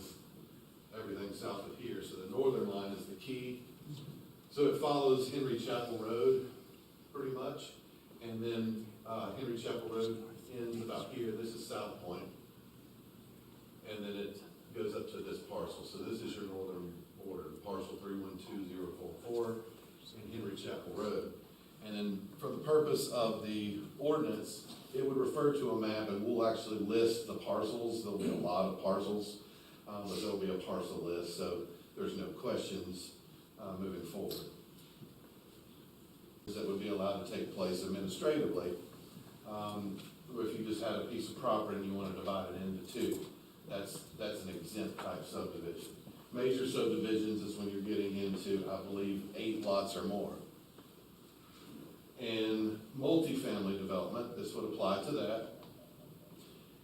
south of here. So the northern line is the key. So it follows Henry Chapel Road pretty much. And then Henry Chapel Road ends about here. This is South Point. And then it goes up to this parcel. So this is your northern border, parcel 312044 and Henry Chapel Road. And then for the purpose of the ordinance, it would refer to a map, and we'll actually list the parcels. There'll be a lot of parcels, but there'll be a parcel list, so there's no questions moving forward. That would be allowed to take place administratively. If you just had a piece of property and you want to divide it into 2, that's an exempt type subdivision. Major subdivisions is when you're getting into, I believe, 8 lots or more. And multifamily development, this would apply to that.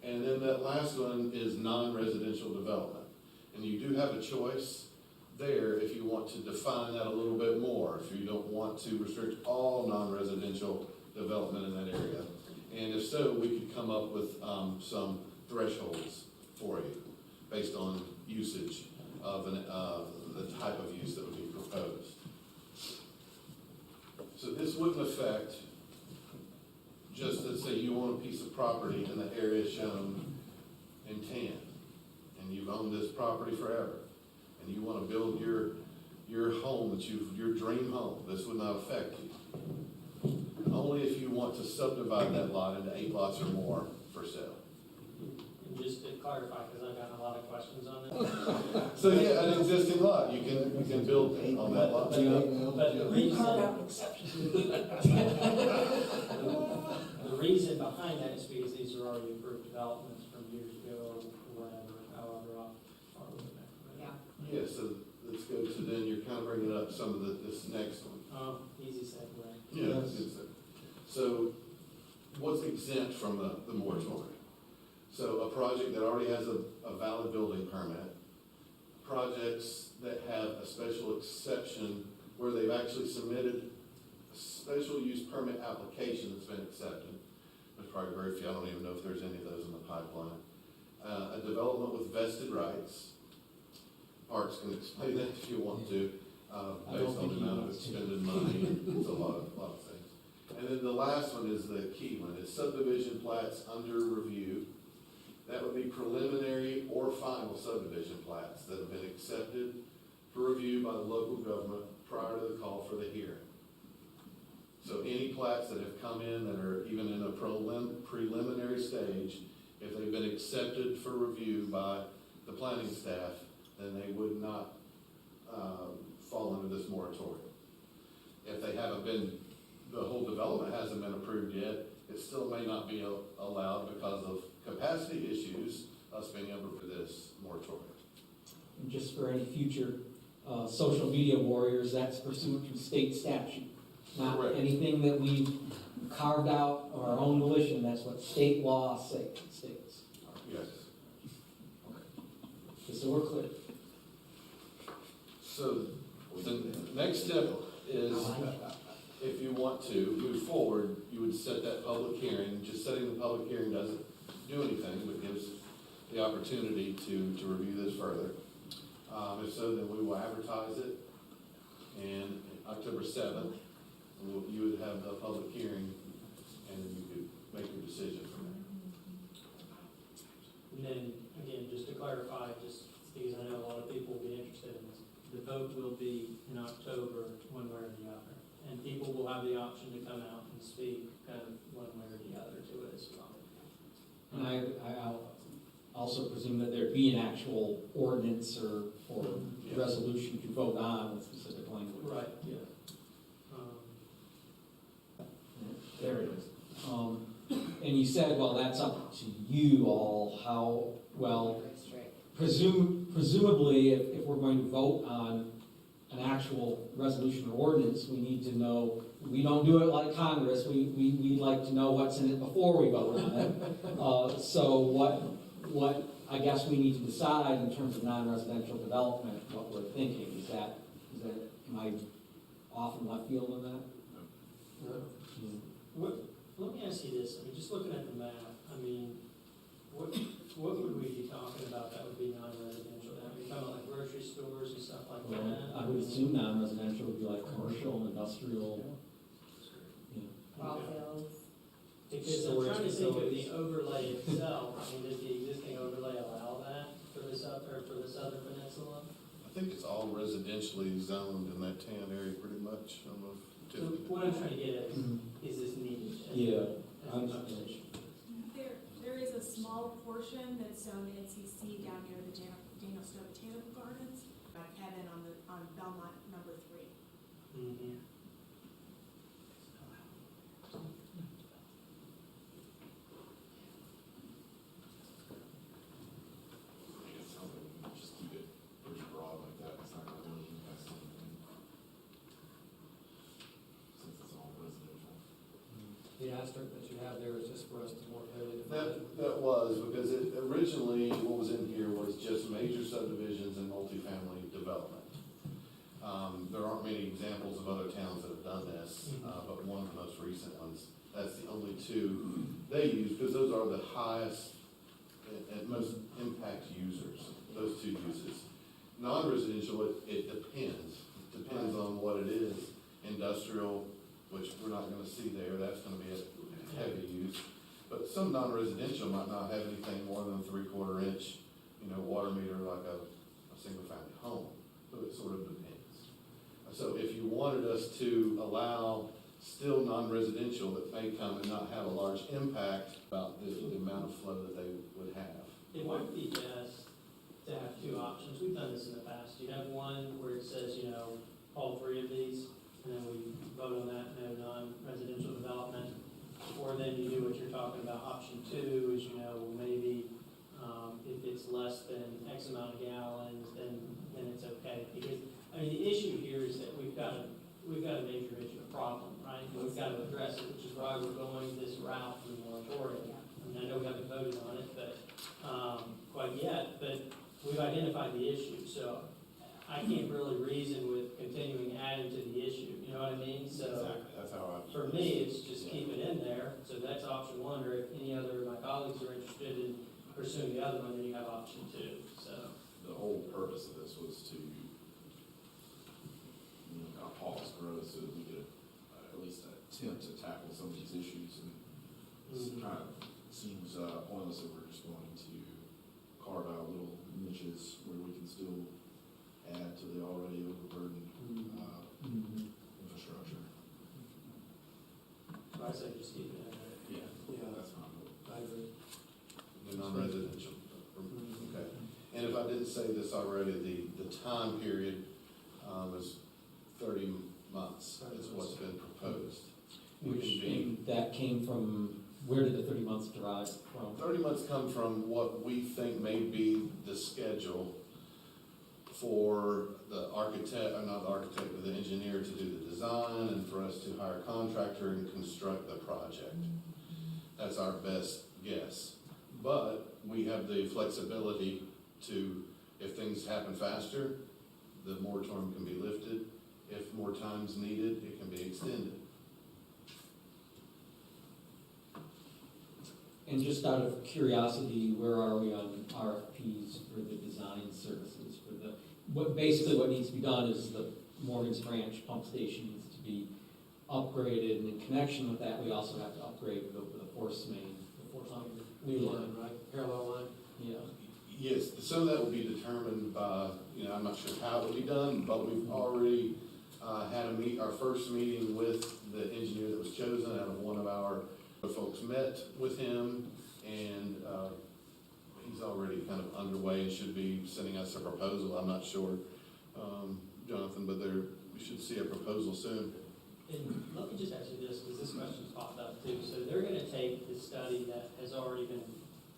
And then that last one is non-residential development. And you do have a choice there if you want to define that a little bit more, if you don't want to restrict all non-residential development in that area. And if so, we could come up with some thresholds for you based on usage of the type of use that would be proposed. So this wouldn't affect, just let's say you own a piece of property in the area shown in tan, and you've owned this property forever, and you want to build your home, your dream home. This would not affect you. only if you want to subdivide that lot into 8 lots or more for sale. And just to clarify, because I've gotten a lot of questions on this. So yeah, an existing lot, you can build on that lot. But the reason behind that is because these are already approved developments from years ago or whatever, however far we go back. Yeah. Yeah, so let's go to then, you're kind of bringing up some of this next one. Oh, easy segue. Yeah, that's good stuff. So what's exempt from the moratorium? So a project that already has a valid building permit, projects that have a special exception where they've actually submitted a special use permit application that's been accepted. There's probably very few, I don't even know if there's any of those in the pipeline. A development with vested rights. Parks can explain that if you want to, based on the amount of expended money, and it's a lot of things. And then the last one is the key one, is subdivision plats under review. That would be preliminary or final subdivision plats that have been accepted for review by the local government prior to the call for the hearing. So any plats that have come in that are even in a preliminary stage, if they've been accepted for review by the planning staff, then they would not fall under this moratorium. If they haven't been, the whole development hasn't been approved yet, it still may not be allowed because of capacity issues, us being able to do this moratorium. And just for any future social media warriors, that's pursuant to state statute. Not Correct. anything that we've carved out of our own volition, that's what state law states. Yes. Just so we're clear. So the next step is, if you want to move forward, you would set that public hearing. Just setting the public hearing doesn't do anything, but gives the opportunity to review this further. If so, then we will advertise it, and October 7th, you would have the public hearing, and then you could make your decision from there. And then, again, just to clarify, just because I know a lot of people will be interested in this, the vote will be in October, one way or the other. And people will have the option to come out and speak kind of one way or the other to it as well. And I'll also presume that there'd be an actual ordinance or resolution to vote on with specific language. Right, yeah. There it is. And you said, well, that's up to you all, how, well, presumably, if we're going to vote on an actual resolution or ordinance, we need to know, we don't do it like Congress, we'd like to know what's in it before we vote on it. So what I guess we need to decide in terms of non-residential development, what we're thinking, is that, am I off in left field on that? Let me ask you this, I mean, just looking at the map, I mean, what would we be talking about that would be non-residential? Are we talking about like grocery stores and stuff like that? I would assume non-residential would be like commercial, industrial. Ball fields. Because I'm trying to think of the overlay itself, I mean, does the existing overlay allow that for this other peninsula? I think it's all residentially zoned in that tan area pretty much. I don't know if So Tiffany- what I'm trying to get at is this needed? Yeah. There is a small portion that's zoned NCC down near the Daniel Snow Botanical Gardens, by Kevin on Belmont number 3. Mm-hmm. Just keep it pretty broad like that, it's not gonna really impact anything. Since it's all residential. The asterisk that you have there is just for us to more clearly define. That was, because it originally, what was in here was just major subdivisions and multifamily development. There aren't many examples of other towns that have done this, but one of the most recent ones, that's the only two they use, because those are the highest and most impact users, those two uses. Non-residential, it depends. It depends on what it is. Industrial, which we're not gonna see there, that's gonna be a heavy use. But some non-residential might not have anything more than a 3/4 inch, water meter like a single family home. So it sort of depends. So if you wanted us to allow still non-residential that may come and not have a large impact about the amount of flow that they would have. It might be best to have two options. We've done this in the past. You have one where it says, all three of these, and then we vote on that, no non-residential development. Or then you do what you're talking about. Option two is, well, maybe if it's less than X amount of gallons, then it's okay. Because, the issue here is that we've got a major issue, a problem, right? And we've got to address it, which is why we're going this route for the moratorium. I know we haven't voted on it, but, quite yet, but we've identified the issue. So I can't really reason with continuing adding to the issue, you know what I mean? So Exactly, that's how for me, it's just keep it in there. So that's option one, or if any other of my colleagues are interested in pursuing the other one, then you have option two, so. The whole purpose of this was to, our pause growth so that we could at least attempt to tackle some of these issues. And it kind of seems pointless that we're just going to carve out little niches where we can still add to the already overburdened infrastructure. So I say just keep it in there. Yeah, that's fine. I agree. The non-residential. Okay. And if I didn't say this already, the time period is 30 months is what's been proposed. And that came from, where did the 30 months derive from? 30 months come from what we think may be the schedule for the architect, or not the architect, but the engineer to do the design and for us to hire a contractor and construct the project. That's our best guess. But we have the flexibility to, if things happen faster, the moratorium can be lifted. If more time's needed, it can be extended. And just out of curiosity, where are we on RFPs for the design services for the, basically what needs to be done is the Morgan's Branch pump station needs to be upgraded, and in connection with that, we also have to upgrade the force main. New line, right? Parallel line? Yeah. Yes, some of that will be determined by, I'm not sure how it will be done, but we've already had our first meeting with the engineer that was chosen out of one of our folks met with him, and he's already kind of underway and should be sending us a proposal. I'm not sure, Jonathan, but we should see a proposal soon. And let me just ask you this, because this question's popped up too. So they're gonna take the study that has already been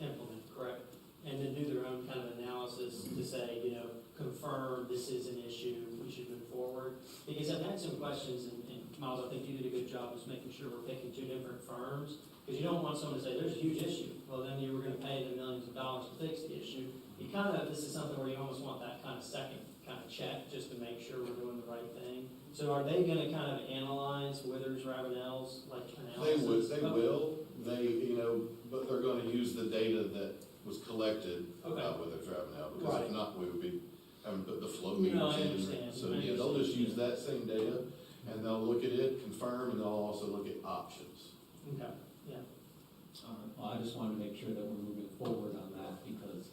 implemented, correct? And then do their own kind of analysis to say, confirm this is an issue, we should move forward. Because I've had some questions, and Miles, I think you did a good job just making sure we're picking two different firms. Because you don't want someone to say, there's a huge issue. Well, then you were gonna pay them millions of dollars to fix the issue. This is something where you almost want that kind of second kind of check, just to make sure we're doing the right thing. So are they gonna kind of analyze Withers, Ravenel's, analysis? They will, but they're gonna use the data that was collected with Withers Ravenel, because if not, we would be having to put the flow meters in. No, I understand. So, yeah, they'll just use that same data, and they'll look at it, confirm, and they'll also look at options. Okay, yeah. Well, I just wanted to make sure that we're moving forward on that, because,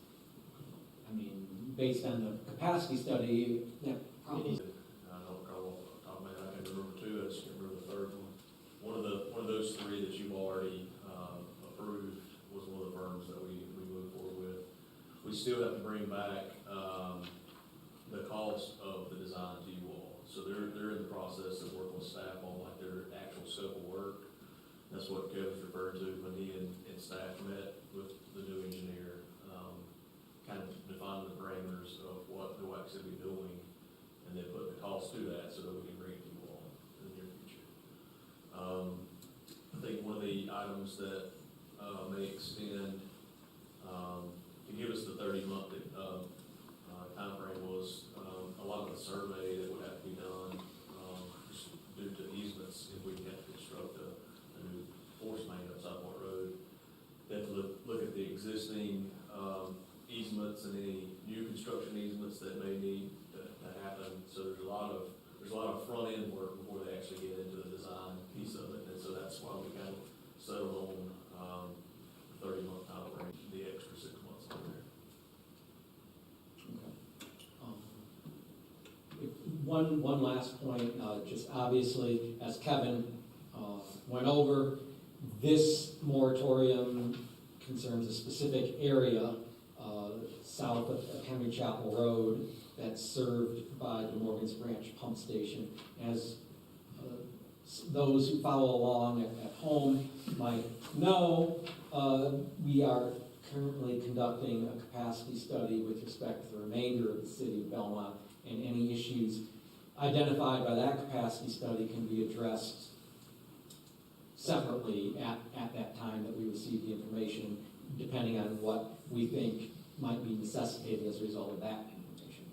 based on the capacity study, probably. I don't recall off the top of my head. I can remember two, I just can't remember the third one. One of those three that you've already approved was one of the firms that we moved forward with. We still have to bring back the cost of the design to you all. So they're in the process of working with staff on their actual scope of work. That's what Kevin's referred to when he and staff met with the new engineer, kind of defining the parameters of what NOAC's going to be doing, and then put the cost to that so that we can bring it to you all in the near future. I think one of the items that may extend to give us the 30-month timeframe was a lot of the survey that would have to be done just due to easements if we had to construct a new force main up Southport Road. Then look at the existing easements and any new construction easements that may need to happen. So there's a lot of front end work before they actually get into the design piece of it, and so that's why we kind of settled on 30-month time frame, the extra 6 months on there. One last point, just obviously, as Kevin went over. This moratorium concerns a specific area south of Henry Chapel Road that's served by the Morgan's Branch Pump Station. As those who follow along at home might know, we are currently conducting a capacity study with respect to the remainder of the city of Belmont, and any issues identified by that capacity study can be addressed separately at that time that we receive the information, depending on what we think might be necessitated as a result of that information.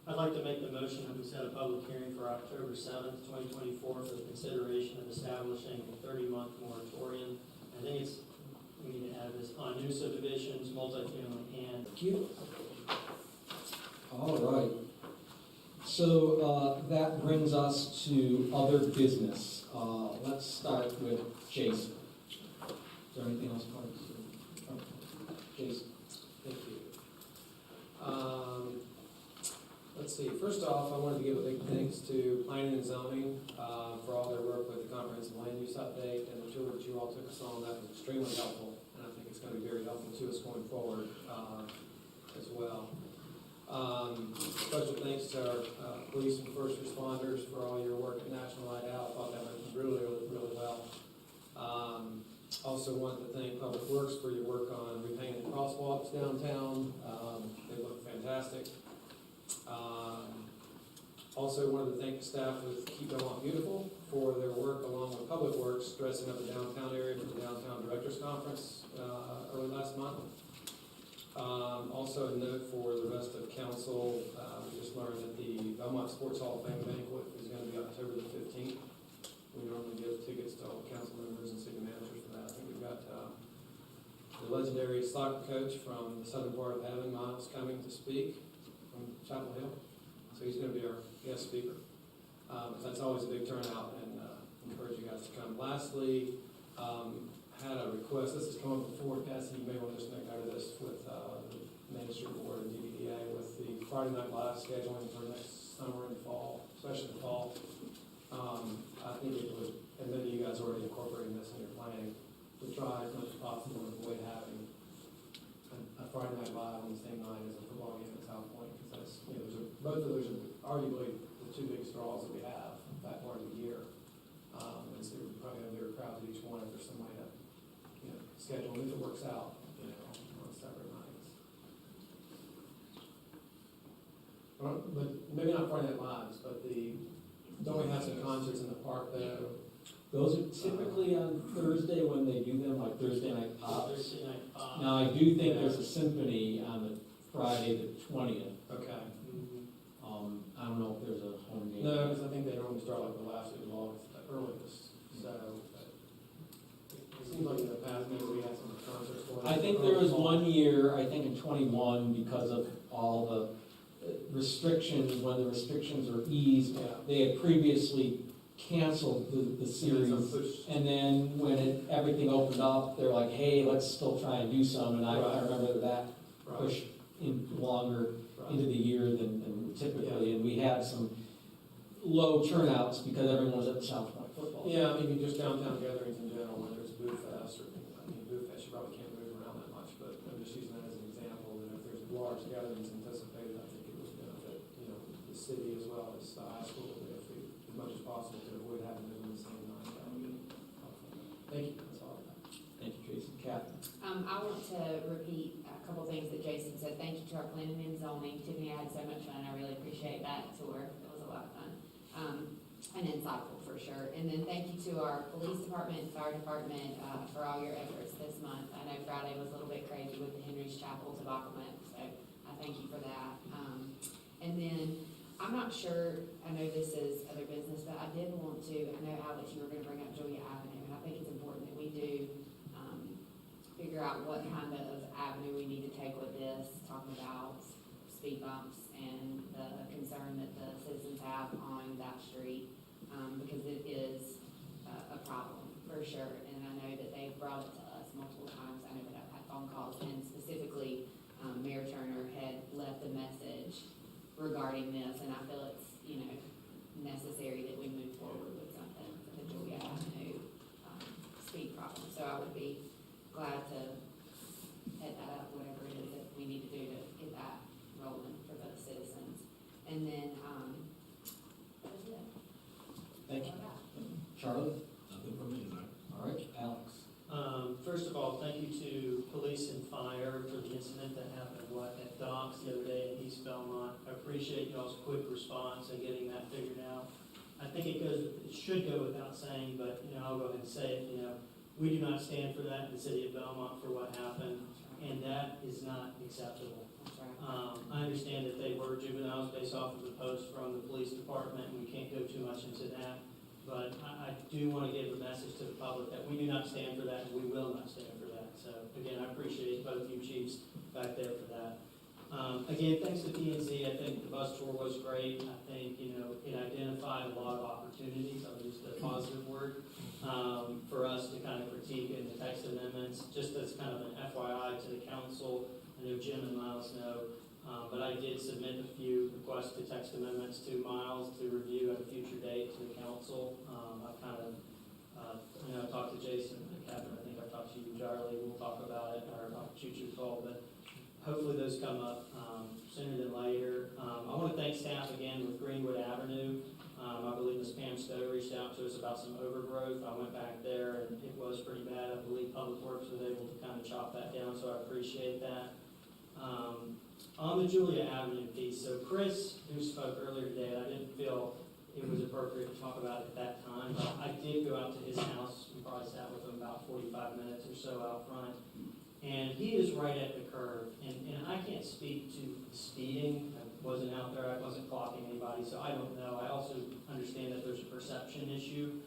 I'd like to make the motion that we set a public hearing for October 7th, 2024 for the consideration of establishing a 30-month moratorium. I think we need to add this on new subdivisions, multifamily, and. Thank you. All right. So that brings us to other business. Let's start with Jason. Is there anything else, Mark? Okay. Jason. Thank you. Let's see, first off, I wanted to give a big thanks to Planning and Zoning for all their work with the comprehensive land use update and the tour that you all took us on. That was extremely helpful, and I think it's going to be very helpful to us going forward as well. Special thanks to our police and first responders for all your work at National Night Out. I thought that went really well. Also wanted to thank Public Works for your work on repainting crosswalks downtown. They look fantastic. Also wanted to thank the staff with Keep Belmont Beautiful for their work along with Public Works dressing up the downtown area for the Downtown Directors Conference early last month. Also a note for the rest of council, we just learned that the Belmont Sports Hall of Fame banquet is going to be October the 15th. We normally give tickets to all council members and city managers for that. I think we've got the legendary soccer coach from the southern part of heaven, Miles, coming to speak from Chapel Hill. So he's going to be our guest speaker. That's always a big turnout, and encourage you guys to come. Lastly, had a request. This has come up before, Cassie, you may want to just make note of this with the Main Street Board and DVDA with the Friday Night Live scheduling for next summer and fall, especially the fall. I think it would, and many of you guys are already incorporating this in your planning, to try as much as possible to avoid having a Friday Night Live on the same night as a football game at South Point, because that's, both of those are arguably the two big straws that we have that part of the year. And so we're probably going to be a crowd at each one if there's some way to schedule, if it works out, on separate nights. But maybe not Friday Night Lives, but don't we have some concerts in the park though? Those are typically on Thursday when they do them, like Thursday Night Pops. Thursday Night Pops. Now, I do think there's a symphony on the Friday the 20th. Okay. I don't know if there's a home game. No, because I think they normally start like the last week of August, the earliest. So it seems like in the past maybe we had some concerts going on. I think there was one year, I think in 21, because of all the restrictions, when the restrictions were eased, they had previously canceled the series. And then when everything opened up, they're like, hey, let's still try and do some. And I remember that pushed in longer into the year than typically. And we had some low turnouts because everyone was at the South Point football. Yeah, maybe just downtown gatherings in general, whether it's Boo Fest or, Boo Fest, you probably can't move around that much, but I'm just using that as an example, that if there's large gatherings anticipated, I think it would benefit, the city as well as the high school, if we, as much as possible, to avoid having them in the same night. That would be helpful. Thank you, that's all I got. Thank you, Jason. Catherine? I want to repeat a couple things that Jason said. Thank you to our planning and zoning. Tiffany, I had so much fun. I really appreciate that tour. It was a lot of fun. And insightful for sure. And then thank you to our police department, fire department, for all your efforts this month. I know Friday was a little bit crazy with the Henry's Chapel debacle, so I thank you for that. And then I'm not sure, I know this is other business, but I did want to, I know Alex, you were going to bring up Julia Avenue, and I think it's important that we do figure out what kind of avenue we need to take with this, talking about speed bumps and the concern that the citizens have on that street, because it is a problem for sure. And I know that they've brought it to us multiple times. I know that I've had phone calls, and specifically Mayor Turner had left a message regarding this, and I feel it's, you know, necessary that we move forward with something for the Julia Avenue, speed problem. So I would be glad to head that up, whatever it is that we need to do to get that rolling for both citizens. And then, that was it. Thank you. Charlie? Nothing from me, no. All right, Alex? First of all, thank you to police and fire for the incident that happened, at Docks the other day in East Belmont. I appreciate y'all's quick response and getting that figured out. I think it should go without saying, but, you know, I'll go ahead and say it, you know, we do not stand for that in the city of Belmont for what happened, and that is not acceptable. I understand that they were juveniles based off of the post from the police department, and we can't go too much into that. But I do want to give a message to the public that we do not stand for that, and we will not stand for that. So again, I appreciate both you chiefs back there for that. Again, thanks to P&Z. I think the bus tour was great. I think, you know, it identified a lot of opportunities, I'll use the positive word, for us to kind of critique in the text amendments. Just as kind of an FYI to the council, I know Jim and Miles know, but I did submit a few requests to text amendments to Miles to review at a future date to the council. I kind of, you know, talked to Jason and Catherine. I think I talked to you, Charlie. We'll talk about it, or I'll shoot you a call, but hopefully those come up sooner than later. I want to thank staff again with Greenwood Avenue. I believe Ms. Pam Stowe reached out to us about some overgrowth. I went back there and it was pretty bad. I believe Public Works was able to kind of chop that down, so I appreciate that. On the Julia Avenue piece, so Chris, who spoke earlier today, I didn't feel it was appropriate to talk about it at that time, but I did go out to his house. We probably sat with him about 45 minutes or so out front. And he is right at the curve, and I can't speak to speeding. I wasn't out there, I wasn't clocking anybody, so I don't know. I also understand that there's a perception issue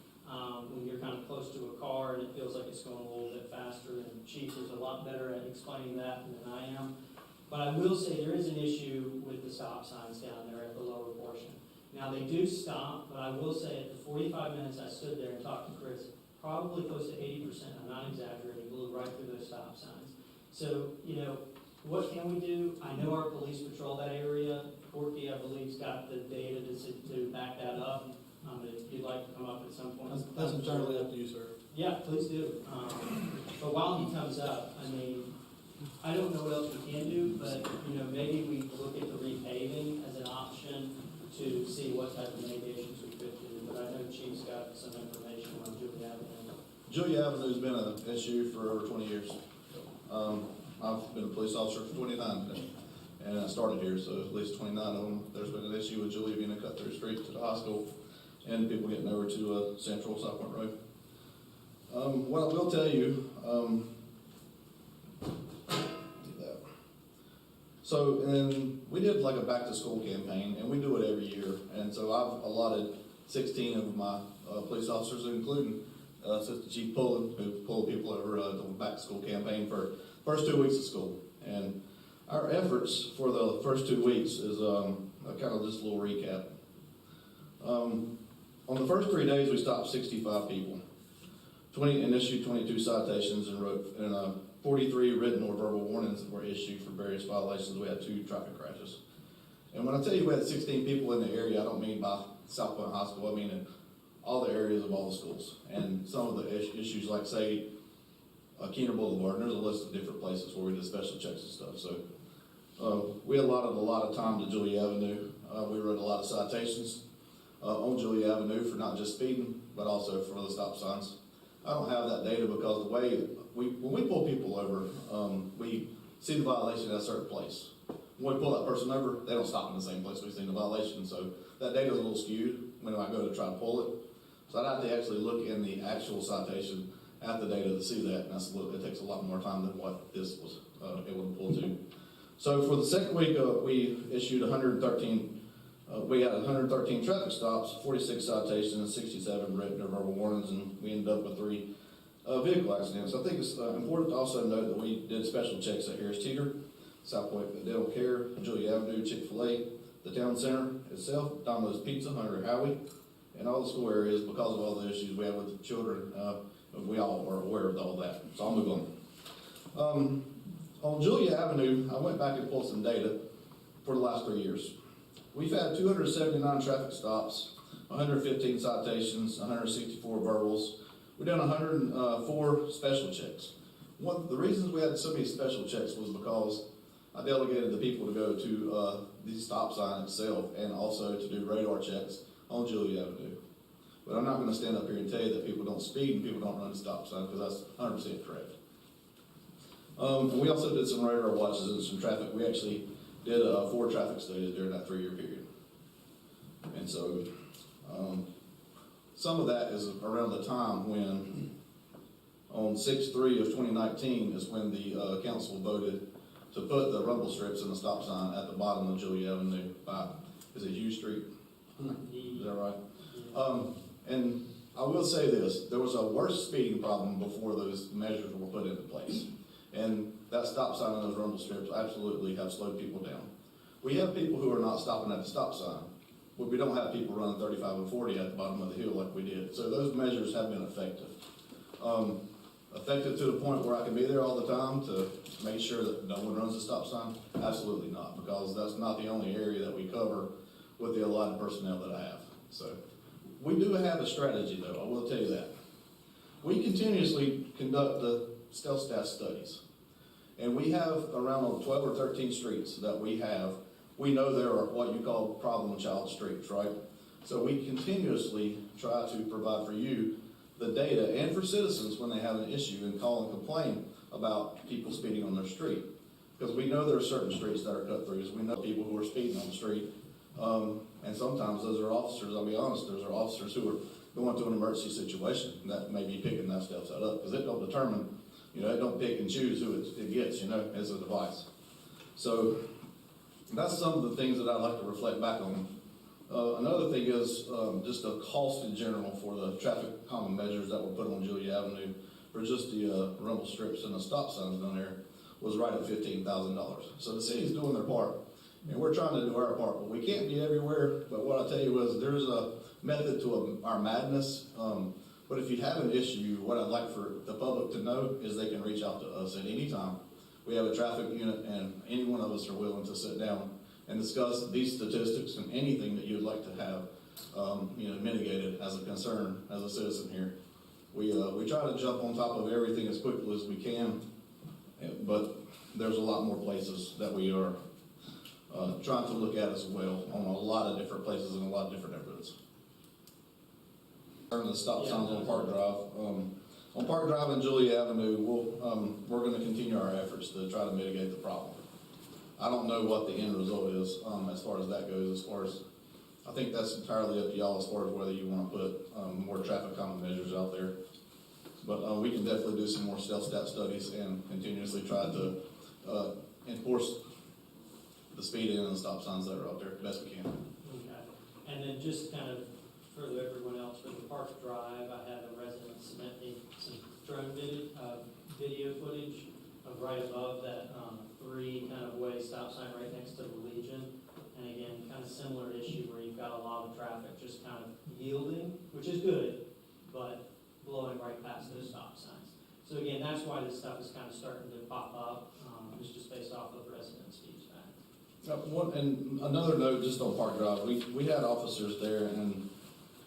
when you're kind of close to a car and it feels like it's going a little bit faster, and Chief is a lot better at explaining that than I am. But I will say there is an issue with the stop signs down there at the lower portion. Now, they do stop, but I will say at the 45 minutes I stood there and talked to Chris, probably close to 80%, I'm not exaggerating, blew right through those stop signs. So, you know, what can we do? I know our police patrol that area. Corky, I believe, has got the data to back that up. If you'd like to come up at some point. That's entirely up to you, sir. Yeah, please do. But while he comes up, I mean, I don't know what else we can do, but, you know, maybe we look at the repaving as an option to see what type of mitigations we could do. But I know Chief's got some information on Julia Avenue. Julia Avenue's been an issue for over 20 years. I've been a police officer for 29, and I started here, so at least 29 of them. There's been an issue with Julia being a cut-through street to the high school, and people getting over to Central South Point Road. What I will tell you, so, and we did like a back-to-school campaign, and we do it every year, and so I've allotted 16 of my police officers, including Assistant Chief Pullen, who pulled people over the back-to-school campaign for first 2 weeks of school. And our efforts for the first 2 weeks is kind of just a little recap. On the first 3 days, we stopped 65 people, and issued 22 citations, and 43 written or verbal warnings that were issued for various violations. We had 2 traffic crashes. And when I tell you we had 16 people in the area, I don't mean by South Point High School, I mean in all the areas of all the schools. And some of the issues, like say, Keener Boulevard, and there's a list of different places where we did special checks and stuff. So we allotted a lot of time to Julia Avenue. We wrote a lot of citations on Julia Avenue for not just speeding, but also for the stop signs. I don't have that data because the way when we pull people over, we see the violation at a certain place. When we pull that person over, they don't stop in the same place we've seen the violation. So that data is a little skewed when I go to try to pull it. So I'd have to actually look in the actual citation at the data to see that, and it takes a lot more time than what this was able to pull to. So for the second week, we issued 113. We had 113 traffic stops, 46 citations, 67 written or verbal warnings, and we ended up with 3 vehicle accidents. I think it's important to also note that we did special checks at Harris Teeter, South Point Dental Care, Julia Avenue, Chick-fil-A, the town center itself, Domino's Pizza, Hungry Howie, and all the school areas because of all the issues we have with the children. We all are aware of all that. So I'll move on. On Julia Avenue, I went back and pulled some data for the last 3 years. We've had 279 traffic stops, 115 citations, 164 verbals. We've done 104 special checks. The reasons we had so many special checks was because I delegated the people to go to the stop sign itself and also to do radar checks on Julia Avenue. But I'm not going to stand up here and tell you that people don't speed and people don't run the stop sign, because that's 100% correct. And we also did some radar watches and some traffic. We actually did 4 traffic studies during that 3-year period. And so some of that is around the time when, on 6/3 of 2019, is when the council voted to put the rumble strips and the stop sign at the bottom of Julia Avenue by, is it Hughes Street? Is that right? And I will say this, there was a worse speeding problem before those measures were put into place. And that stop sign and those rumble strips absolutely have slowed people down. We have people who are not stopping at the stop sign, but we don't have people running 35 and 40 at the bottom of the hill like we did. So those measures have been effective. Effective to the point where I can be there all the time to make sure that no one runs the stop sign? Absolutely not, because that's not the only area that we cover with the allotted personnel that I have. So we do have a strategy, though, I will tell you that. We continuously conduct the stealth stat studies. And we have around 12 or 13 streets that we know there are what you call problem child streets, right? So we continuously try to provide for you the data and for citizens when they have an issue and call and complain about people speeding on their street. Because we know there are certain streets that are cut throughs. We know people who are speeding on the street. And sometimes those are officers, I'll be honest, those are officers who are going through an emergency situation that may be picking that stealth stat up. Because it don't determine, it don't pick and choose who it gets, as a device. So that's some of the things that I'd like to reflect back on. Another thing is just the cost in general for the traffic calming measures that were put on Julia Avenue for just the rumble strips and the stop signs down there was right at $15,000. So the city's doing their part, and we're trying to do our part, but we can't be everywhere. But what I tell you is there's a method to our madness. But if you have an issue, what I'd like for the public to know is they can reach out to us at any time. We have a traffic unit, and any one of us are willing to sit down and discuss these statistics and anything that you'd like to have, mitigated as a concern as a citizen here. We try to jump on top of everything as quickly as we can, but there's a lot more places that we are trying to look at as well on a lot of different places in a lot of different neighborhoods. The stop signs on Park Drive. On Park Drive and Julia Avenue, we're going to continue our efforts to try to mitigate the problem. I don't know what the end result is as far as that goes. I think that's entirely up to y'all as far as whether you want to put more traffic calming measures out there. But we can definitely do some more stealth stat studies and continuously try to enforce the speed and the stop signs that are out there best we can. Okay. And then just kind of for everyone else, for the Park Drive, I had a resident submit me some drone video footage of right above that 3 kind of way stop sign right next to the Legion. And again, kind of similar issue where you've got a lot of traffic just kind of yielding, which is good, but blowing right past those stop signs. So again, that's why this stuff is kind of starting to pop up. It's just based off of residents' feedback. And another note just on Park Drive, we had officers there, and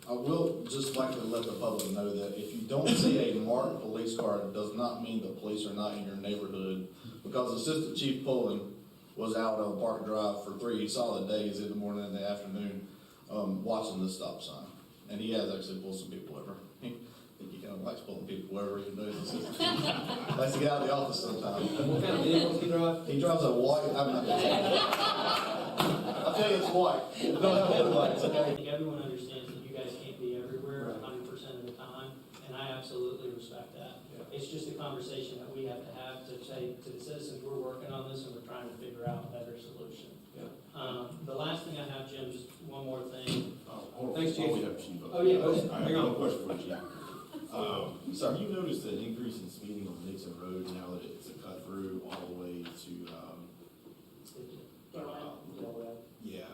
I will just like to let the public know that if you don't see a marked police car, it does not mean the police are not in your neighborhood, because Assistant Chief Pullen was out on Park Drive for 3 solid days in the morning and the afternoon watching the stop sign. And he has actually pulled some people over. I think he kind of likes pulling people over, even though he's assistant chief. Likes to get out of the office sometimes. What kind of vehicle does he drive? He drives a white, I'm not going to tell you. I'll tell you it's white. It don't have headlights, I okay? think everyone understands that you guys can't be everywhere 100% of the time, and I absolutely respect that. It's just a conversation that we have to say to the citizens, we're working on this and we're trying to figure out a better solution. The last thing I have, Jim, just one more thing. Thanks, Chief. Oh, yeah, go ahead. I have one question for you, Chief. So have you noticed an increase in speeding on Nixon Road now that it's a cut through all the way to,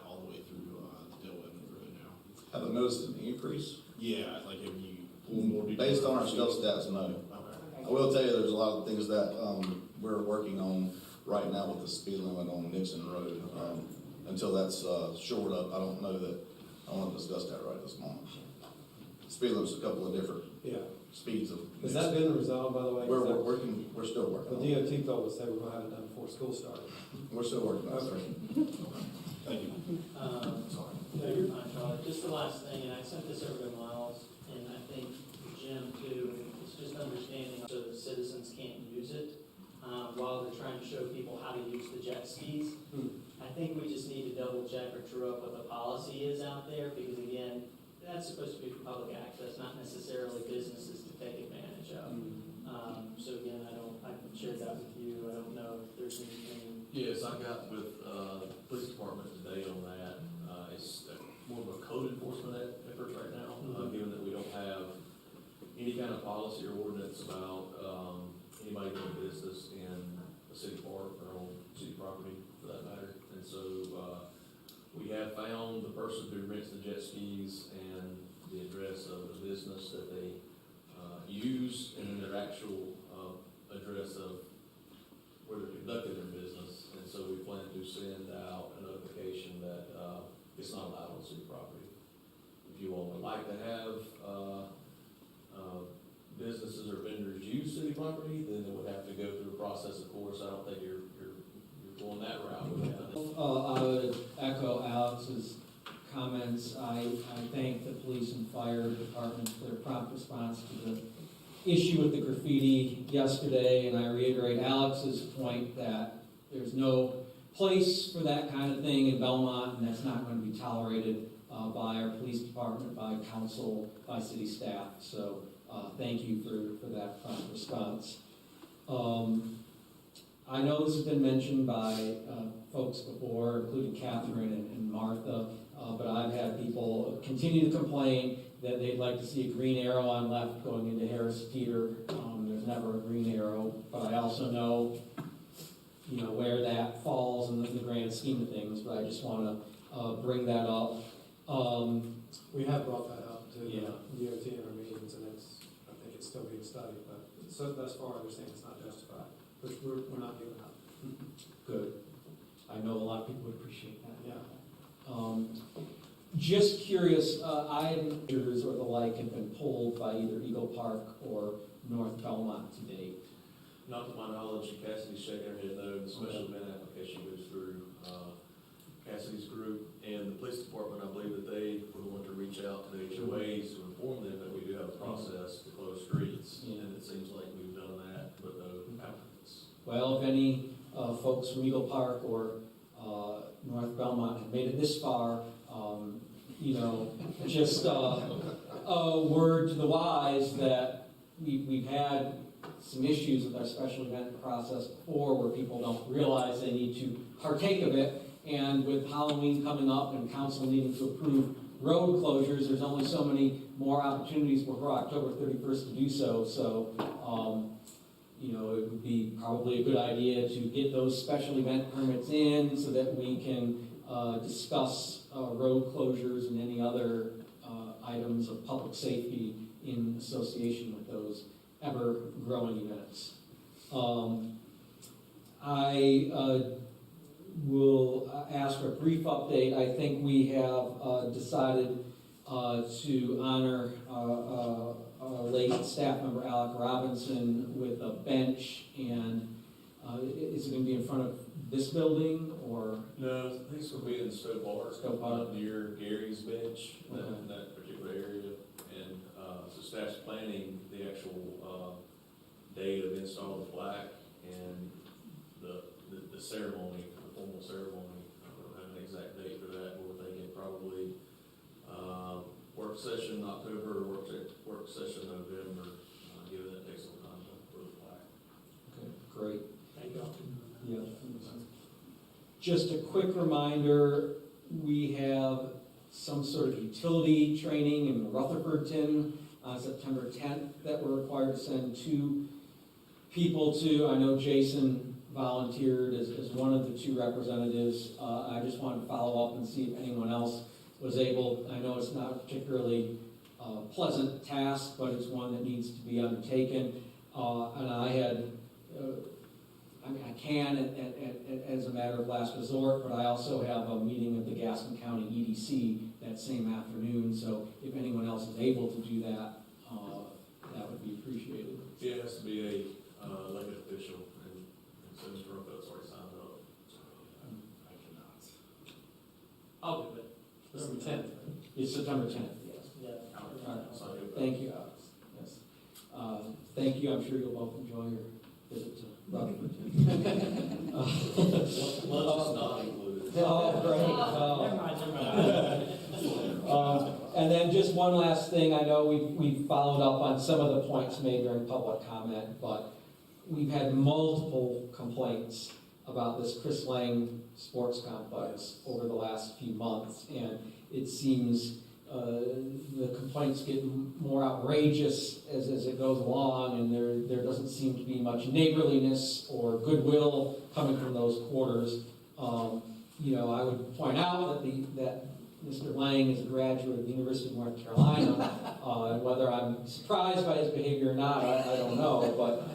all the way through the Dale Edmond Road now? Have I noticed an increase? Yeah, like have you pulled more people? Based on our stealth stats, no. Okay. I will tell you there's a lot of things that we're working on right now with the speed limit on Nixon Road. until that's shored up. I don't know that I want to discuss that right this moment. Speed limit's a couple of different speeds of. Has that been resolved, by the way? We're working, we're still working. The DOT told us they were gonna have it done before school started. We're still working on it, sir. Thank you. Sorry. No, you're fine, Charlie. Just the last thing, and I sent this over to Miles, and I think Jim too, it's just understanding so the citizens can't use it while they're trying to show people how to use the jet skis. I think we just need to double check or true up what the policy is out there, because again, that's supposed to be for public access, not necessarily businesses to take advantage of. So again, I shared that with you. I don't know if there's anything. Yes, I got with the police department today on that. It's more of a code enforcement effort right now, given that we don't have any kind of policy or ordinance about anybody doing business in a city park or on city property for that matter. And so we have found the person who rents the jet skis and the address of the business that they use, and then their actual address of where they're conducting their business. And so we plan to send out a notification that it's not allowed on city property. If you all would like to have businesses or vendors use city property, then it would have to go through a process, of course. I don't think you're going that route with that. I would echo Alex's comments. I thank the police and fire department for their prompt response to the issue with the graffiti yesterday, and I reiterate Alex's point that there's no place for that kind of thing in Belmont, and that's not going to be tolerated by our police department, by council, by city staff. So thank you for that prompt response. I know this has been mentioned by folks before, including Catherine and Martha, but I've had people continue to complain that they'd like to see a green arrow on left going into Harris Teeter. There's never a green arrow, but I also know, where that falls in the grand scheme of things, but I just want to bring that up. We have brought that up to Yeah. DOT in our meetings, and I think it's still being studied, but so thus far I understand it's not justified, which we're not giving up. Good. I know a lot of people would appreciate that. Yeah. Just curious, items or the like have been pulled by either Eagle Park or North Belmont to date. Not to my knowledge, Cassidy's shaking her head no. The special event application goes through Cassidy's group, and the police department, I believe that they were the one to reach out to the HOAs to inform them that we do have a process to close streets, and it seems like we've done that, but no applicants. Well, if any folks from Eagle Park or North Belmont have made it this far, just a word to the wise that we've had some issues with our special event process before where people don't realize they need to partake of it. And with Halloween coming up and council needing to approve road closures, there's only so many more opportunities before October 31st to do so. So, it would be probably a good idea to get those special event permits in so that we can discuss road closures and any other items of public safety in association with those ever-growing events. I will ask for a brief update. I think we have decided to honor our late staff member Alec Robinson with a bench, and is it going to be in front of this building or? No, I think it's going to be in Stowe Park, near Gary's bench, in that particular area. And so staff's planning the actual date of install of the plaque and the ceremony, the formal ceremony. I don't have an exact date for that, but we're thinking probably work session October or work session November, given that it takes some time for the plaque. Okay, great. Thank you. Yeah. Just a quick reminder, we have some sort of utility training in Rutherfordton on September 10th that we're required to send 2 people to. I know Jason volunteered as one of the 2 representatives. I just wanted to follow up and see if anyone else was able. I know it's not a particularly pleasant task, but it's one that needs to be undertaken. And I had I mean, I can as a matter of last resort, but I also have a meeting of the Gaston County EDC that same afternoon, so if anyone else is able to do that, that would be appreciated. Yeah, it has to be a elected official, and so Mr. Roko's already signed up. I cannot. I'll do it. September 10th. It's September 10th, yes. Yeah. All right. Thank you, Alex. Yes. Thank you. I'm sure you'll both enjoy your visit to Rutherford. Lunch is not included. Oh, great. Never mind. And then just one last thing. I know we've followed up on some of the points made during public comment, but we've had multiple complaints about this Chris Lang Sports Complex over the last few months, and it seems the complaints get more outrageous as it goes along, and there doesn't seem to be much neighborliness or goodwill coming from those quarters. I would point out that Mr. Lang is a graduate of the University of North Carolina, and whether I'm surprised by his behavior or not, I don't know, but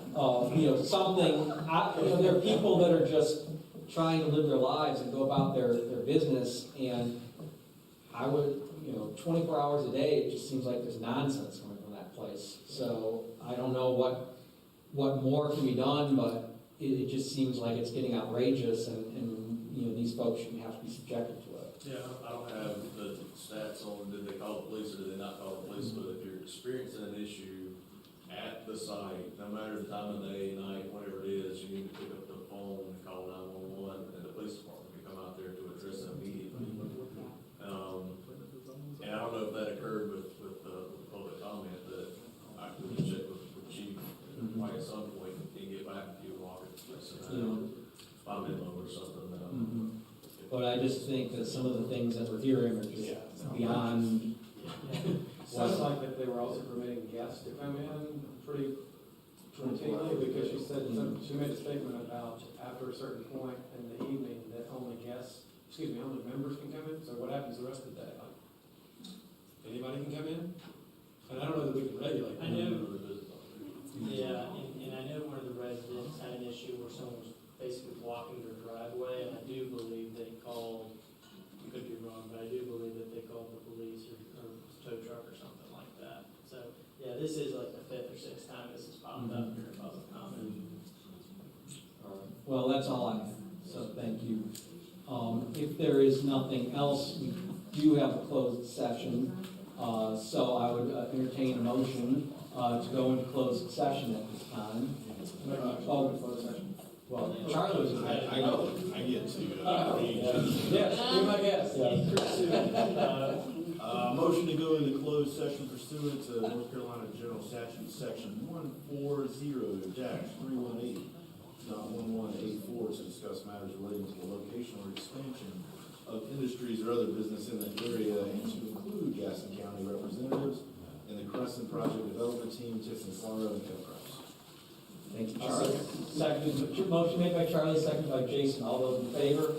there are people that are just trying to live their lives and go about their business, and I would, 24 hours a day, it just seems like there's nonsense coming from that place. So I don't know what more can be done, but it just seems like it's getting outrageous, and these folks shouldn't have to be subjected to it. Yeah, I don't have the stats on did they call the police or did they not call the police, but if you're experiencing an issue at the site, no matter the time of day, night, whatever it is, you need to pick up the phone and call 911, and the police department can come out there to address it immediately. And I don't know if that occurred with the public comment, that I could check with Chief White at some point and get back to you and walk it, by memo or something. But I just think that some of the things that we're hearing are just beyond. Sounds like that they were also permitting guests to come in pretty routinely, because she made a statement about after a certain point in the evening that only members can come in. So what happens the rest of the day? Like, anybody can come in? And I don't know that we can regulate that. I know. Yeah, and I know one of the residents had an issue where someone was basically blocking their driveway, and I do believe they called, I could be wrong, but I do believe that they called the police or tow truck or something like that. So, yeah, this is like the 5th or 6th time this has popped up here in public comment. All right. Well, that's all I have, so thank you. If there is nothing else, we do have a closed session, so I would entertain a motion to go into closed session at this time. Closed session. Well, Charlie's. I know. I get to. Yes, you're my guest. Motion to go into closed session pursuant to North Carolina General Statute Section 140-318.1184 to discuss matters relating to the location or expansion of industries or other business in the area, and to include Gaston County representatives and the Crescent Project Development Team, Tiffany Flaro, and Ken Price. Thank you, Charlie. Motion made by Charlie, seconded by Jason. All those in favor?